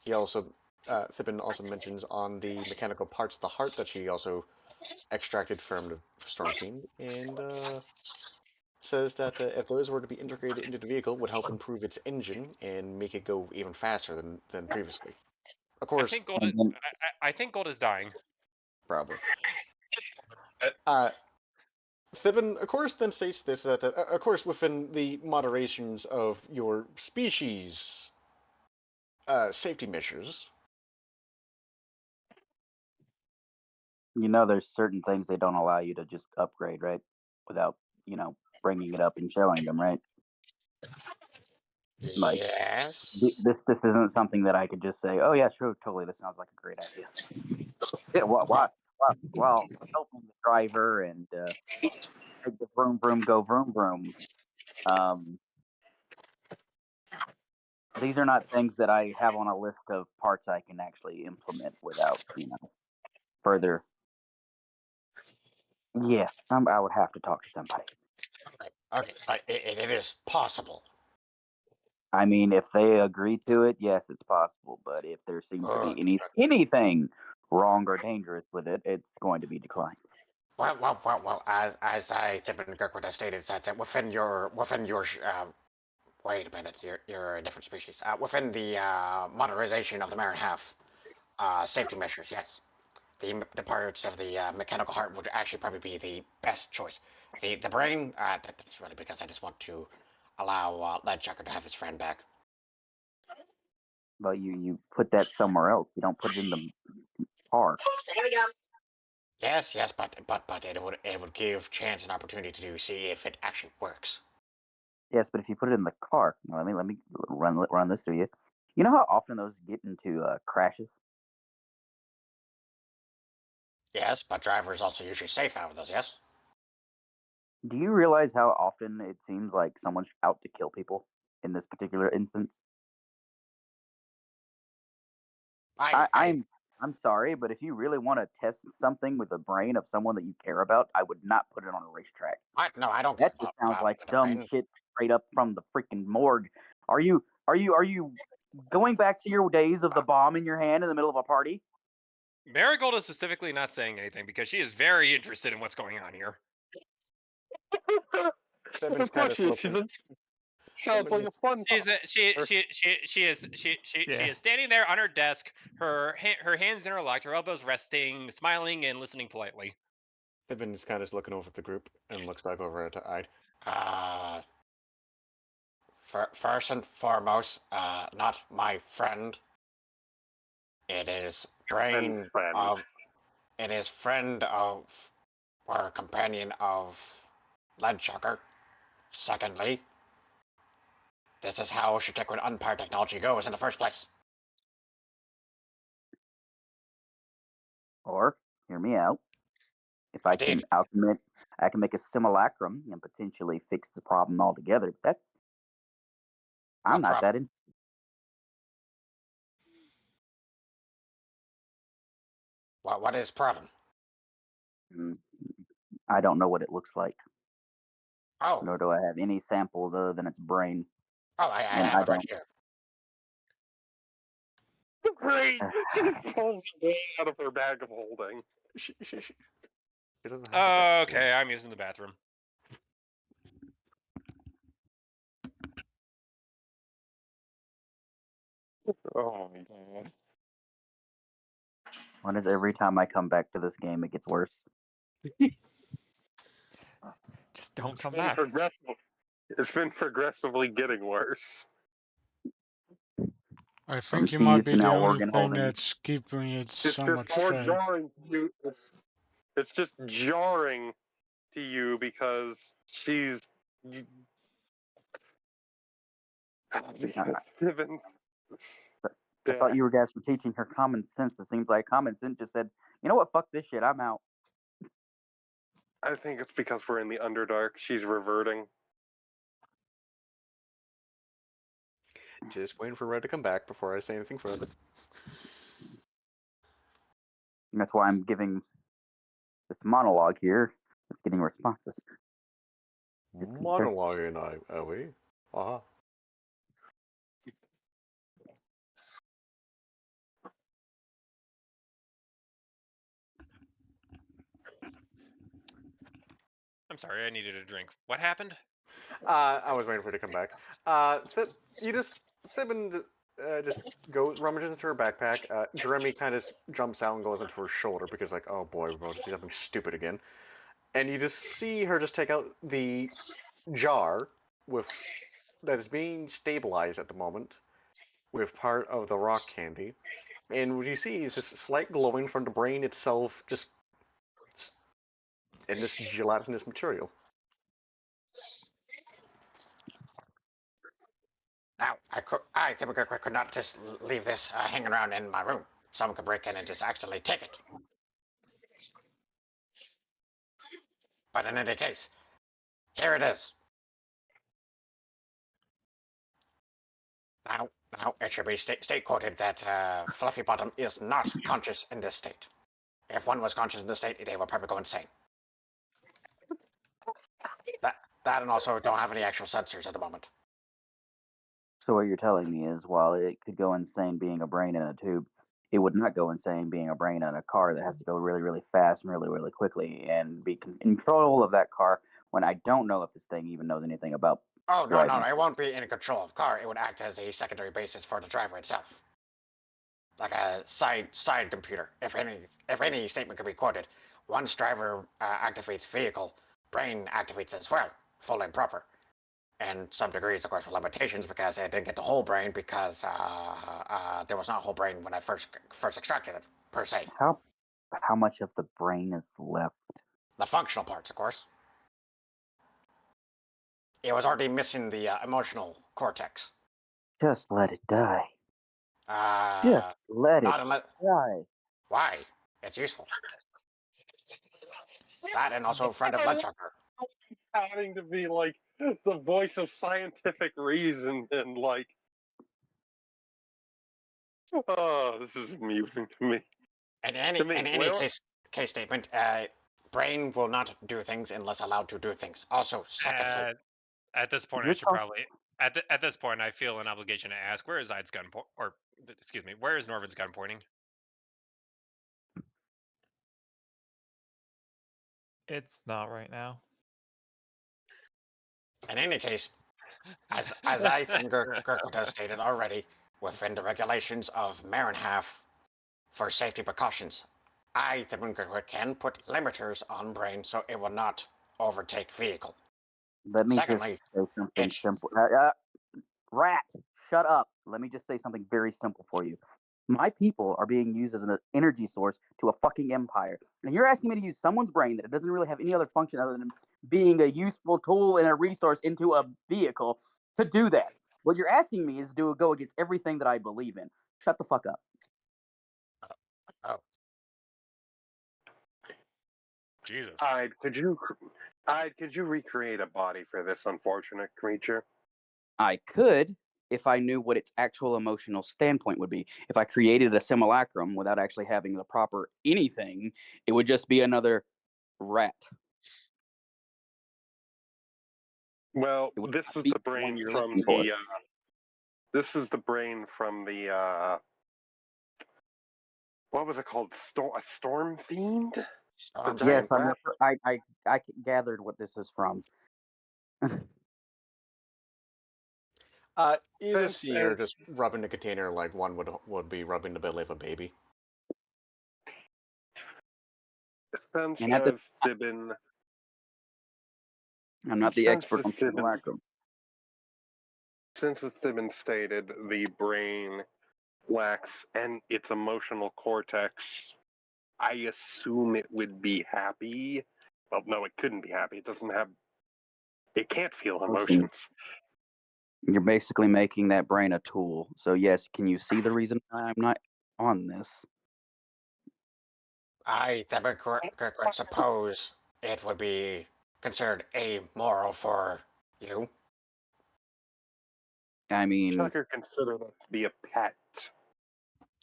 He also Thibin also mentions on the mechanical parts of the heart that she also extracted from the Storm Fiend, and says that if those were to be integrated into the vehicle, would help improve its engine and make it go even faster than previously. Of course, I think Gold is dying. probably. Thibin, of course, then states this that, of course, within the moderations of your species safety measures. You know, there's certain things they don't allow you to just upgrade, right? Without, bringing it up and showing them, right? Like, yes. this isn't something that I could just say, oh, yeah, sure, totally, this sounds like a great idea. Yeah, while helping the driver and make the vroom, vroom, go vroom, vroom. These are not things that I have on a list of parts I can actually implement without, further Yeah, I would have to talk to somebody. Okay, but it is possible. I mean, if they agree to it, yes, it's possible. But if there seems to be Good. anything wrong or dangerous with it, it's going to be declined. Well, as I think Kirkwood has stated, is that within your wait a minute, you're a different species. Within the modernization of the Marin half, safety measures, yes. The parts of the mechanical heart would actually probably be the best choice. The brain, that's really because I just want to allow Leadchucker to have his friend back. But you put that somewhere else. You don't put it in the car. Yes, but it would give Chance an opportunity to see if it actually works. Yes, but if you put it in the car, let me run this through you. You know how often those get into crashes? Yes, but drivers also usually safe out of those. Yes. Do you realize how often it seems like someone's out to kill people in this particular instance? I'm sorry, but if you really want to test something with the brain of someone that you care about, I would not put it on a racetrack. No, I don't care That just sounds like the dumb brain. shit straight up from the freaking morgue. Are you going back to your days of the bomb in your hand in the middle of a party? Marigold is specifically not saying anything because she is very interested in what's going on here. Devin's Of course kind she of is. looking. Sounds like a fun She's time. she is standing there on her desk, her hands interlocked, her elbows resting, smiling and listening politely. Devin's kind of looking over at the group and looks back over at Ide. First and foremost, not my friend. It is brain friend. of. It is friend of or companion of Leadchucker. Secondly, this is how Shatikwan Unpowered technology goes in the first place. Or hear me out. If I can Indeed. alchemate, I can make a simulacrum and potentially fix the problem altogether. I'm What not problem? that interested. What is problem? I don't know what it looks like. Oh, Nor do I have any samples other than its brain. I And have I it right don't. here. Great! She just pulls the brain out of her bag of holding. She doesn't have a bag. Okay, I'm using the bathroom. Oh my god. When is every time I come back to this game, it gets worse. Just don't come back. It's been progressively getting worse. I From think you might C's be to the now only organ thing holding. that's keeping it It's so just much more safe. jarring to you. It's just jarring to you because she's. Because Niven's. I thought you guys were teaching her common sense. It seems like common sense just said, you know what, fuck this shit, I'm out. I think it's because we're in the Underdark. She's reverting. Just waiting for Red to come back before I say anything further. And that's why I'm giving this monologue here. It's getting responses. Monologuing, are we? Uh-huh. I'm sorry, I needed a drink. What happened? I was waiting for her to come back. Thibin just goes rummages into her backpack. Jeremy kind of jumps out and goes into her shoulder because like, oh boy, we're about to see something stupid again. And you just see her just take out the jar that is being stabilized at the moment with part of the rock candy. And what you see is this slight glowing from the brain itself, just in this gelatinous material. Now, I think we could not just leave this hanging around in my room. Someone could break in and just accidentally take it. But in any case, here it is. Now, it should be state quoted that Fluffy Bottom is not conscious in this state. If one was conscious in this state, they would probably go insane. That and also don't have any actual sensors at the moment. So what you're telling me is, while it could go insane being a brain in a tube, it would not go insane being a brain in a car that has to go really, really fast and really, really quickly and be in control of that car when I don't know if this thing even knows anything about Oh, no, driving. it won't be in control of car. It would act as a secondary basis for the driver itself. Like a side computer. If any statement could be quoted, once driver activates vehicle, brain activates as well, full and proper. And some degrees, of course, with limitations because I didn't get the whole brain because there was not a whole brain when I first extracted it, per se. How much of the brain is left? The functional parts, of course. It was already missing the emotional cortex. Just let it die. Just let Not it unless. die. Why? It's useful. That and also friend of Ledchucker. Having to be like the voice of scientific reason and like, oh, this is amusing to me. In any case statement, brain will not do things unless allowed to do things. Also, secondly, At this point, I You're should talking- probably at this point I feel an obligation to ask, where is Ide's gun or excuse me, where is Norvin's gun pointing? It's not right now. in any case, as I think Kirkwood has stated already, within the regulations of Marinhalf for safety precautions, I, the Kirkwood, can put limiters on brain so it will not overtake vehicle. Let me Secondly, just say something it's- simple. Rat, shut up. Let me just say something very simple for you. My people are being used as an energy source to a fucking empire. And you're asking me to use someone's brain that doesn't really have any other function other than being a useful tool and a resource into a vehicle to do that. What you're asking me is to go against everything that I believe in. Shut the fuck up. Oh, Jesus. Could you recreate a body for this unfortunate creature? I could if I knew what its actual emotional standpoint would be. If I created a simulacrum without actually having the proper anything, it would just be another rat. Well, It would this not is be the the one brain you're from looking for. the. This is the brain from the. What was it called? A storm fiend. storm Yes, fiend. I gathered what this is from. You just Since see her just rubbing the container like one would be rubbing the belly of a baby. And at the, Sibin, I'm not the since expert on Sibin, simulacrum. since it's been stated, the brain lacks and its emotional cortex. I assume it would be happy. Well, no, it couldn't be happy. It doesn't have. It can't feel Listen. emotions. You're basically making that brain a tool. So yes, can you see the reason I'm not on this? I, the Kirkwood, suppose it would be considered amoral for you. I mean, Tucker consider that to be a pet.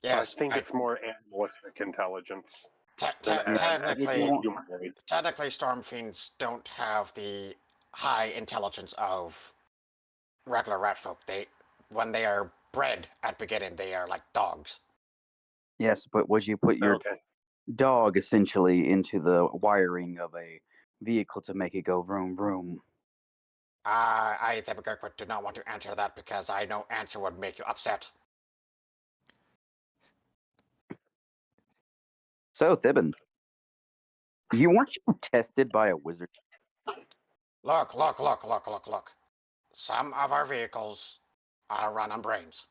Yes, I think it's more animalistic intelligence than technically, humanoid. technically, storm fiends don't have the high intelligence of regular rat folk. When they are bred at beginning, they are like dogs. yes, but would you put your Okay. dog essentially into the wiring of a vehicle to make it go vroom vroom? I, the Kirkwood, do not want to answer that because I know answer would make you upset. So Thibin, weren't you tested by a wizard? Look. Some of our vehicles are run on brains.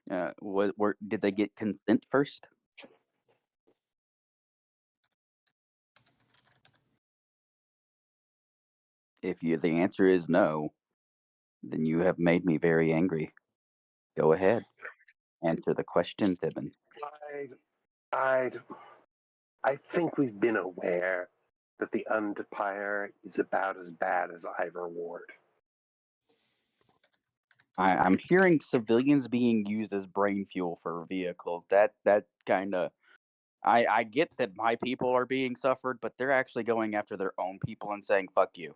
Did they get consent first? If the answer is no, then you have made me very angry. Go ahead, answer the question, Thibin. I think we've been aware that the Empire is about as bad as Ivor Ward. I'm hearing civilians being used as brain fuel for vehicles. That kind of, I get that my people are being suffered, but they're actually going after their own people and saying "fuck you."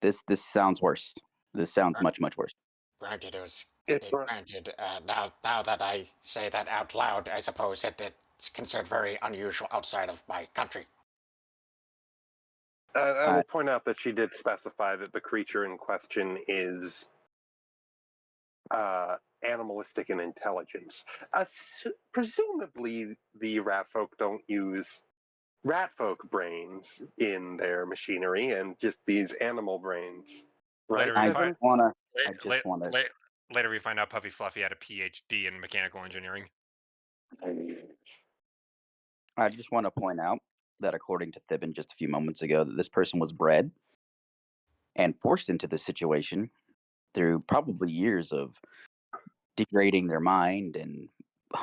This sounds worse. This sounds much worse. Granted, It's right. granted. Now that I say that out loud, I suppose that it's considered very unusual outside of my country. I will point out that she did specify that the creature in question is animalistic in intelligence. Presumably, the rat folk don't use rat folk brains in their machinery and just these animal brains. Right, Later we I find just wanna. I la- just wanna. later we find out Puffy Fluffy had a PhD in mechanical engineering. I just want to point out that according to Thibin just a few moments ago, that this person was bred and forced into this situation through probably years of degrading their mind and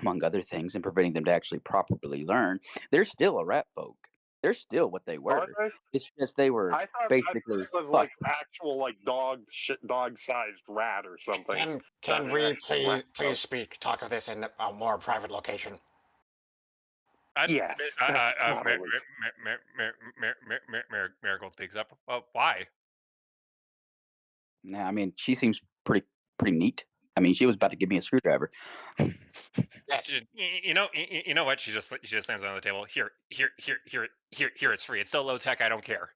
among other things and preventing them to actually properly learn. They're still a rat folk. They're still what they were. It's just they were I thought basically it was like actual like dog-sized rat or something. Can Not we an actual rat please folk. talk of this in a more private location? Yes, that's probably. Marigold speaks up. Well, why? Yeah, I mean, she seems pretty neat. I mean, she was about to give me a screwdriver. Yes. You know what? She just slams it on the table. Here. It's free. It's so low tech. I don't care.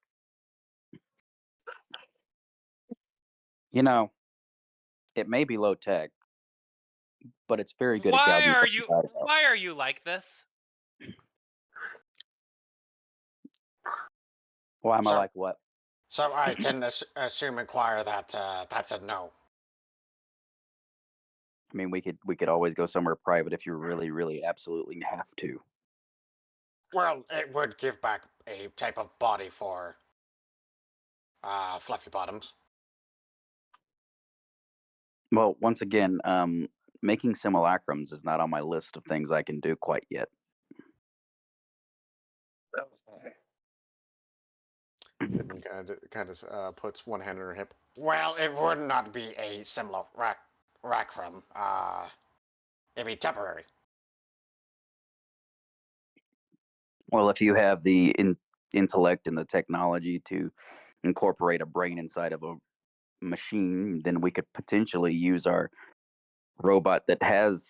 You know, it may be low tech, but it's very good at Why gouging are somebody's you? eyes out. Why are you like this? Why am I So- like what? So I can assume, inquire that that's a no. I mean, we could always go somewhere private if you really absolutely have to. Well, it would give back a type of body for Fluffy Bottoms. Well, once again, making simulacrums is not on my list of things I can do quite yet. Thibin kind of puts one hand on her hip. Well, it would not be a similar racrum. It'd be temporary. Well, if you have the intellect and the technology to incorporate a brain inside of a machine, then we could potentially use our robot that has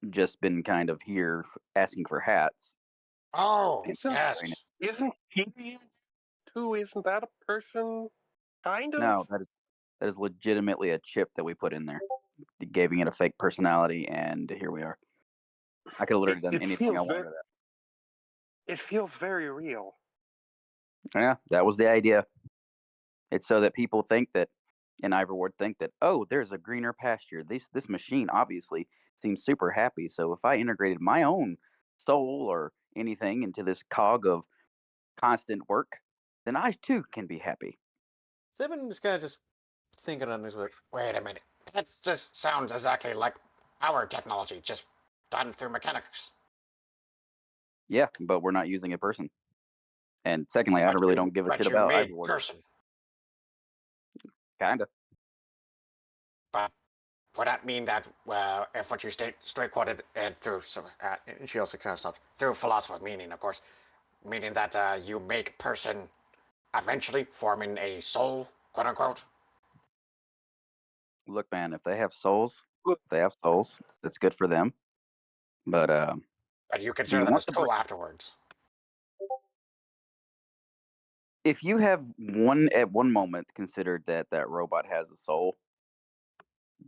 just been kind of here asking for hats. Oh, Isn't yes. isn't he too? Isn't that a person? Kind of. No, that is legitimately a chip that we put in there, giving it a fake personality, and here we are. I could have literally done It anything I feels wanted very. with It feels very real. that. Yeah, that was the idea. It's so that people think that, in Ivorward think that, oh, there's a greener pasture. This machine obviously seems super happy. So if I integrated my own soul or anything into this cog of constant work, then I too can be happy. Thibin is kind of just thinking on his way. Wait a minute. That just sounds exactly like our technology, just done through mechanics. Yeah, but we're not using a person. And secondly, I really don't give a shit you about made Ivorward. person. Kinda. But would that mean that if what you straight quoted and through And she also kind of stops. through philosophy, meaning of course, meaning that you make person eventually forming a soul, quote unquote? Look, man, if they have souls, Look. That's good for them. But But you do consider you them want as the tool afterwards. if you have at one moment considered that robot has a soul,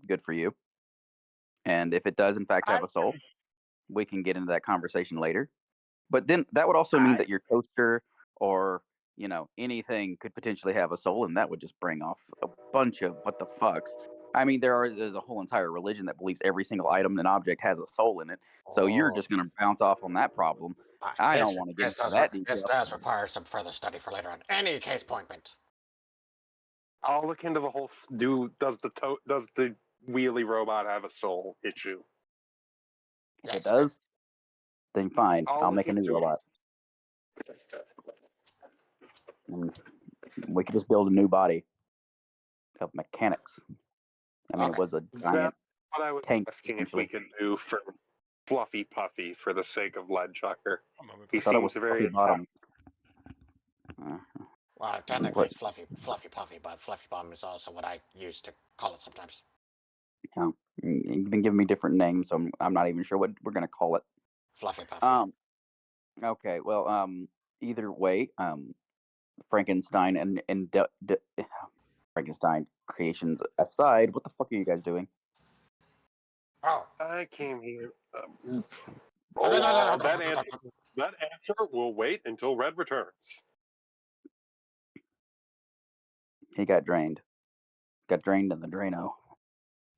good for you. And if it does in fact have a soul, we can get into that conversation later. But then that would also mean that your toaster or anything could potentially have a soul, and that would just bring off a bunch of what the fucks. I mean, there's a whole entire religion that believes every single item and object has a soul in it. So you're just going to bounce off on that problem. I don't want to get into that detail. This does require some further study for later on. Any case appointment. I'll look into the whole. Does the wheelie robot have a soul issue? If it does, then fine. I'll look make a new into it. robot. And we could just build a new body of mechanics. I mean, it was a giant What I was tank, asking if we essentially. could do for Fluffy Puffy for the sake of Leadchucker. A moment, He please. I thought it was seems Fluffy very Bottom. Well, technically it's Fluffy Puffy, but Fluffy Bottom is also what I use to call it sometimes. You've been giving me different names, so I'm not even sure what we're gonna call it. Fluffy Puffy. Okay. Well, either way, Frankenstein and Frankenstein creations aside, what the fuck are you guys doing? Oh, I came here. No, no, no, That answer will wait until Red returns. He got drained. Got drained in the Drano.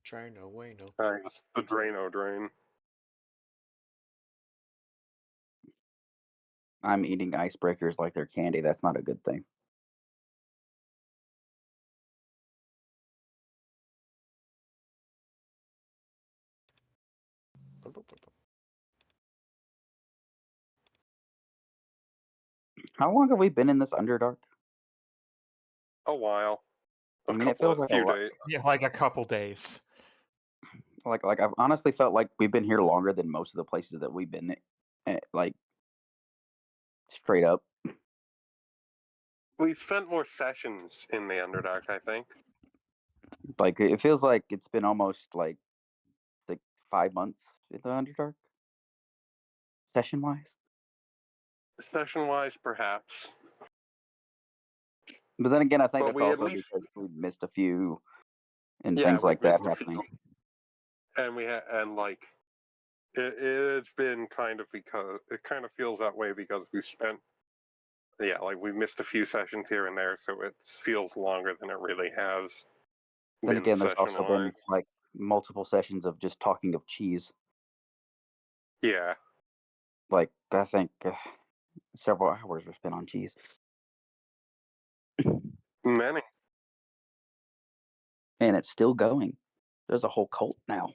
Drano, way no. It's the Drano drain. I'm eating icebreakers like they're candy. That's not a good thing. How long have we been in this Underdark? A while. I mean, it feels like a few lot. days. Yeah, like a couple days. Like I've honestly felt like we've been here longer than most of the places that we've been. Like straight up. We spent more sessions in the Underdark, I think. Like it feels like it's been almost like 5 months in the Underdark. Session wise. Session-wise, perhaps. But then again, I think But that's we at also least- because we missed a few and Yeah, things like we've that missed a few. happening. And like it's been kind of because it kind of feels that way because we've spent like we've missed a few sessions here and there, so it feels longer than it really has. Then been again, there's also been session-wise. like multiple sessions of just talking of cheese. Yeah. Like I think several hours were spent on cheese. Many. And it's still going. There's a whole cult now.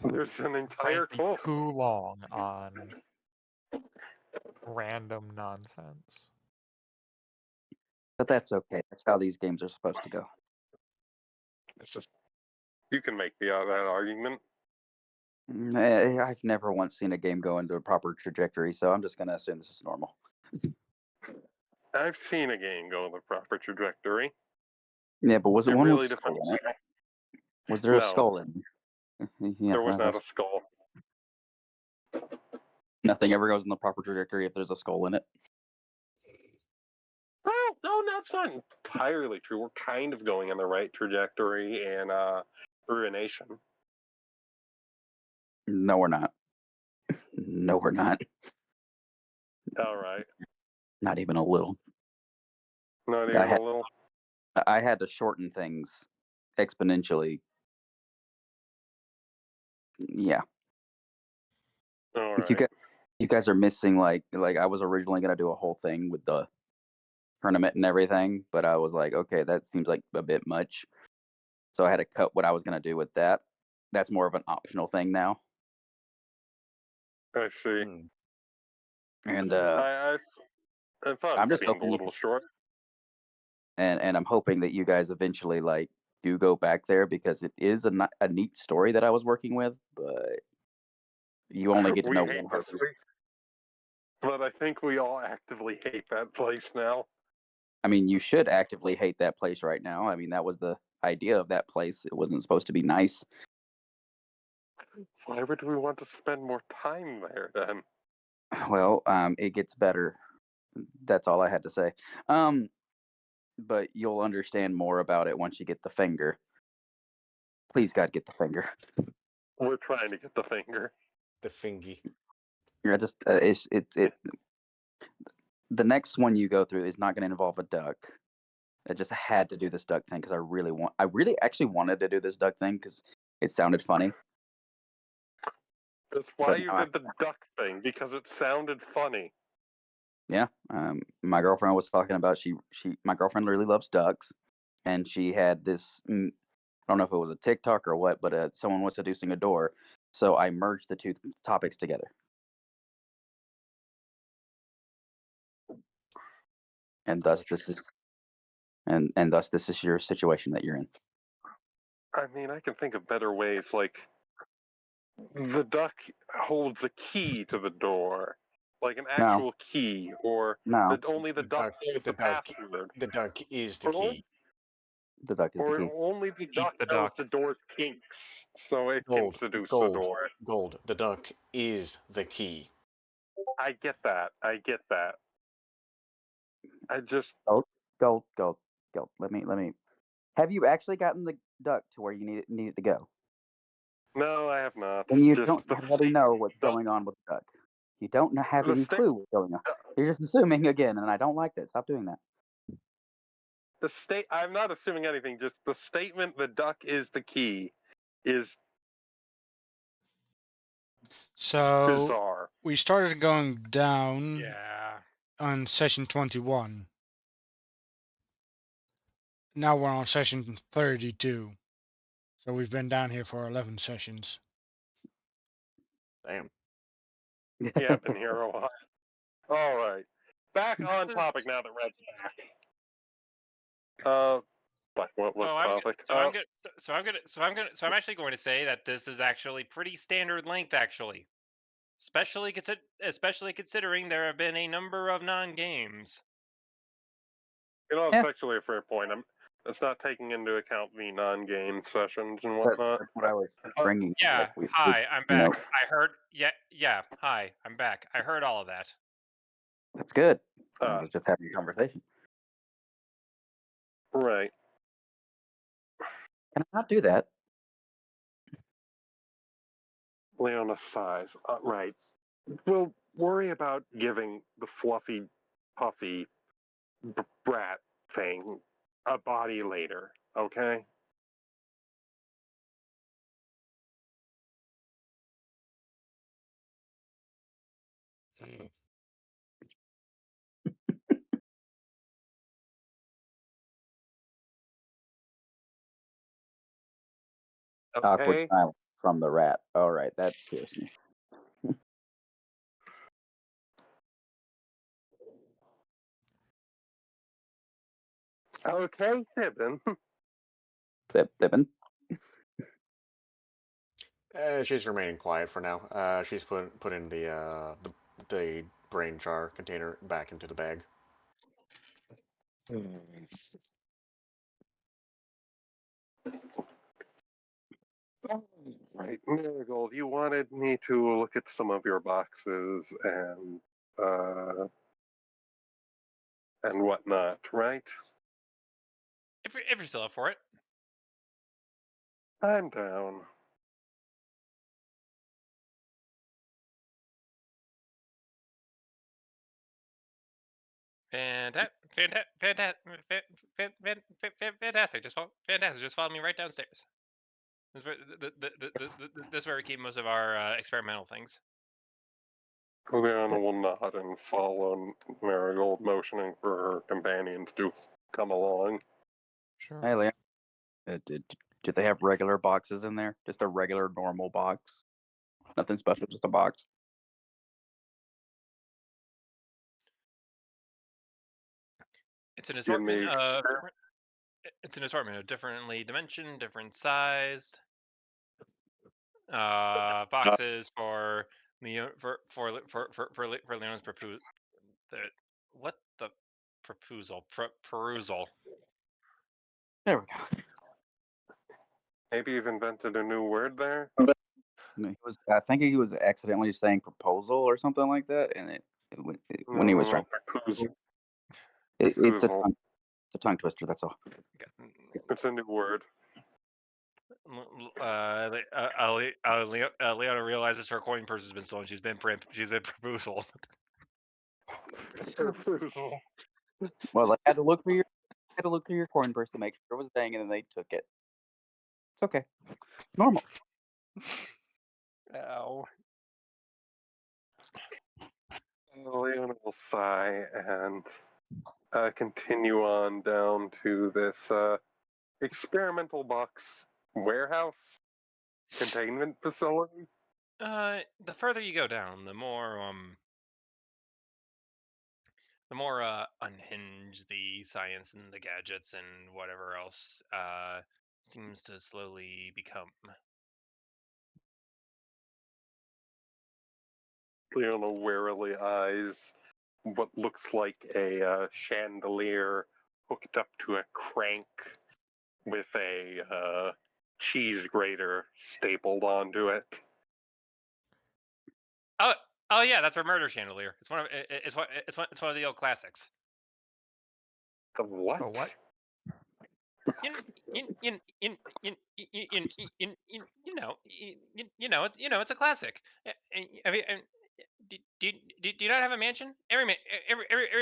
There's an entire Frankly, cult. too long on random nonsense. But that's okay. That's how these games are supposed to go. It's just you can make that argument. I've never once seen a game go into a proper trajectory, so I'm just gonna assume this is normal. I've seen a game go in the proper trajectory. Yeah, but was it It one really with skull depends. in it? Was there a No. skull in it? Yeah, There was not a that's- skull. Nothing ever goes in the proper trajectory if there's a skull in it. Well, no, that's not entirely true. We're kind of going in the right trajectory in Ruination. No, we're not. No, we're not. All right. Not even a little. Not I even had- a little. I had to shorten things exponentially. Yeah. All right. You guys are missing like I was originally gonna do a whole thing with the tournament and everything, but I was like, okay, that seems like a bit much. So I had to cut what I was gonna do with that. That's more of an optional thing now. I see. And I thought I'm it just seemed a hoping you little short. and I'm hoping that you guys eventually like do go back there because it is a neat story that I was working with, but you only get to We know hate one this person. place, but I think we all actively hate that place now. I mean, you should actively hate that place right now. I mean, that was the idea of that place. It wasn't supposed to be nice. Why would we want to spend more time there then? Well, it gets better. That's all I had to say. But you'll understand more about it once you get the finger. Please, God, get the finger. We're trying to get the finger. The fingy. Yeah, just the next one you go through is not going to involve a duck. I just had to do this duck thing because I really actually wanted to do this duck thing because it sounded funny. That's why But you no, did the duck thing, because it sounded funny. Yeah, my girlfriend was talking about my girlfriend really loves ducks, and she had this. I don't know if it was a TikTok or what, but someone was seducing a door, so I merged the two topics together. And thus this is and thus this is your situation that you're in. I mean, I can think of better ways, like the duck holds a key to the door, like an No. actual key, or No. only the duck knows the password, The duck is the Or- key. The duck is the or key. only the duck the knows duck. the door's kinks, so it can Gold, seduce the gold, door. gold. The duck is the key. I get that. I get that. I just Go. Let me. Have you actually gotten the duck to where you need it to go? no, I have not. And you Just don't the really know what's duck- going on with the duck. You don't have The any sta- clue what's going on. You're just assuming again, and I don't like that. Stop doing that. the state. I'm not assuming anything. Just the statement, "The duck is the key," is So bizarre. we started going down Yeah. on session 21. Now we're on session 32. So we've been down here for 11 sessions. Damn. Yeah, I've been here a while. All right, back on topic now that Red's back. What was topic? I'm actually going to say that this is actually pretty standard length, actually. Especially considering there have been a number of non-games. It's Yeah. actually a fair point. It's not taking into account the non-game sessions and That's whatnot. what I was bringing. Yeah. like, we- Hi, I'm you know, back. I heard. Yeah. Hi, I'm back. I heard all of that. That's good. I Uh, was just having a conversation. right. Can I not do that? Leona sighs. Right. We'll worry about giving the fluffy, puffy brat thing a body later, okay? Awkward Okay. silence from the rat. All right, that scares me. Okay, Tibbin. Pippin. She's remaining quiet for now. She's putting the brain jar container back into the bag. Right, Marigold, you wanted me to look at some of your boxes and whatnot, right? If you're still up for it. I'm down. Fantastic. Fantastic. Just follow me right downstairs. This is where we keep most of our experimental things. Leona will nod and follow Marigold, motioning for her companions to come along. Sure. Hey, Leon. Do they have regular boxes in there? Just a regular, normal box? Nothing special, just a box. It's an Give me assortment of differently dimensioned, different sized boxes for Leo for Leon's proposal. What the perusal? There we go. maybe you've invented a new word there. I think he was accidentally saying proposal or something like that, and when he was trying, Proposal. it's a Proposal. tongue twister. That's all. It's a new word. Leona realizes her coin purse has been stolen. She's been proposal. Proposal. Well, I had to look through your coin purse to make sure it was dang, and then they took it. It's okay. Normal. Ow. Leona will sigh and continue on down to this experimental box warehouse containment facility. The further you go down, the more unhinged the science and the gadgets and whatever else seems to slowly become. Leona warily eyes what looks like a chandelier hooked up to a crank with a cheese grater stapled onto it. Oh yeah, that's our murder chandelier. It's one of it's one of the old classics. The what? The what? You know, it's a classic. I mean, do you not have a mansion? Every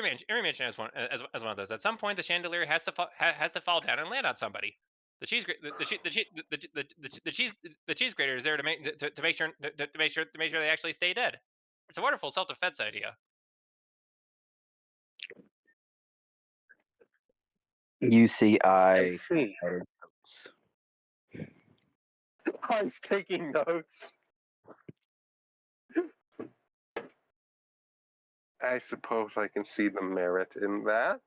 mansion has one as one of those. At some point, the chandelier has to fall down and land on somebody. The cheese the cheese grater is there to make sure they actually stay dead. It's a wonderful self-defense idea. You see, I see. notes. I was taking notes. I suppose I can see the merit in that.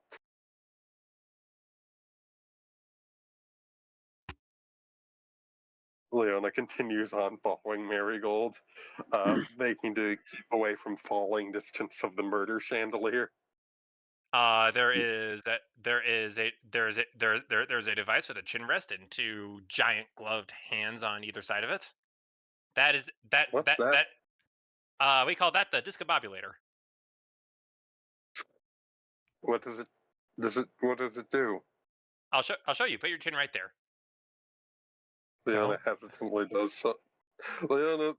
Leona continues on following Marigold, making to keep away from falling distance of the murder chandelier. There's a device with a chin rest and two giant gloved hands on either side of it. That is What's that? we call that the discombobulator. What does it? What does it do? I'll show you. Put your chin right there. Leona hesitantly does so. Leona,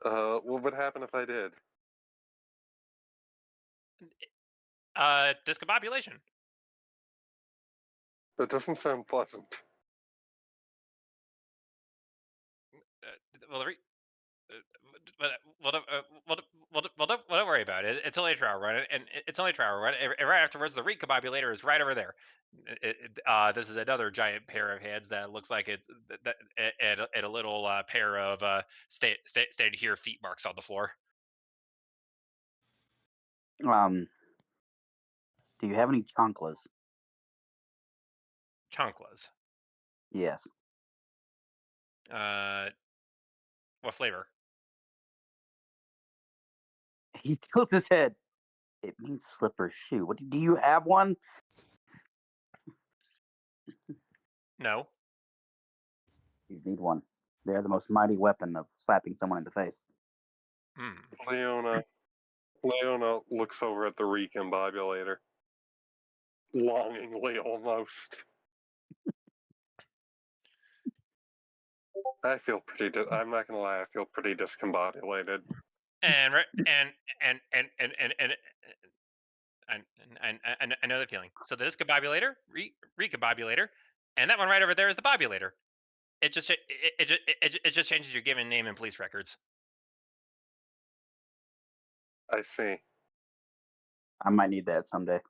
what would happen if I did? Discombobulation. That doesn't sound pleasant. Well, don't worry about it. It's only a trial run, and it's only a trial run. And right afterwards, the recombobulator is right over there. This is another giant pair of hands that looks like it's and a little pair of stay here feet marks on the floor. Do you have any chanclas? Chanclas. Yes. What flavor? He tilts his head. It means slipper shoe. What do you have one? No. You need one. They're the most mighty weapon of slapping someone in the face. Hmm. Leona looks over at the recombobulator, longingly almost. I feel pretty. I'm not gonna lie. I feel pretty discombobulated. And I know the feeling. So the discombobulator, recombobulator, and that one right over there is the bobulator. It just changes your given name in police records. I see. I might need that someday.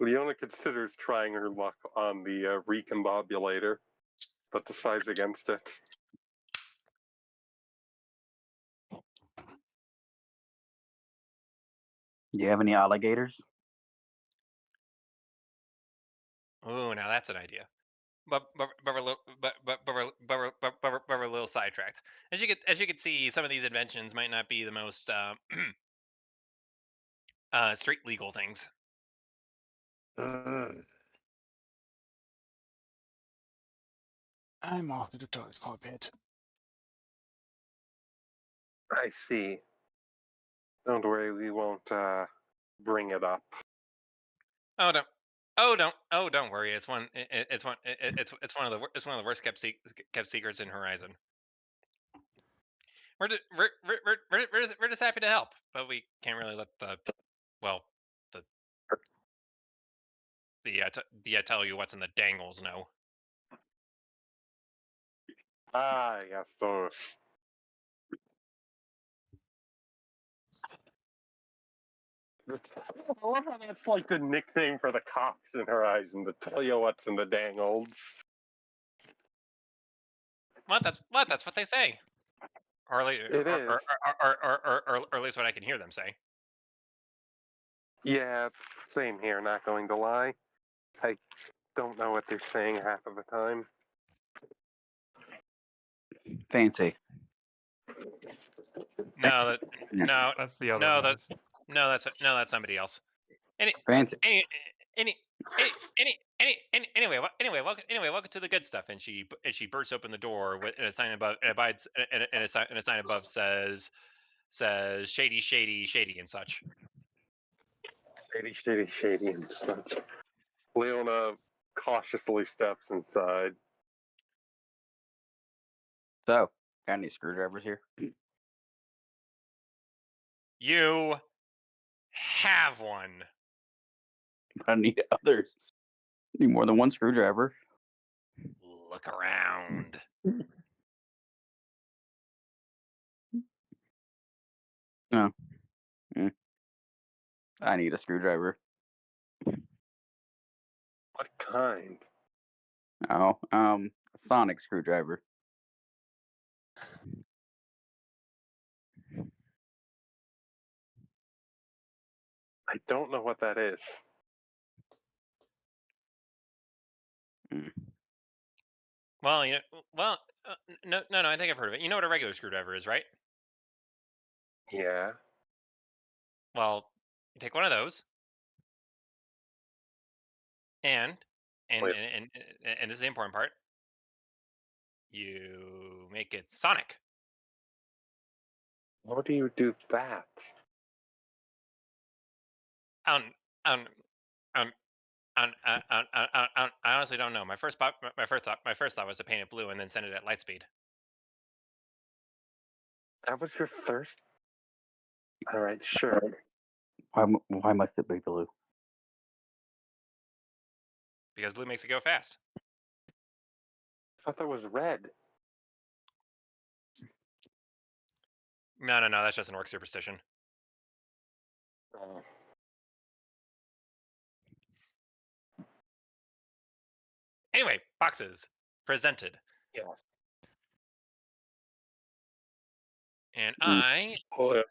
Leona considers trying her luck on the recombobulator, but decides against it. Do you have any alligators? Ooh, now that's an idea. But we're a little sidetracked. As you can see, some of these inventions might not be the most street legal things. I'm off to the toilet for a bit. I see. Don't worry, we won't bring it up. Don't worry. It's one of the worst kept secrets in Horizon. We're just happy to help, but we can't really let the tell you what's in the dangles know. Ah, yes, those. I love how that's like the nickname for the cops in Horizon, to tell you what's in the dangles. That's what they say. Or at least what I can hear them say. Yeah, same here, not going to lie. I don't know what they're saying half of the time. Fancy. No, that Yeah. no, That's the other no, voice. that's somebody else. Any, Fancy. any, any, anyway, welcome to the good stuff. And she bursts open the door with and a sign above and abides and a sign above says shady, shady, shady, and such. Shady, shady, shady, and such. Leona cautiously steps inside. So, got any screwdrivers here? You have one. I need others. I need more than one screwdriver. Look around. No. I need a screwdriver. What kind? Oh, a sonic screwdriver. I don't know what that is. Well, no, I think I've heard of it. You know what a regular screwdriver is, right? Yeah. Well, you take one of those, and Wait. this is the important part. You make it sonic. How do you do that? Um, um, um, I honestly don't know. My first thought was to paint it blue and then send it at light speed. That was your thirst? All right, sure. Why must it be blue? Because blue makes it go fast. I thought that was red. No, that's just an orc superstition. Oh. Anyway, boxes presented. Yes. And I Oh, yeah.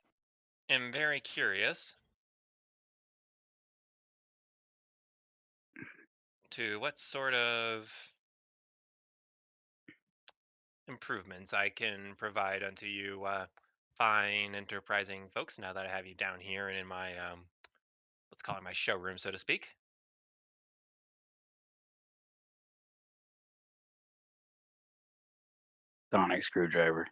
am very curious to what sort of improvements I can provide unto you fine, enterprising folks now that I have you down here and in my, let's call it my showroom, so to speak. Sonic screwdriver.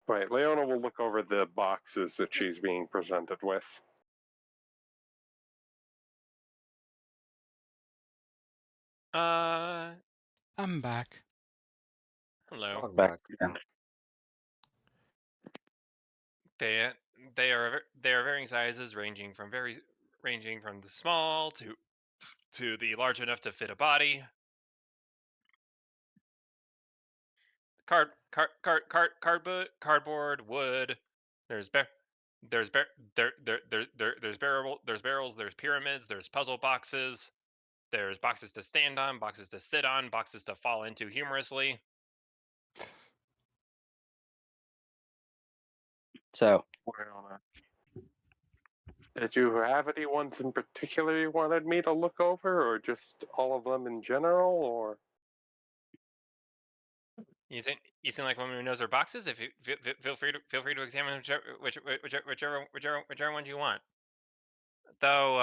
Right, Leona will look over the boxes that she's being presented with. I'm back. Hello. I'm Back. back. Yeah. They are varying sizes, ranging from the small to the large enough to fit a body. Cardboard, wood. There's there's barrels, there's pyramids, there's puzzle boxes, there's boxes to stand on, boxes to sit on, boxes to fall into humorously. So, Well, did you have any ones in particular you wanted me to look over, or just all of them in general, or? You seem like one who knows their boxes. If you feel free to examine whichever ones you want. Though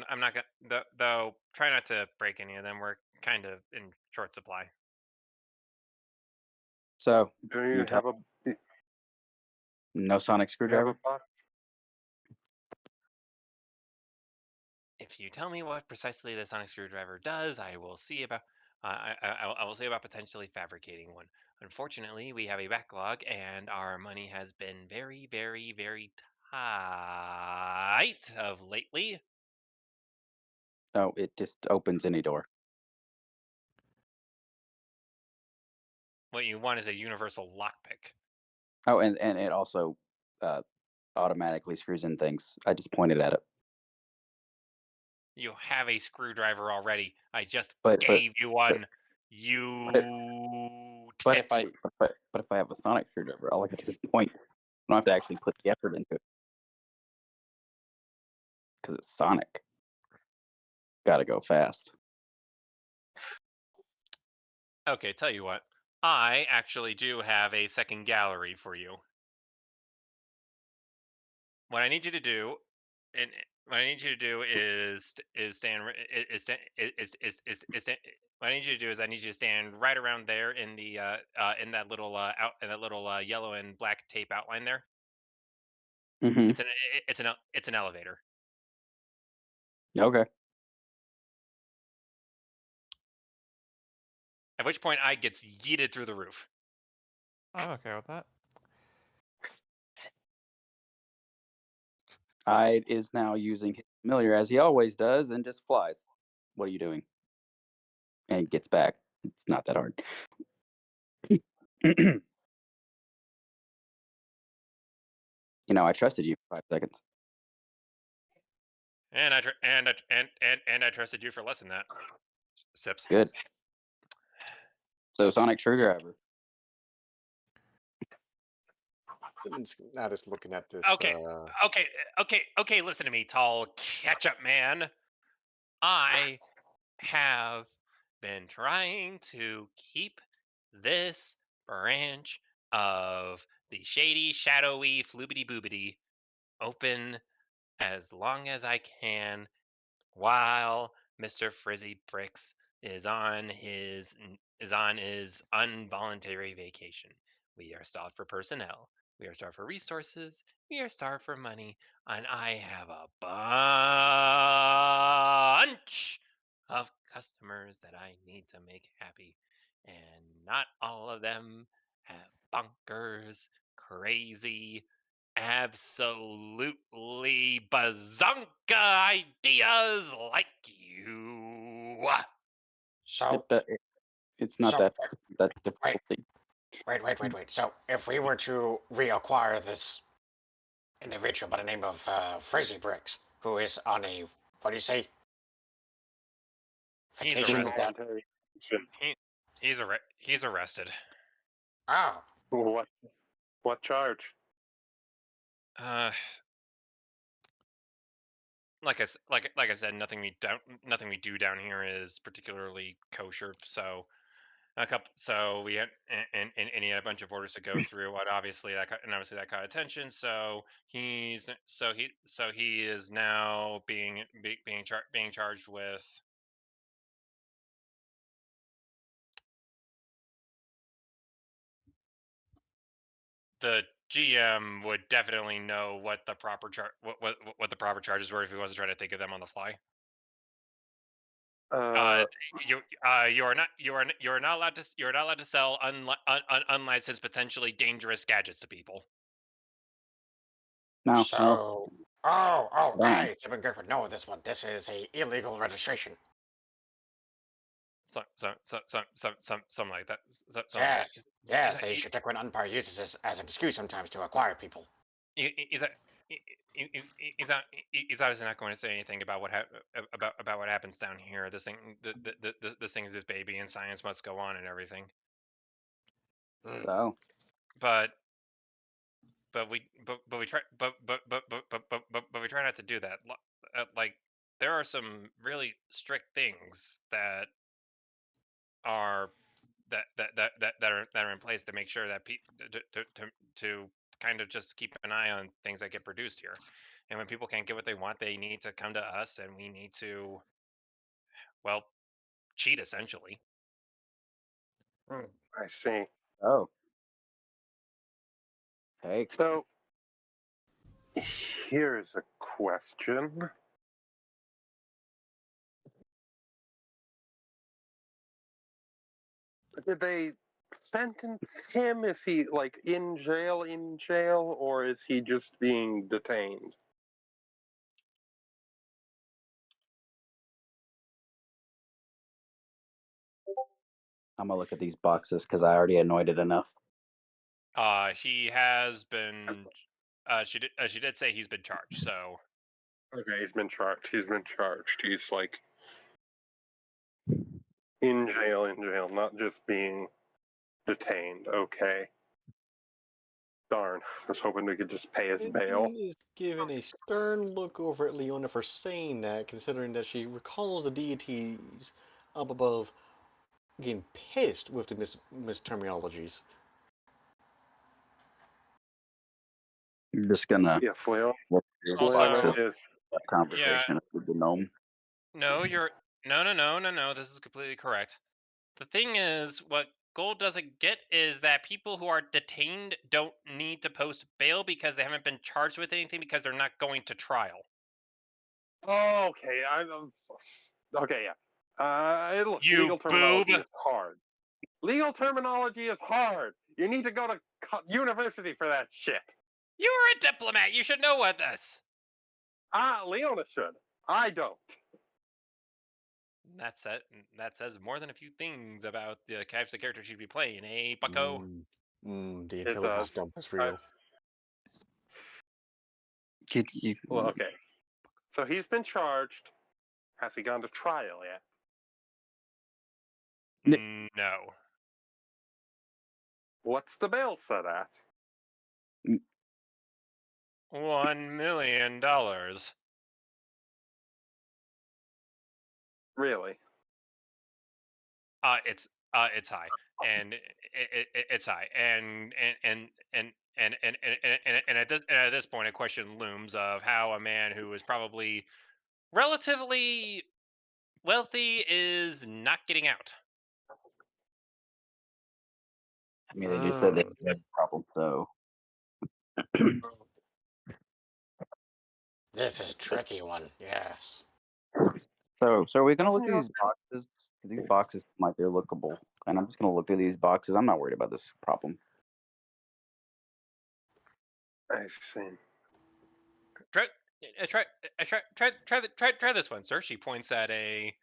I'm not gonna though try not to break any of them. We're kind of in short supply. Do you you have no sonic screwdriver? box? If you tell me what precisely the sonic screwdriver does, I will see about I will see about potentially fabricating one. Unfortunately, we have a backlog, and our money has been very, very, very tight of lately. No, it just opens any door. What you want is a universal lockpick. Oh, and it also automatically screws in things. I just pointed at it. You have a screwdriver already. I just But gave you one. But if I have a sonic screwdriver, all I have to do is point. don't have to actually put the effort into it because it's Sonic. Got to go fast. Okay, tell you what. I actually do have a second gallery for you. What I need you to do, and what I need you to do is stand what I need you to do is I need you to stand right around there in the in that little yellow and black tape outline there. Mm-hmm. It's an elevator. Okay. At which point I gets yeeted through the roof. I'm okay with that. Hyde is now using his familiar as he always does and just flies. What are you doing? And gets back. It's not that hard. I trusted you for 5 seconds. And I trusted you for less than that. Sips. Good. So Sonic Screwdriver. Now just looking at this. Okay. Listen to me, tall ketchup man. I have been trying to keep this branch of the shady, shadowy, floobity boobity open as long as I can while Mr. Frizzy Bricks is on his involuntary vacation. We are starved for personnel. We are starved for resources. We are starved for money, and I have a bunch of customers that I need to make happy, and not all of them have bonkers, crazy, absolutely bazonka ideas like you. So, It's not so that wait, difficult. wait. So, if we were to reacquire this individual by the name of Frizzy Bricks, who is on a, what do you say? He's Vacation, is that? Involuntary action. He's arrested. Oh, What charge? Uh, like I said, nothing we do down here is particularly kosher. So we had and he had a bunch of orders to go through. And obviously that caught attention. So he is now being charged with. The GM would definitely know what the proper what the proper charges were if he wasn't trying to think of them on the fly. You are not allowed to sell unlicensed, potentially dangerous gadgets to people. No. so, Darn. I even good would know this one. This is a illegal registration. Something like that. Something Yeah, like that. yes, a Shatikwan Umpire uses this as an excuse sometimes to acquire people. He's obviously not going to say anything about about what happens down here. This thing is his baby, and science must go on and everything. So But we try we try not to do that. Like there are some really strict things that are in place to make sure that to kind of just keep an eye on things that get produced here. And when people can't get what they want, they need to come to us, and we need to, well, cheat essentially. I see. Oh. Hey. So, here's a question. Did they sentence him? Is he like in jail, or is he just being detained? I'm gonna look at these boxes because I already annoyed it enough. He has been. She did say he's been charged. So Okay, he's been charged. He's like in jail, not just being detained. Okay. Darn, I was hoping we could just pay his bail. Nadine is given a stern look over at Leona for saying that, considering that she recalls the deities up above getting pissed with the misterminologies. I'm just gonna Yes, Leon. look at these Also- boxes. Leona is. Conversation with the gnome. No, you're no. This is completely correct. The thing is, what Gold doesn't get is that people who are detained don't need to post bail because they haven't been charged with anything because they're not going to trial. Oh, okay, okay, yeah. Look, You legal terminology boob. is hard. Legal terminology is hard. You need to go to university for that shit. You're a diplomat. You should know what this. Leona should. I don't. That says more than a few things about the types of characters you'd be playing, eh, Bucko? The It intelligence does. dump is real. Well, okay. So he's been charged. Has he gone to trial yet? No. What's the bail set at? $1 million. Really? It's high, and it's high, and at this point, a question looms of how a man who is probably relatively wealthy is not getting out. I mean, they just said they had a problem, so. This is a tricky one, yes. So are we gonna look through these boxes? These boxes seem like they're lookable, and I'm just gonna look through these boxes. I'm not worried about this problem. I see. Try this one, sir. She points at a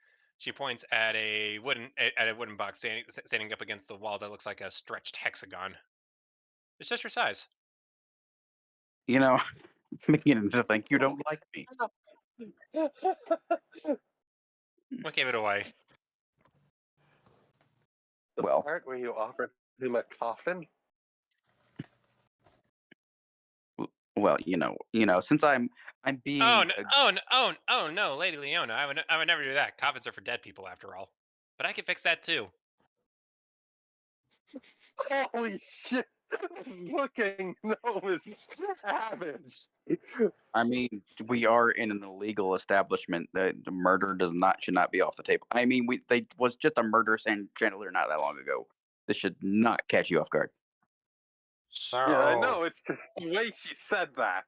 wooden box standing up against the wall that looks like a stretched hexagon. It's just your size. You know, beginning to think you don't like me. What gave it away? The Well. part where you offered him a coffin? Well, you know, since I'm being. Oh no, Lady Leona, I would never do that. Coffins are for dead people, after all. But I can fix that too. Holy shit! This looking gnome is savage. I mean, we are in an illegal establishment. The murder should not be off the table. I mean, they was just a murder chandelier not that long ago. This should not catch you off guard. So, Yeah, I know. It's the way she said that.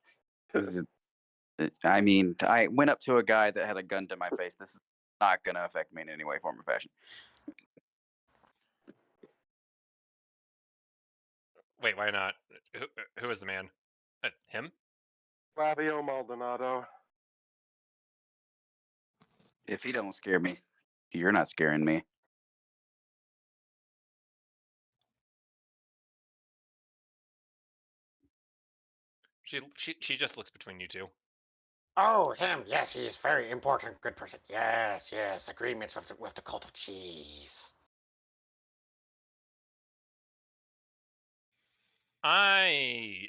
I mean, I went up to a guy that had a gun to my face. This is not going to affect me in any way, form, or fashion. Wait, why not? Who is the man? Him? Flavio Maldonado. If he don't scare me, you're not scaring me. She just looks between you two. oh, him, yes, he's very important, good person. Yes, agreements with the cult of cheese. I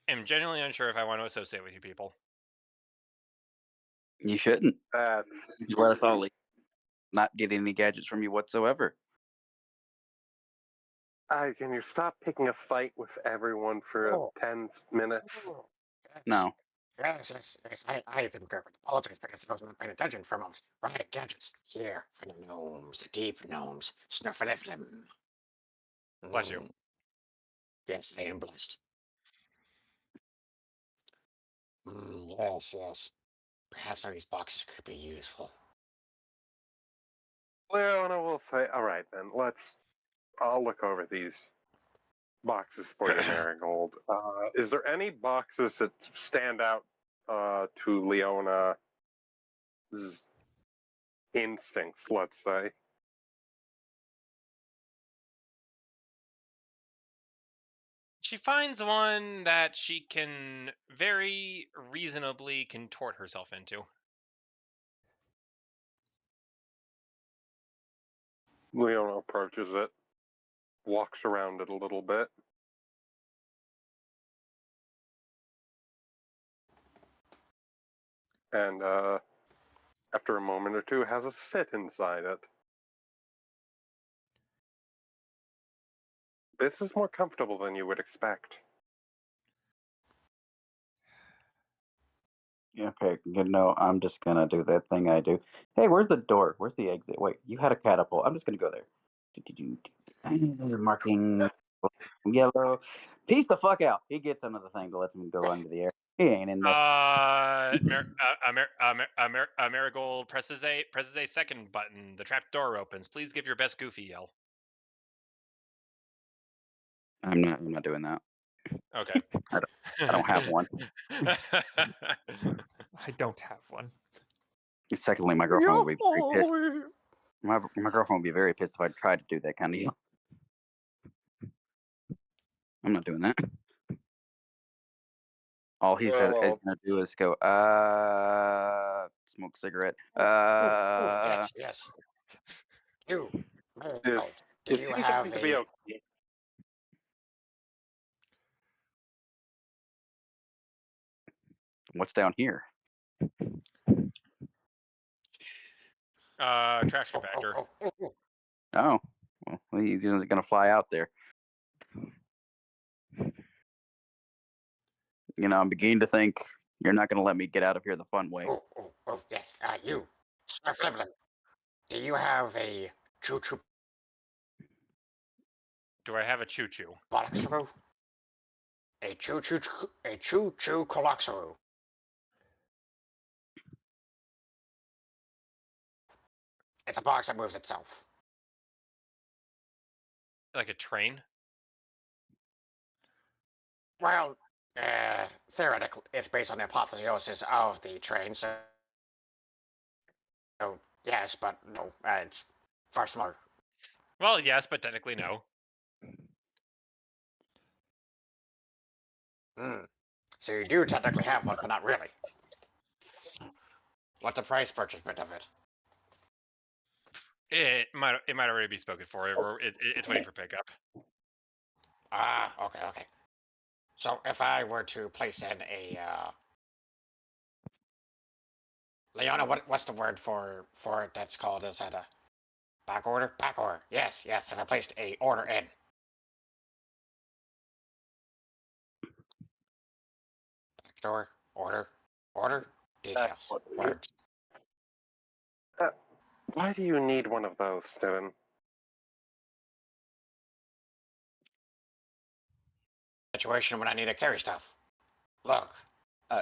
am genuinely unsure if I want to associate with you people. You shouldn't. That's Just let us all leave. Not get any gadgets from you whatsoever. can you stop picking a fight with everyone for 10 minutes? Yes. No. Yes, I think I would apologize because I was not paying attention for a moment. Right, gadgets. Here, for the gnomes, the deep gnomes. Snuffleflim. Bless you. Yes, I am blessed. Yes. Perhaps some of these boxes could be useful. Leona will say, all right then, I'll look over these boxes for you, Marigold. Is there any boxes that stand out to Leona's instincts, let's say? She finds one that she can very reasonably contort herself into. Leona approaches it. walks around it a little bit. And after a moment or two, has a sit inside it. This is more comfortable than you would expect. Okay, I'm just gonna do that thing I do. Hey, where's the door? Where's the exit? Wait, you had a catapult. I'm just gonna go there. Marking yellow. Peace the fuck out. He gets under the thing to let him go under the air. He ain't in that. Marigold presses a second button. The trap door opens. Please give your best Goofy yell. I'm not doing that. Okay. I don't have one. I don't have one. Secondly, my girlfriend would be very pissed. My girlfriend would be very pissed if I tried to do that kind of deal. I'm not doing that. All he said is gonna do is go, smoke cigarette. Yes. You, Marigold, This do you seems have to be a... okay. What's down here? Trash compactor. Oh, well, he's gonna fly out there. I'm beginning to think you're not gonna let me get out of here the fun way. Yes. You, Sir Fliblin, do you have a choo-choo Do I have a choo-choo? Coloxero? A choo-choo Coloxero. It's a box that moves itself. Like a train? Well, theoretically, it's based on the apotheosis of the train, so yes, but no, it's far smaller. Well, yes, but technically no. So you do technically have one, but not really. What's the price purchasement of it? It might already be spoken for. It's waiting for pickup. Okay. So if I were to place in a Leona, what's the word for it that's called? Is that a back order? Back order. Yes. If I placed a order in. Back door, order, details, words. Why do you need one of those, Steven? Situation when I need to carry stuff. Look,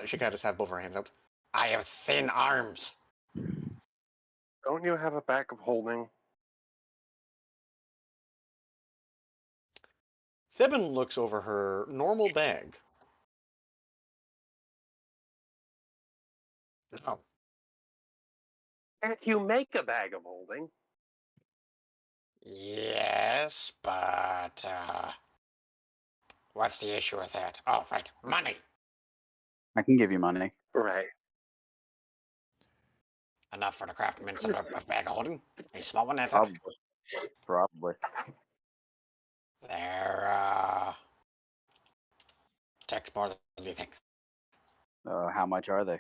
She kind of just have both her hands out. I have thin arms. Don't you have a bag of holding? Thebin looks over her normal bag. No. Can't you make a bag of holding? Yes, but what's the issue with that? Oh, right, money. I can give you money. Right. Enough for the craftsman's of a bag of holding. A small one at that. Probably. They're takes more than you think. How much are they?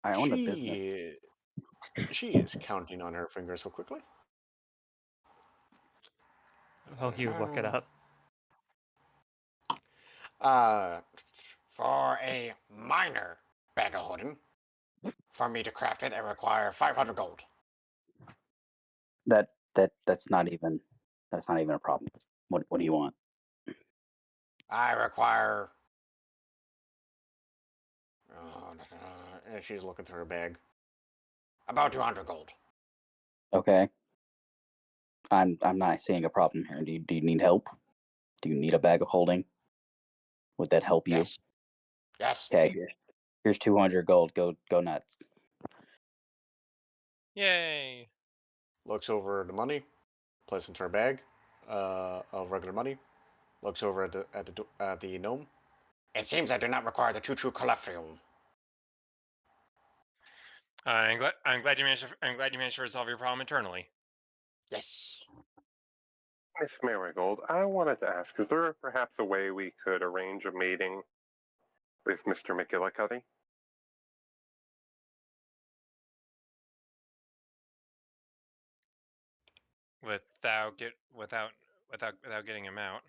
I own a business. She is counting on her fingers real quickly. Well, you look it up. For a minor bag of holding, for me to craft it, I require 500 gold. That's not even a problem. What do you want? I require. She's looking through her bag. About 200 gold. Okay. I'm not seeing a problem here. Do you need help? Do you need a bag of holding? Would that help you? Yes. Okay, here's 200 gold. Go nuts. Yay! Looks over the money, places into her bag of regular money. Looks over at the gnome. It seems I do not require the choo-choo collection. I'm glad you managed to resolve your problem internally. Yes. Miss Marigold, I wanted to ask, is there perhaps a way we could arrange a meeting with Mr. McGillicuddy? Without getting him out.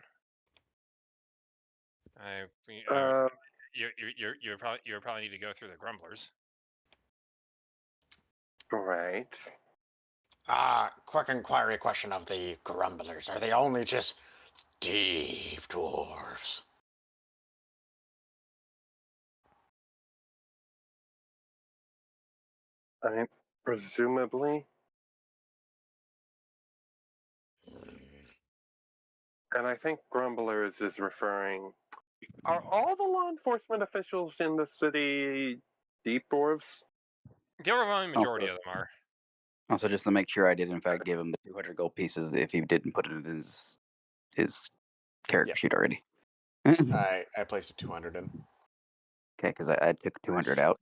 Uh, You would probably need to go through the grumblers. right. Quick inquiry question of the grumblers. Are they only just deep dwarves? I mean, presumably. And I think grumblers is referring. Are all the law enforcement officials in the city deep dwarves? The overwhelming majority Also, of them are. also, just to make sure I did in fact give him the 200 gold pieces if he didn't put it in his character Yep. sheet already. Okay, I placed a 200 in. because I took 200 out.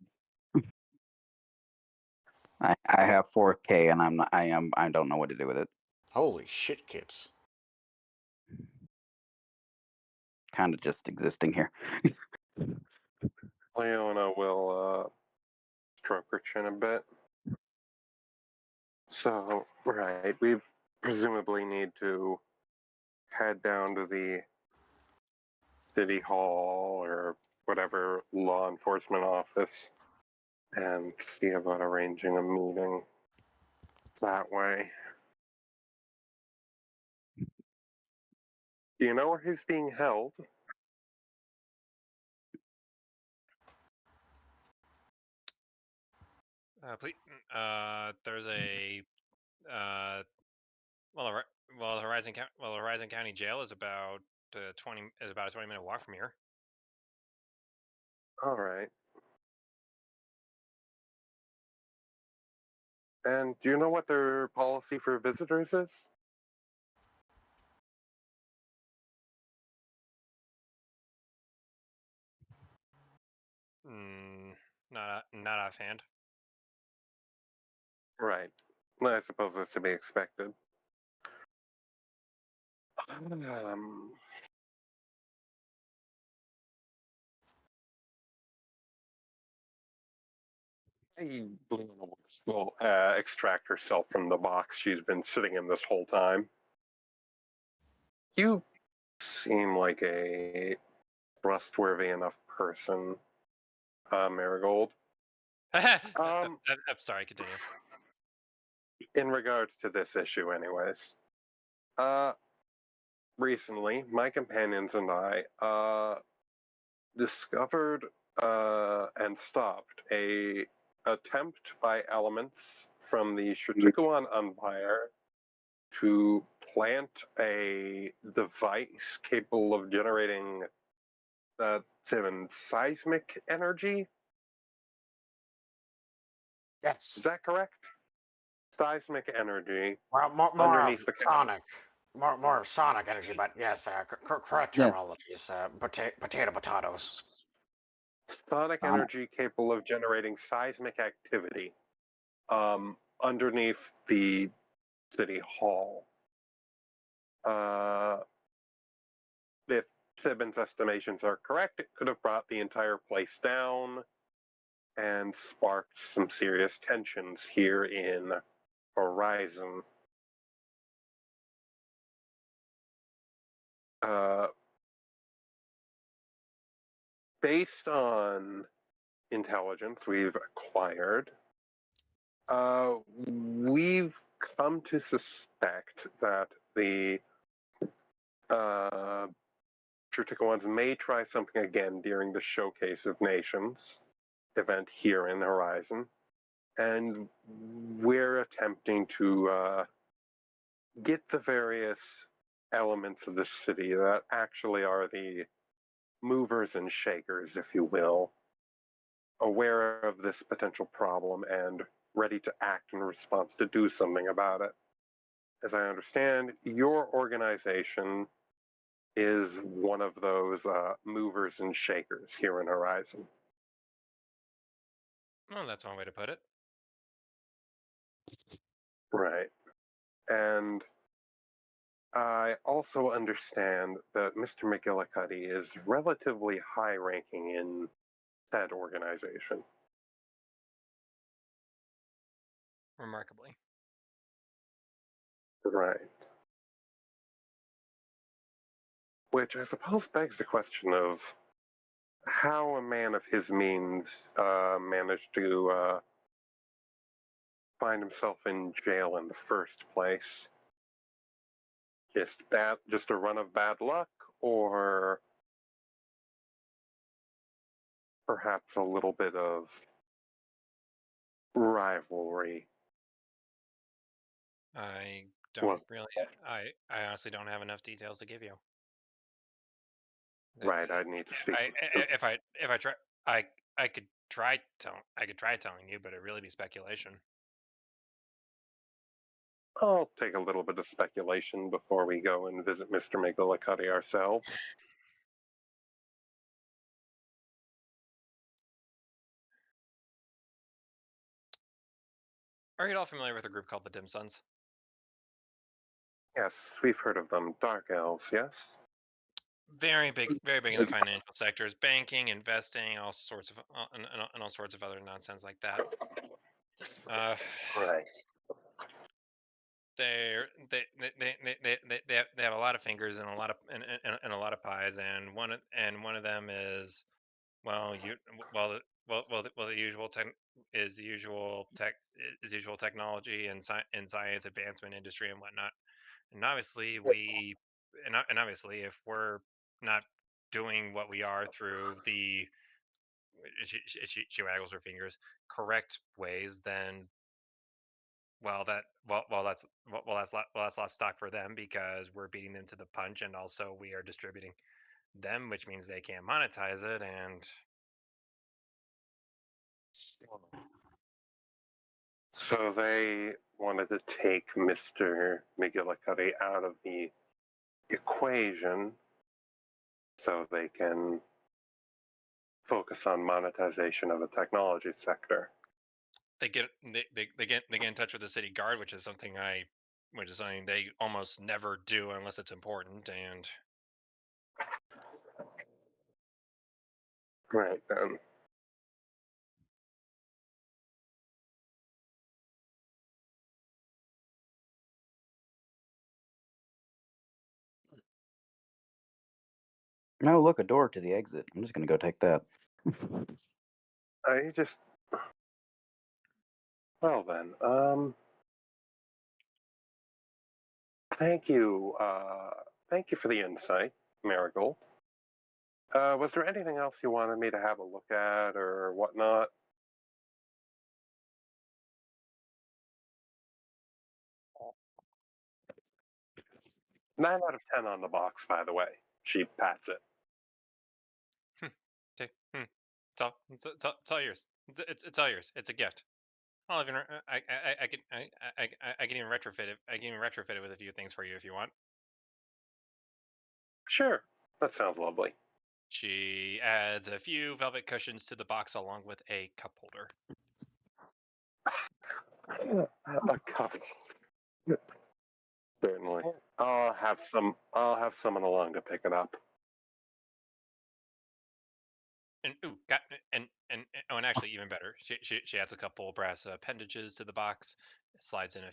I have 4K and I don't know what to do with it. Holy shit, kids. Kind of just existing here. Leona will stroke her chin a bit. So, right, we presumably need to head down to the city hall or whatever law enforcement office and see about arranging a meeting that way. Do you know where he's being held? Please, there's a the Horizon County Jail is about a 20-minute walk from here. All right. And do you know what their policy for visitors is? Not offhand. Right. I suppose that's to be expected. Luna will extract herself from the box she's been sitting in this whole time. You seem like a trustworthy enough person, Marigold. I'm sorry. Continue. In regards to this issue, anyways. Recently, my companions and I discovered and stopped a attempt by elements from the Shurtikuan Empire to plant a device capable of generating seismic energy. Yes. Is that correct? Seismic energy Well, more underneath of the sonic. More of sonic energy, but yes, correct Yeah. terminologies. Potatoes. sonic Sonic. energy capable of generating seismic activity underneath the city hall. If Sibin's estimations are correct, it could have brought the entire place down and sparked some serious tensions here in Horizon. Based on intelligence we've acquired, we've come to suspect that the Churtikawans may try something again during the Showcase of Nations event here in Horizon, and we're attempting to get the various elements of the city that actually are the movers and shakers, if you will, aware of this potential problem and ready to act in response to do something about it. As I understand, your organization is one of those movers and shakers here in Horizon. Well, that's one way to put it. Right. And I also understand that Mr. McGillicuddy is relatively high ranking in said organization. Remarkably. Right. Which I suppose begs the question of how a man of his means managed to find himself in jail in the first place. Just a run of bad luck, or perhaps a little bit of rivalry. I don't Was really. I honestly don't have enough details to give you. right. I'd need to speak. If I try, I could try telling you, but it'd really be speculation. I'll take a little bit of speculation before we go and visit Mr. McGillicuddy ourselves. Are you at all familiar with a group called the Dim Suns? Yes, we've heard of them. Dark elves, yes? Very big in the financial sectors, banking, investing, all sorts of and all sorts of other nonsense like that. Right. They have a lot of fingers and a lot of and a lot of pies, and one of them is the usual technology and science advancement industry and whatnot. And obviously obviously if we're not doing what we are through the she waggles her fingers correct ways, then that's lost stock for them because we're beating them to the punch, and also we are distributing them, which means they can't monetize it. And So they wanted to take Mr. McGillicuddy out of the equation so they can focus on monetization of the technology sector. they get in touch with the city guard, which is something they almost never do unless it's important. And Right then. No, look, a door to the exit. I'm just gonna go take that. I just. Well then, thank you. Thank you for the insight, Marigold. Was there anything else you wanted me to have a look at or whatnot? 9 out of 10 on the box, by the way. She pats it. it's all yours. It's all yours. It's a gift. I'll even I can even retrofit it. I can even retrofit it with a few things for you if you want. Sure, that sounds lovely. She adds a few velvet cushions to the box along with a cup holder. A cup. Certainly. I'll have someone along to pick it up. And and actually even better, she adds a couple brass appendages to the box, slides in a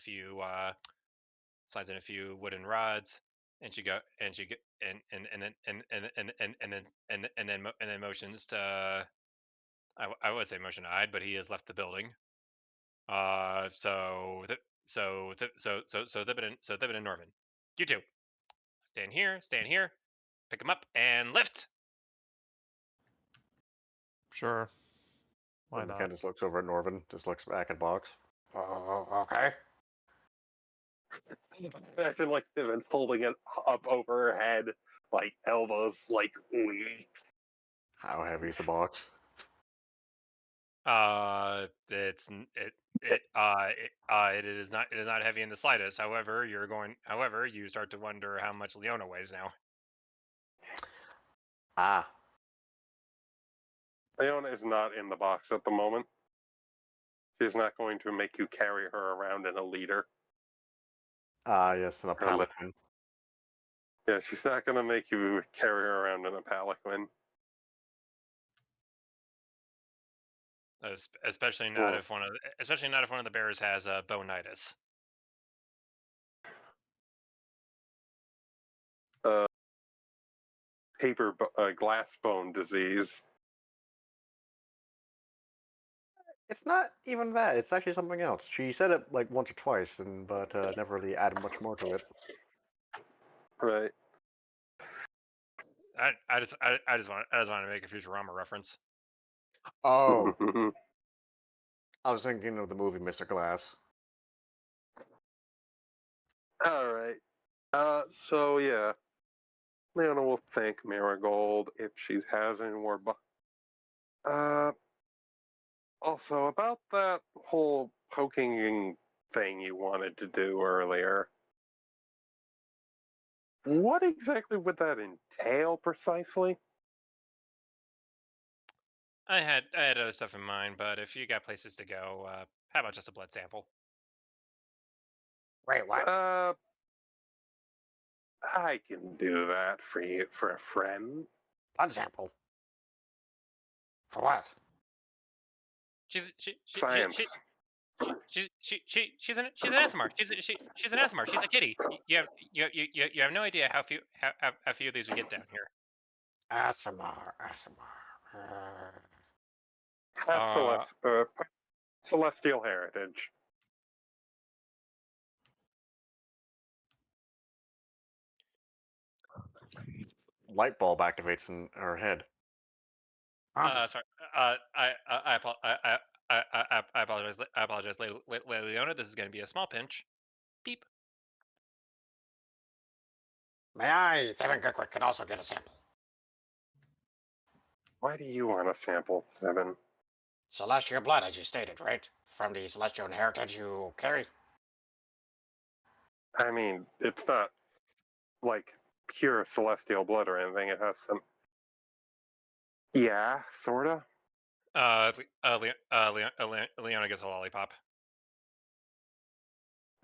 few wooden rods, and she go and she get and then motions to I would say motion to hide, but he has left the building. So Thibet and Norman, you two stand here, pick him up and lift. Sure. Why And not? Ken just looks over at Norvin, just looks back at Box. Okay. Imagine like Steven's holding it up over her head, like elbows like weak. How heavy is the box? It is not heavy in the slightest. However, you start to wonder how much Leona weighs now. Ah, Leona is not in the box at the moment. She's not going to make you carry her around in a leader. Ah, yes, and a Really? paladin. Yeah, she's not gonna make you carry her around in a palanquin. Especially not Or if one of the bears has bonitis. glass bone disease. It's not even that. It's actually something else. She said it like once or twice, but never really added much more to it. Right. I just want to make a Futurama reference. Oh, I was thinking of the movie Mr. Glass. All right. So yeah, Leona will thank Marigold if she has any more. Also about that whole poking thing you wanted to do earlier. What exactly would that entail precisely? I had other stuff in mind, but if you got places to go, how about just a blood sample? Wait, what? I can do that for you, for a friend. Blood sample? For what? She's she she she Science. she's an SMR. She's an SMR. She's a kitty. You have no idea how few of these we get down here. ASMR, ASMR. Has Uh, celestial heritage. Light bulb activates in her head. Huh? sorry. I apologize. I apologize, Leona. This is going to be a small pinch. Beep. May I, Theron Goodwin, can also get a sample? Why do you want a sample, Seven? Celestial blood, as you stated, right? From the celestial heritage you carry? I mean, it's not like pure celestial blood or anything. It has some. Yeah, sorta. Leona gets a lollipop.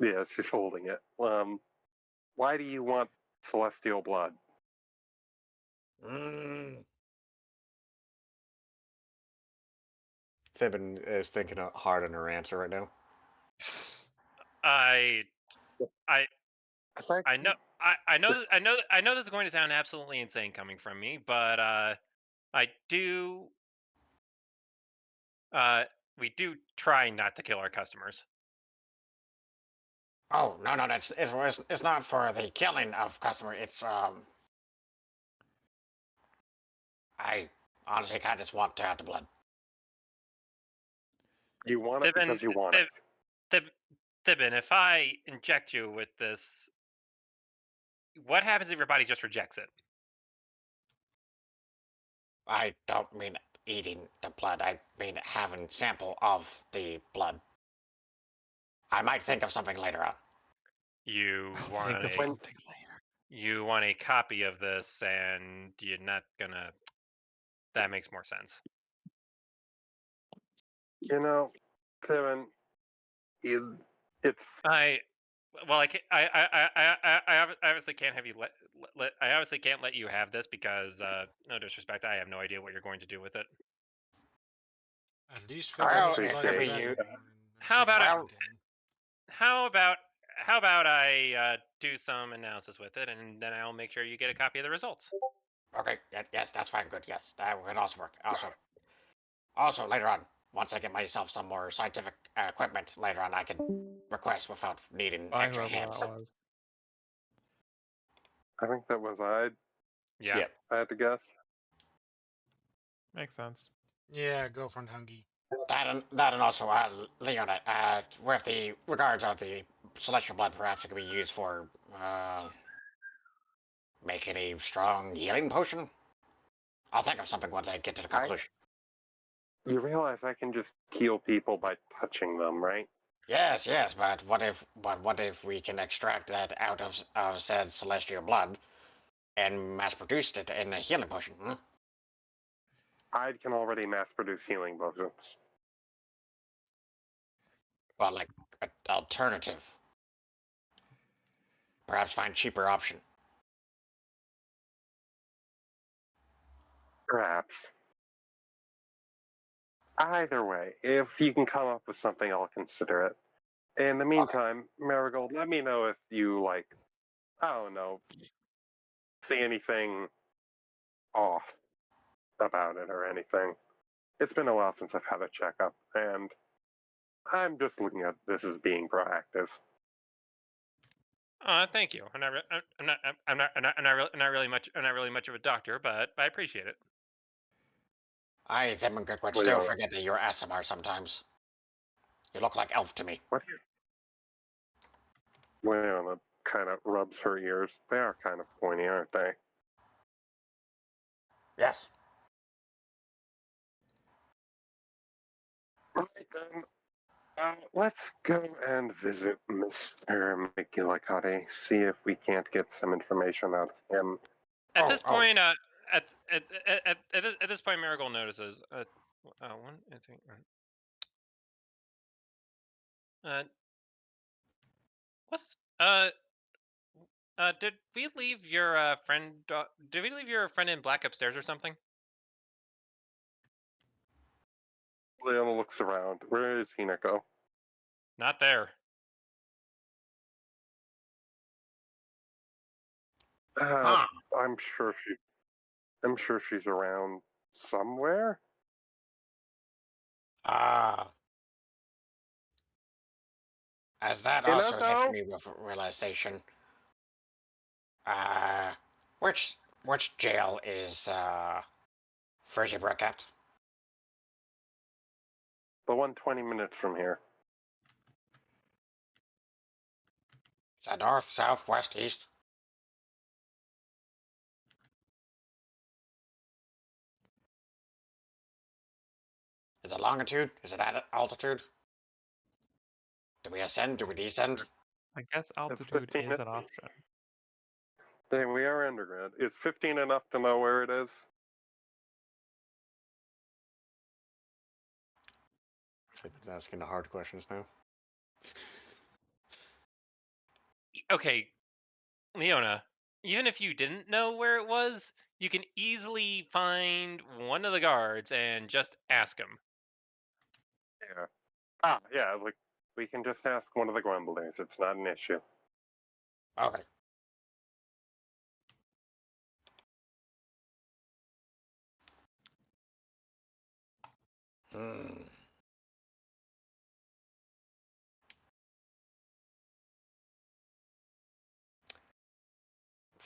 Yeah, she's holding it. Why do you want celestial blood? Mm, Thibin is thinking hard on her answer right now. I I Thank I know I know this is going to sound absolutely insane coming from me, but I do we do try not to kill our customers. oh, no, no, it's not for the killing of customer. I honestly kind of just want to have the blood. you want it Thibin, because you want it. Thibin, if I inject you with this, what happens if your body just rejects it? I don't mean eating the blood. I mean having sample of the blood. I might think of something later on. You want Think of a something later. you want a copy of this, and you're not gonna. That makes more sense. You know, Kevin, it's. I well, I obviously can't have you I obviously can't let you have this because no disrespect, I have no idea what you're going to do with it. And these Well, figures is it like could a be dragon you. in How about Secret I, Well, game. how about how about I do some analysis with it, and then I'll make sure you get a copy of the results. okay, yes, that's fine, good, yes. That would also work. Also, later on, once I get myself some more scientific equipment later on, I can request without needing Find extra whoever hands. that was. I think that was Yeah. Yep. I had to guess. Makes sense. Yeah, girlfriend Hungy. That and also, Leona, with the regards of the celestial blood, perhaps it could be used for making a strong healing potion. I'll think of something once I get to the conclusion. You realize I can just heal people by touching them, right? Yes, yes, but what if we can extract that out of said celestial blood and mass produce it in a healing potion? Hmm? I can already mass produce healing potions. Well, like an alternative. Perhaps find cheaper option. Perhaps. Either way, if you can come up with something, I'll consider it. In the meantime, Marigold, let me know if you, like, I don't know, see anything off about it or anything. It's been a while since I've had a checkup, and I'm just looking at this as being proactive. Thank you. I'm not really much of a doctor, but I appreciate it. I them and would Well, still yeah. forget that you're ASMR sometimes. You look like Elf to me. What? Leona kind of rubs her ears. They are kind of pointy, aren't they? Yes. Right then, let's go and visit Mr. McGillicuddy, see if we can't get some information out of him. At Oh, this oh. point, at this point, Marigold notices. One, I think. What's did we leave your friend? Did we leave your friend in black upstairs or something? Leona looks around. Where is Hinako? Not there. Huh. I'm sure she's around somewhere. Ah. As that also hits Hinako? me with realization. Uh, which jail is Frigibreck at? The one 20 minutes from here. Is that north, south, west, east? Is it longitude? Is it at altitude? Do we ascend? Do we descend? I guess altitude 15 is an option. Then we are undergrad. Is 15 enough to know where it is? It's asking the hard questions now. Okay, Leona. Even if you didn't know where it was, you can easily find one of the guards and just ask him. Yeah. Yeah, like, we can just ask one of the grumblers. It's not an issue. Okay. Hmm.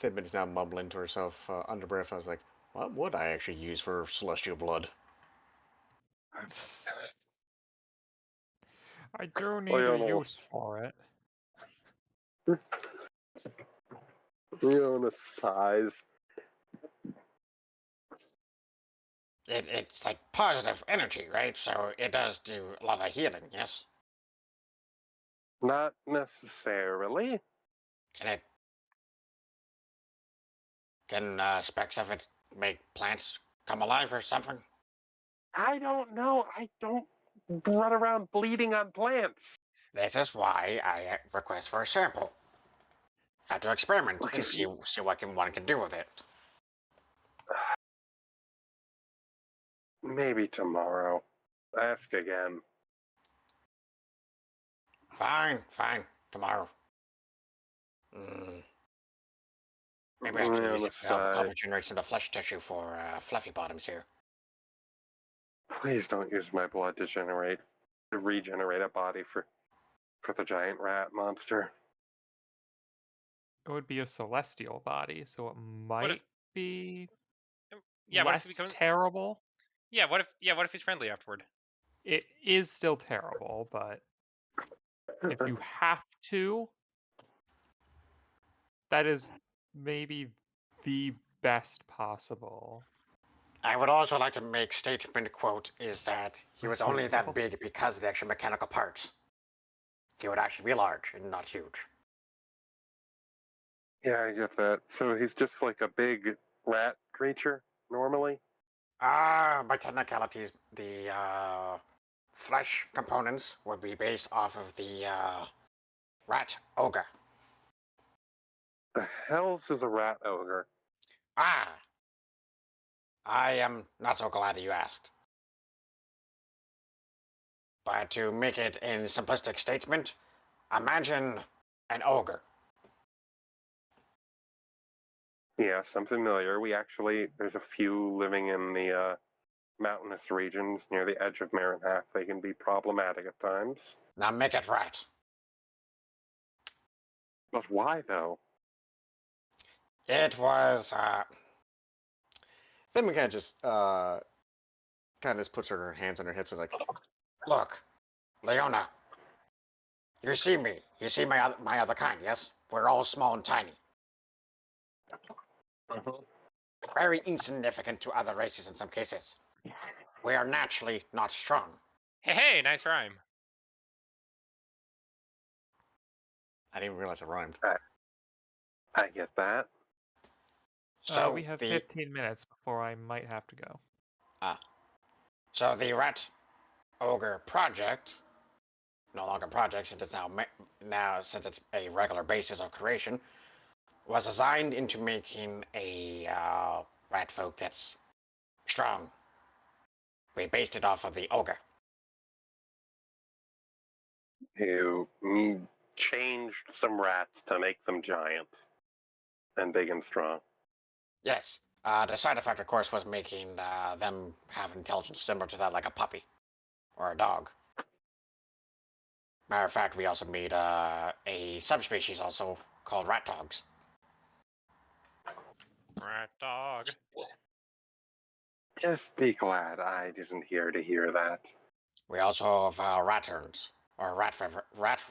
Fitbit is now mumbling to herself under breath. I was like, what would I actually use for celestial blood? I do need a Leona will- use for it. Leona sighs. It's like positive energy, right? So it does do a lot of healing, yes? Not necessarily. Can specks of it make plants come alive or something? I don't know. I don't run around bleeding on plants. This is why I request for a sample. Have to experiment and see what one can do with it. Maybe tomorrow. Ask again. Fine. Tomorrow. Maybe I can use Leona it to help sighed. generate some of the flesh tissue for Fluffy Bottoms here. Please don't use my blood to regenerate a body for the giant rat monster. It would be a celestial body, so it might be Yeah, what if less he becomes? terrible. Yeah, what if he's friendly afterward? It is still terrible, but if you have to, that is maybe the best possible. I would also like to make statement quote is that he was only that big because of the extra mechanical parts. He would actually be large and not huge. Yeah, I get that. So he's just like a big rat creature, normally? By technicalities, the flesh components would be based off of the rat ogre. The hell's is a rat ogre? Ah, I am not so glad that you asked. But to make it in simplistic statement, imagine an ogre. Yes, I'm familiar. There's a few living in the mountainous regions near the edge of Marinhath. They can be problematic at times. Now make it right. But why, though? It was, Then we kind of just puts her hands on her hips and like, look, Leona, you see me. You see my other kind, yes? We're all small and tiny. Very insignificant to other races in some cases. We are naturally not strong. Hey, nice rhyme. I didn't even realize it rhymed. I get that. So we have the 15 minutes before I might have to go. so the Rat Ogre project, no longer project since it's now since it's a regular basis of creation, was designed into making a rat folk that's strong. We based it off of the ogre. You changed some rats to make them giant and big and strong. Yes. The side effect, of course, was making them have intelligence similar to that, like a puppy or a dog. Matter of fact, we also made a subspecies also called rat dogs. Rat dog. Just be glad I isn't here to hear that. We also have ratterns or rat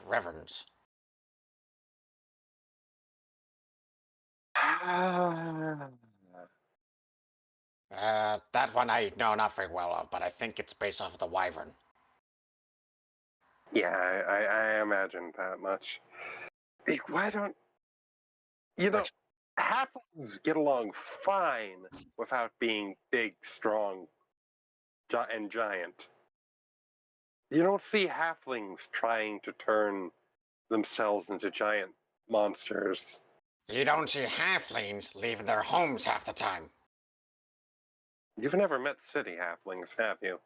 reverends. That one I know not very well of, but I think it's based off of the wyvern. Yeah, I imagine that much. Why don't you know? Which, Halflings get along fine without being big, strong, and giant. You don't see halflings trying to turn themselves into giant monsters. you don't see halflings leaving their homes half the time. You've never met city halflings, have you?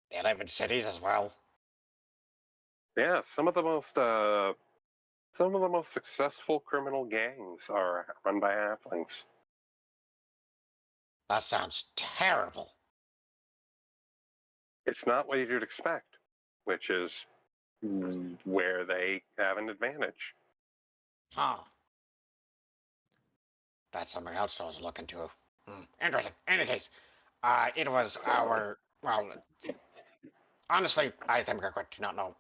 They live in cities as well. Yeah, some of the most successful criminal gangs are run by halflings. That sounds terrible. It's not what you'd expect, which is where they have an advantage. Huh. That's something else I was looking to. Interesting. In any case, it was our, well, honestly, I think I do not know.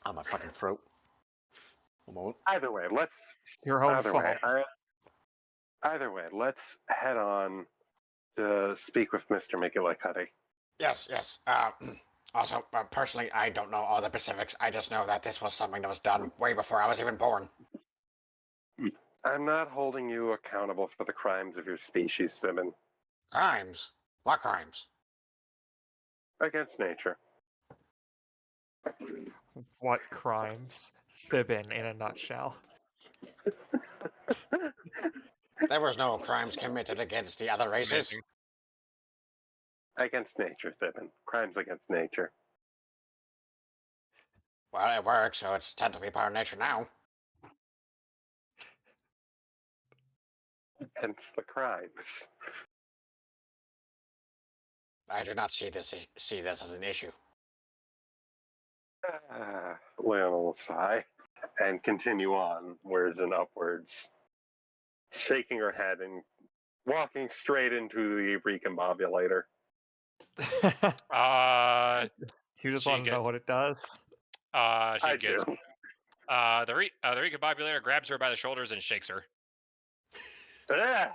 On my fucking throat. A moment. Either way, let's It's your own either fault. way, either way, let's head on to speak with Mr. McGillicuddy. Yes, yes. Also, personally, I don't know all the specifics. I just know that this was something that was done way before I was even born. I'm not holding you accountable for the crimes of your species, Simon. Crimes? What crimes? Against nature. What crimes? Fibbin in a nutshell. There was no crimes committed against the other races. Amazing. Against nature, Simon. Crimes against nature. Well, it works, so it's technically part of nature now. Hence the crimes. I do not see this as an issue. Leona will sigh and continue onwards and upwards, shaking her head and walking straight into the recombobulator. You just She want to know what it does? She I gets do. the recombobulator grabs her by the shoulders and shakes her. Yeah,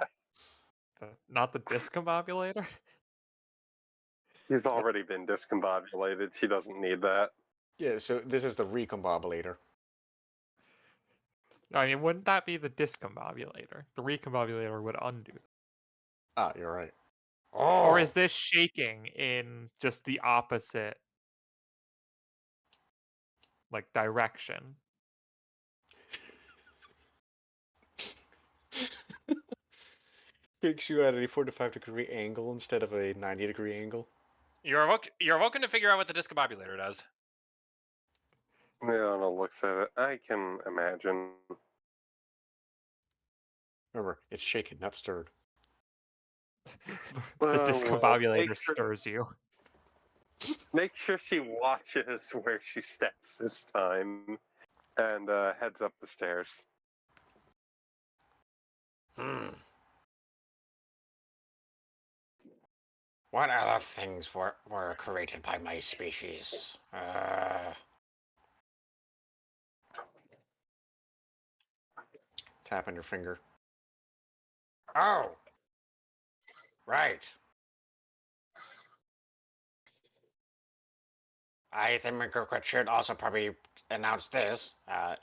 Not the discombobulator? she's already been discombobulated. She doesn't need that. Yeah, so this is the recombobulator. No, I mean, wouldn't that be the discombobulator? The recombobulator would undo that. Ah, you're right. Oh, Or is this shaking in just the opposite, like, direction? Makes you at a 45-degree angle instead of a 90-degree angle. You're woken to figure out what the discombobulator does. Leona looks at it. I can imagine. Remember, it's shaken, not stirred. The well, discombobulator make sure- stirs you. Make sure she watches where she steps this time, and heads up the stairs. What other things were created by my species? Tap on your finger. Oh! Right. I think McGurkut should also probably announce this.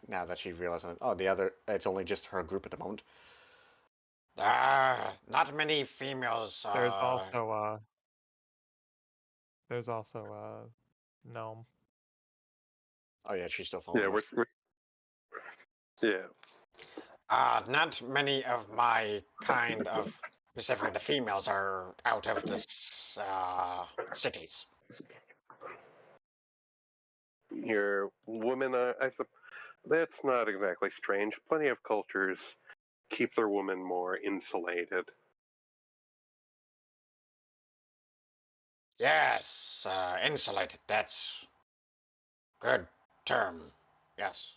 Now that she realized, oh, it's only just her group at the moment. Not many females. There's also gnome. Oh yeah, she's still following Yeah, us. Not many of my kind of, specifically the females, are out of the cities. Your women, that's not exactly strange. Plenty of cultures keep their women more insulated. Yes, insulated. That's good term. Yes.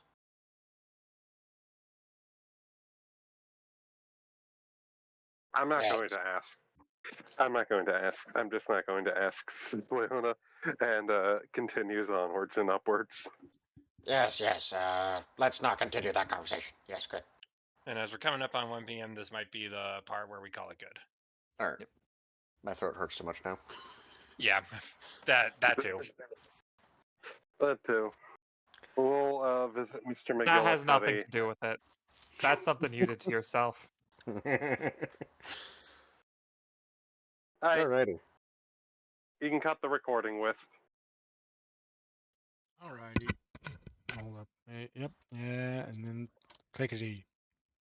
I'm not Yes. going to ask. I'm not going to ask. I'm just not going to ask Leona, and continues onwards and upwards. Yes. Let's not continue that conversation. Yes, good. And as we're coming up on 1 p.m., this might be the part where we call it good. All right. Yep. My throat hurts too much now. Yeah, that too. That too. We'll visit Mr. McGillicuddy. That has nothing to do with it. That's something you did to yourself. Alrighty. You can cut the recording with. Alrighty. Hold up. Yep. Yeah, and then take it easy.